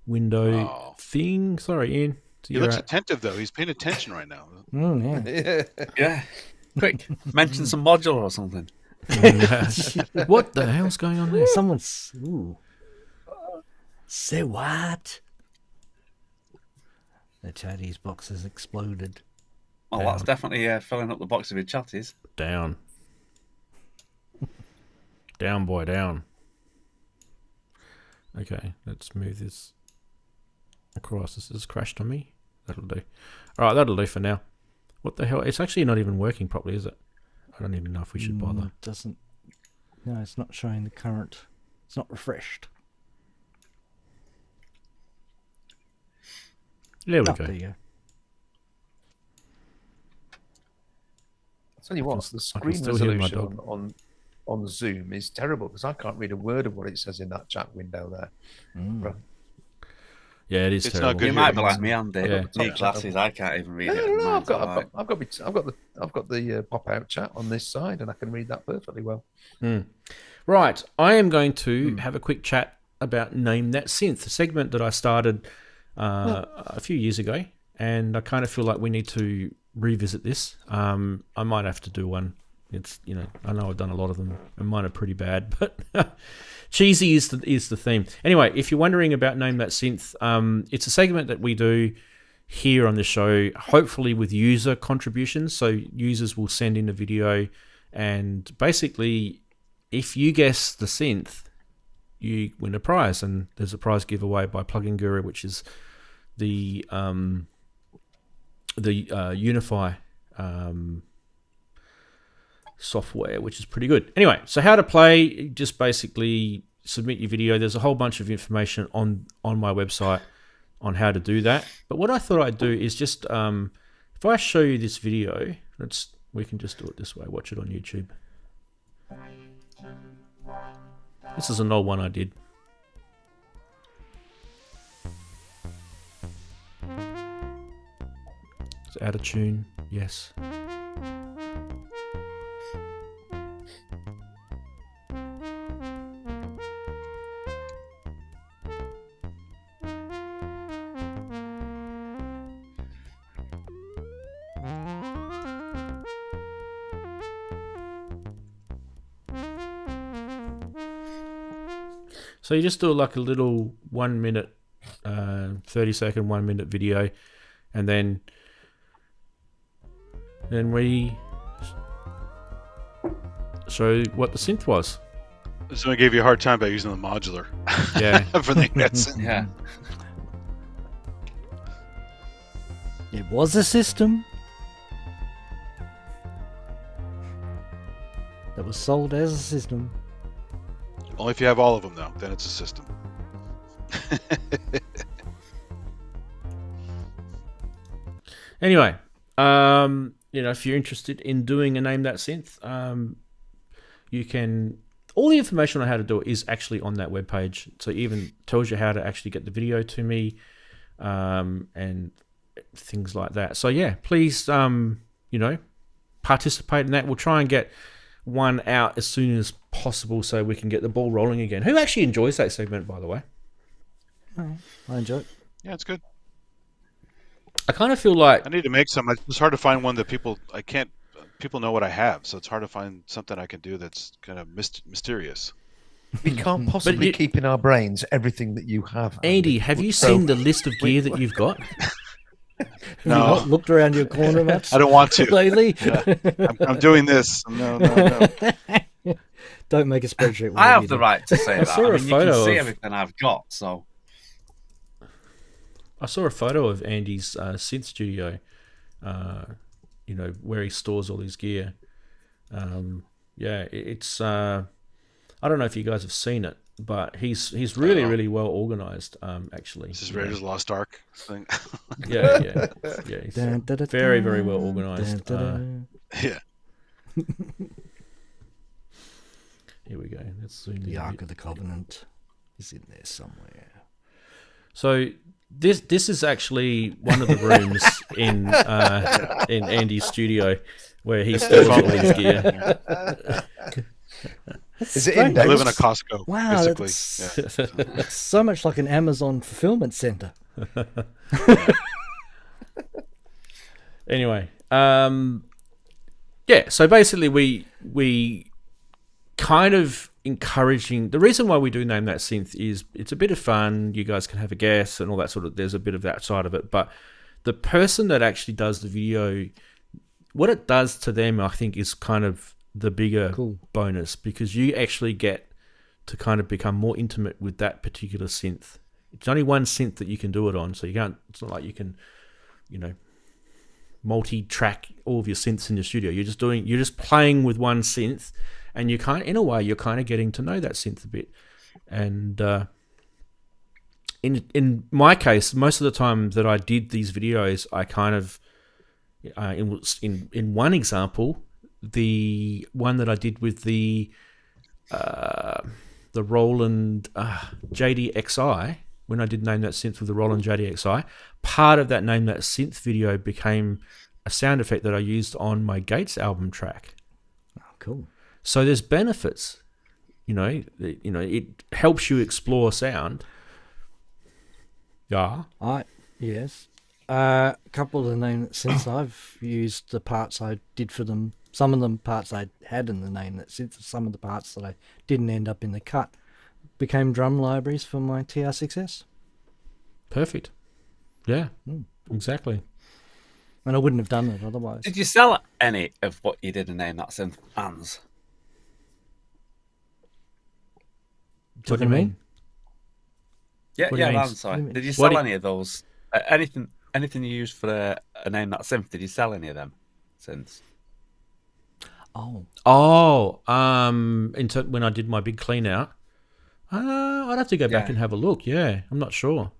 window thing. Sorry, Ian. He looks attentive, though. He's paying attention right now. Yeah. Yeah. Quick, mention some modular or something. What the hell's going on there? Someone's. Ooh. Say what? The Chatties box has exploded. Oh, that's definitely filling up the box with chatties. Down. Down, boy, down. Okay, let's move this across. This has crashed on me. That'll do. All right, that'll do for now. What the hell? It's actually not even working properly, is it? I don't even know if we should bother. It doesn't. No, it's not showing the current. It's not refreshed. There we Oh, go. there you go. I'll tell you what, the I can screen still hear my resolution dog. on Zoom is terrible because I can't read a word of what it says in that chat window there. Right. Yeah, it is It's not terrible. good. You might be like me, Andy. Yeah. Need glasses. I can't even read it. No, I've Mine's all right. got the pop out chat on this side, and I can read that perfectly well. Right, I am going to have a quick chat about Name That Synth, a segment that I started a few years ago, and I kind of feel like we need to revisit this. I might have to do one. It's I know I've done a lot of them, and mine are pretty bad, but cheesy is the theme. Anyway, if you're wondering about Name That Synth, it's a segment that we do here on the show, hopefully with user contributions. So users will send in a video, and basically, if you guess the synth, you win a prize, and there's a prize giveaway by Plugin Guru, which is the Unify software, which is pretty good. Anyway, so how to play, just basically submit your video. There's a whole bunch of information on my website on how to do that. But what I thought I'd do is just, if I show you this video, we can just do it this way. Watch it on YouTube. This is an old one I did. It's out of tune, yes. So you just do like a little 1 minute, 30 second, 1 minute video, and then we show what the synth was. Someone gave you a hard time about using the modular. Yeah. For the that's Yeah. It was a system that was sold as a system. Only if you have all of them, though. Then it's a system. Anyway, if you're interested in doing a Name That Synth, you can. All the information on how to do it is actually on that webpage. So it even tells you how to actually get the video to me, and things like that. So yeah, please, participate in that. We'll try and get one out as soon as possible so we can get the ball rolling again. Who actually enjoys that segment, by the way? I enjoy it. Yeah, it's good. I kind of feel like I need to make some. It's hard to find one that people know what I have, so it's hard to find something I can do that's kind of mysterious. We can't possibly keep in our brains everything that you have. Andy, have you seen the list of gear that you've got? Have you not looked around your corner much? I don't want to. Lately? Yeah. I'm doing this. No. Don't make a spreadsheet. I have the right to say that. saw a photo you can see of- everything I've got, so... I saw a photo of Andy's synth studio, where he stores all his gear. It's I don't know if you guys have seen it, but he's really, really well organized, actually. This is Raiders of the Lost Ark thing. Yeah. He's very, very well organized. Yeah. Here we go. Let's zoom in The a Ark bit. of the Covenant is in there somewhere. So this is actually one of the rooms in Andy's studio where he stores all his gear. Is it I index? live in a Costco, Wow, basically. Yeah. It's so much like an Amazon fulfillment center. Anyway, so basically we kind of encouraging, the reason why we do name that synth is it's a bit of fun, you guys can have a guess and all that sort of, there's a bit of that side of it, but the person that actually does the video, what it does to them, I think, is kind of the bigger bonus, because you actually get to kind of become more intimate with that particular synth. It's only one synth that you can do it on, so you can't, it's not like you can, multi-track all of your synths in your studio. You're just playing with one synth, and you kind of, in a way, you're kind of getting to know that synth a bit. And in my case, most of the time that I did these videos, I kind of in one example, the one that I did with the Roland JDXI, when I did name that synth with the Roland JDXI, part of that name that synth video became a sound effect that I used on my Gates album track. Oh, cool. So there's benefits, it helps you explore sound. Yeah. Yes. A couple of the name that synths I've used, the parts I did for them, some of them parts I had in the name that synth, some of the parts that I didn't end up in the cut became drum libraries for my TR6S. Perfect. Yeah, exactly. And I wouldn't have done it otherwise. Did you sell any of what you did and name that synth fans? What do you mean? Yeah, What do you mean? Rant, sorry. Did you What sell any of those? Anything you used for a name that synth? Did you sell any of them synths? When I did my big clean out, I'd have to go back and have a look. Yeah, I'm not sure.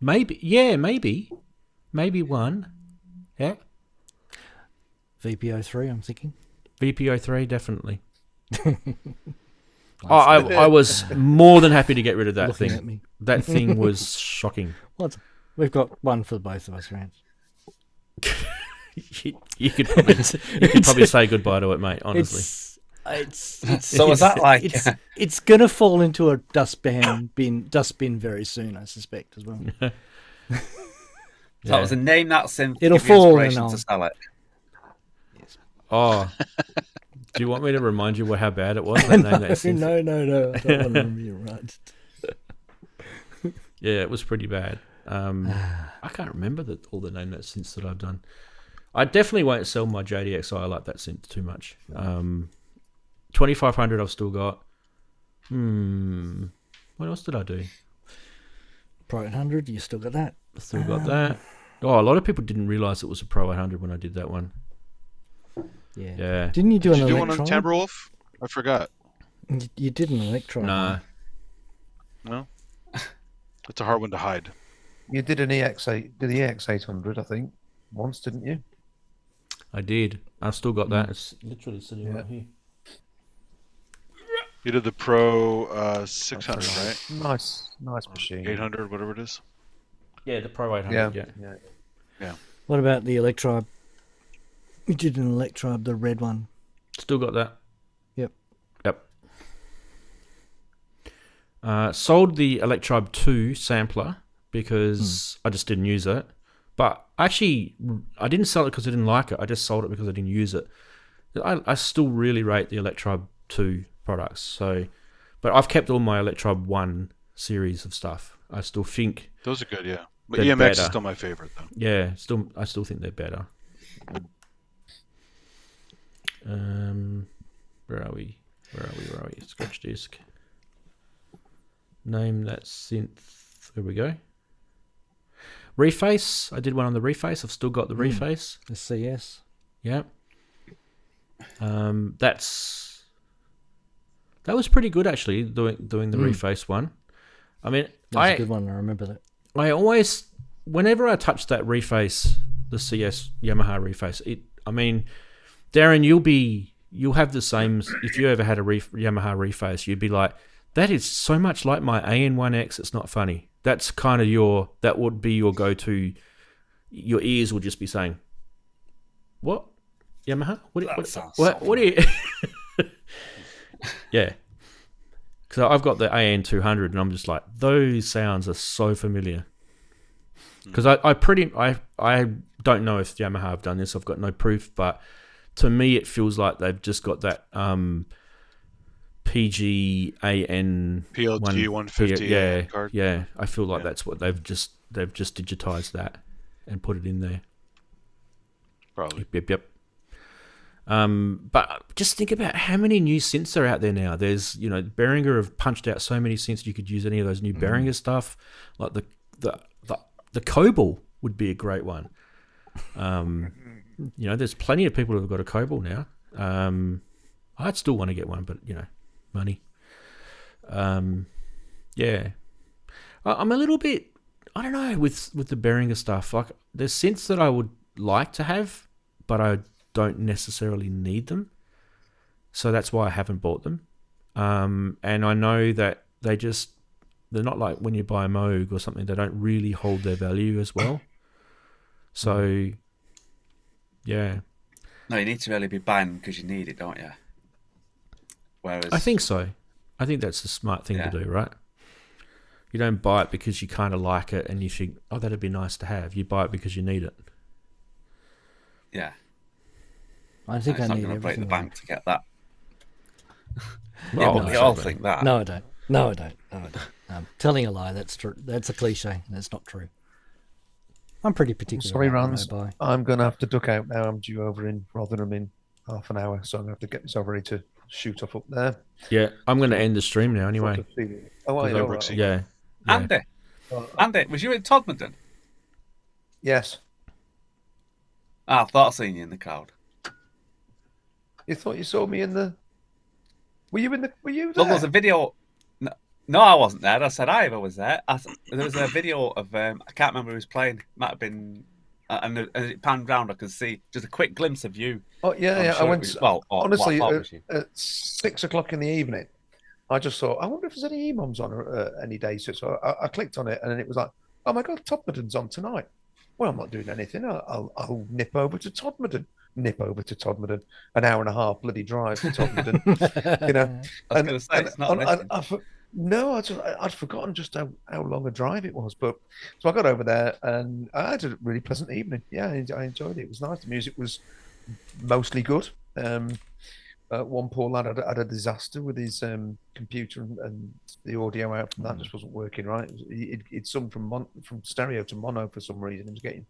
Maybe one. Yeah. VPO3, I'm thinking. VPO3, definitely. I was more than happy to get rid of that Looking thing. at me. That thing was shocking. We've got one for both of us, Rant. You could probably say goodbye to it, mate. Honestly, So is that like it's gonna fall into a dustbin very soon, I suspect, as well. So it was a name that synth. It'll give you fall inspiration and to sell it. Oh, do you want me to remind you how bad it was? That name, that synth? No. I don't want to remember you, right? Yeah, it was pretty bad. I can't remember all the name that synths that I've done. I definitely won't sell my JDXI like that synth too much. 2500 I've still got. What else did I do? Pro 800, you still got that? Still got that. Oh, a lot of people didn't realise it was a Pro 800 when I did that one. Yeah. Didn't you do Did an you do one Electron? on Timberwolf? I forgot. You did an Electron. Nah. No? It's a hard one to hide. You did an EX8, the EX800, I think, once, didn't you? I did. I've still got that. It's literally sitting right here. You did the Pro 600, right? Nice machine. 800, whatever it is. Yeah, the Pro 800. Yeah. What about the Electribe? We did an Electribe, the red one. Still got that. Yep. Sold the Electribe 2 sampler because I just didn't use it. But actually, I didn't sell it because I didn't like it. I just sold it because I didn't use it. I still really rate the Electribe 2 products. So, but I've kept all my Electribe 1 series of stuff. I still think those are good, yeah. But they're EMX better. is still my favorite, though. Yeah, I still think they're better. Where are we? Scratch disk. Name that synth. There we go. Reface. I did one on the Reface. I've still got the Reface. The CS. Yeah. That was pretty good actually. Doing the Reface one. I mean, That's a good one. I remember that. I always, whenever I touch that Reface, the CS Yamaha Reface, I mean, Daren, you'll have the same. If you ever had a Yamaha Reface, you'd be like, that is so much like my AN1X. It's not funny. That's kind of that would be your go-to. Your ears would just be saying, "What Yamaha? What are you?" Yeah, because I've got the AN200, and I'm just like, those sounds are so familiar. Because I don't know if Yamaha have done this. I've got no proof, but to me, it feels like they've just got that PGAN PLG 150 card. Yeah. I feel like that's what they've just digitized that and put it in there. Probably. Yep. But just think about how many new synths are out there now. There's, Behringer have punched out so many synths. You could use any of those new Behringer stuff. Like the Cobalt would be a great one. There's plenty of people who have got a Cobalt now. I'd still want to get one, but money. Yeah. I'm a little bit, I don't know, with the Behringer stuff. Like, there's synths that I would like to have, but I don't necessarily need them. So that's why I haven't bought them. And I know that they're not like when you buy a Moog or something, they don't really hold their value as well. So, yeah. No, you need to really be buying because you need it, don't you? Whereas I think so. I think that's the smart thing to do, right? You don't buy it because you kind of like it and you think, oh, that'd be nice to have. You buy it because you need it. Yeah. I think it's I not need going to break the everything. bank to get that. Well, but we all think that. No, I don't. I'm telling a lie. That's true. That's a cliche. That's not true. I'm pretty particular. Sorry, about Ranzee. what I buy. I'm going to have to duck out now. I'm due over in Rotherham in half an hour, so I'm going to have to get myself ready to shoot off up there. Yeah, I'm going to end the stream now anyway. Oh, I know. Right. Yeah. Andy, was you in Todmorden? Yes. I thought I seen you in the crowd. You thought you saw me in the... Were you there? Look, there was a video... No, I wasn't there. I said I was there. There was a video of... I can't remember who was playing. It might have been... and as it panned round, I could see just a quick glimpse of you. Oh, yeah. Sure I went... honestly, at 6 o'clock in the evening, I just thought, I wonder if there's any EMOMs on any day. So I clicked on it, and then it was like, oh my God, Todmerden's on tonight. Well, I'm not doing anything. I'll nip over to Todmorden. An hour and a half bloody drive to Todmorden. I was going to say, it's not I'd forgotten just how long a drive it was. But so I got over there and I had a really pleasant evening. Yeah, I enjoyed it. It was nice. The music was mostly good. One poor lad had a disaster with his computer and the audio out from that just wasn't working right. He'd sung from stereo to mono for some reason. He was getting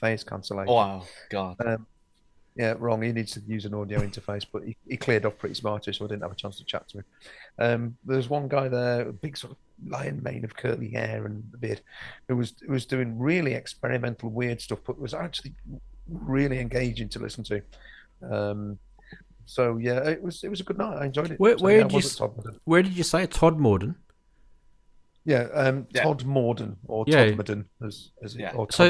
phase cancellation. Oh, wow, God. Yeah, wrong. He needs to use an audio interface, but he cleared off pretty smartly, so I didn't have a chance to chat to him. There's one guy there, a big sort of lion mane of curly hair and a beard, who was doing really experimental, weird stuff, but was actually really engaging to listen to. So yeah, it was a good night. I enjoyed it. Where did you say Todmorden? Yeah, Todmorden or Todmorden as it. Or so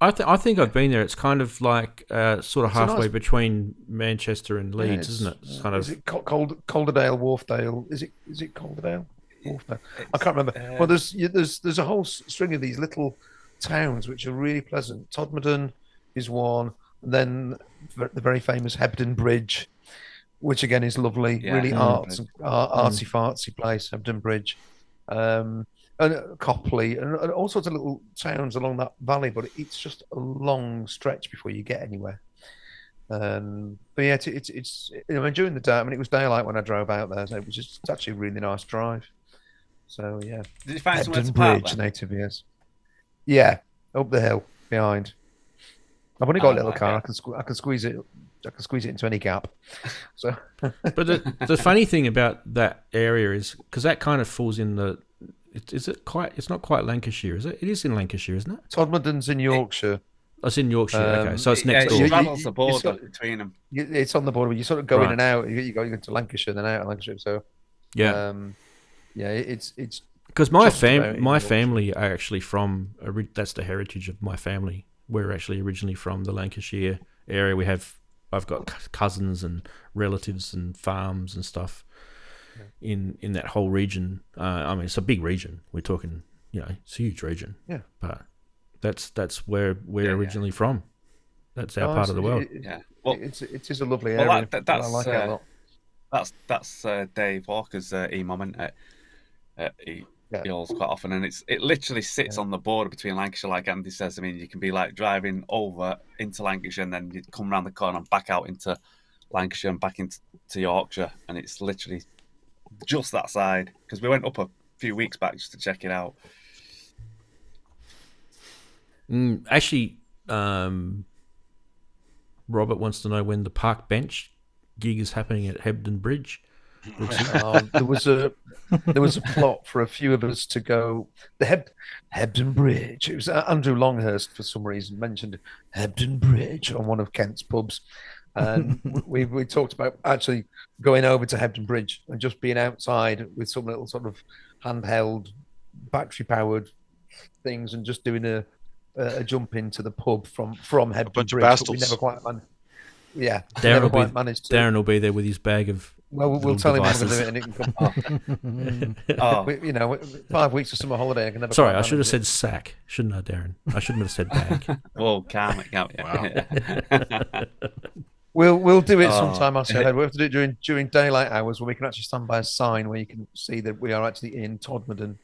I think I've been there. It's kind of like sort of halfway between Manchester and Leeds, isn't it? It's kind of. Is it Calderdale, Wharfdale? Is it Calderdale? Wharfdale? I can't remember. Well, there's a whole string of these little towns which are really pleasant. Todmorden is one, and then the very famous Hebden Bridge, which again is lovely, really artsy fartsy place, Hebden Bridge, and Copley, and all sorts of little towns along that valley. But it's just a long stretch before you get anywhere. But yeah, it's during the day. I mean, it was daylight when I drove out there, so it was just it's actually a really nice drive. So yeah, did you find somewhere Hebden to park Bridge, then? native years. Yeah, up the hill behind. I've only got a little car. Okay. I can squeeze it. I can squeeze it into any gap. So, But the funny thing about that area is because that kind of falls in the. Is it quite? It's not quite Lancashire, is it? It is in Lancashire, isn't it? Todmorden's in Yorkshire. It's in Yorkshire. Okay, so it's next It door. straddles the border between them. It's on the border. You sort of go in Right. and out. You go into Lancashire, then out of Lancashire. So, Yeah. yeah, it's Because my just about in my Yorkshire. family are actually from. That's the heritage of my family. We're actually originally from the Lancashire area. I've got cousins and relatives and farms and stuff in that whole region. I mean, it's a big region. We're talking, it's a huge region. Yeah. But that's where we're originally from. That's our part of the world. Yeah. Well, it is a lovely area. well, that's I like it a lot. that's Dave Walker's e-mom, isn't it? He yells quite often, and it literally sits on the border between Lancashire, like Andy says. I mean, you can be like driving over into Lancashire, and then you come around the corner and back out into Lancashire and back into Yorkshire, and it's literally just that side. Because we went up a few weeks back just to check it out. Actually, Robert wants to know when the park bench gig is happening at Hebden Bridge. There was a plot for a few of us to go the Hebden Bridge. It was Andrew Longhurst for some reason mentioned Hebden Bridge on one of Kent's pubs, and we talked about actually going over to Hebden Bridge and just being outside with some little sort of handheld battery powered things and just doing a jump into the pub from Hebden bunch of Bridge. But we bastles. never quite managed to. Darren will be there with his bag of. Well, we'll tell him we're going to do it, and it can come. 5 weeks of summer holiday. I can never. Sorry, quite I should have manage said sack, shouldn't I, Darren? I shouldn't have said bag. Oh, calm it. it. We'll do it sometime. I said we have to do it during daylight hours, where we can actually stand by a sign where you can see that we are actually in Todmorden.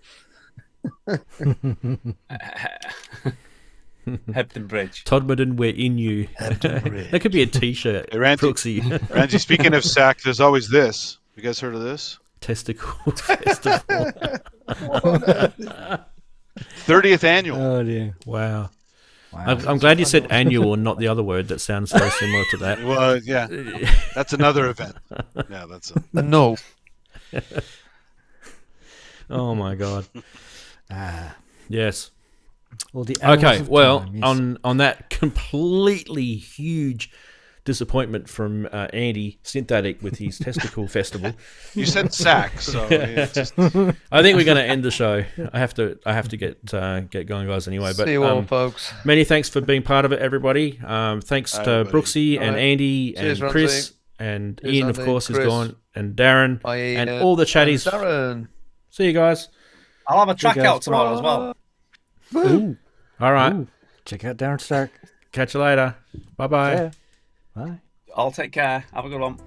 Hebden Bridge. Todmorden, we're in you. That could be a T-shirt. Hey, Ranzee, Brooksy. Ranzee, speaking of sack, there's always this. You guys heard of this? Testicle festival. 30th annual. Oh dear. Wow. I'm glad you said annual and not the other word that sounds very similar to that. Well, yeah, that's another event. Yeah, that's No. Oh my God. Yes. Well, the Okay. hours of Well, time, yes. on that completely huge disappointment from Andy SynthAddict with his testicle festival, you said sack, so yeah, just, I think we're going to end the show. I have to get going, guys. Anyway, but See you all, folks. many thanks for being part of it, everybody. Thanks to Everybody. Brooksy and All right. Andy Cheers, and Ranzee. Chris and Cheers, Ian, of Andy, course, is Chris. gone, and Darren Bye, and Ian. all the chatties. Darren. See you guys. I'll have a track guys. out tomorrow as well. Ooh, All right. ooh. Check out Darren Stark. Catch you later. Bye bye. Yeah. Bye. I'll take care. Have a good one.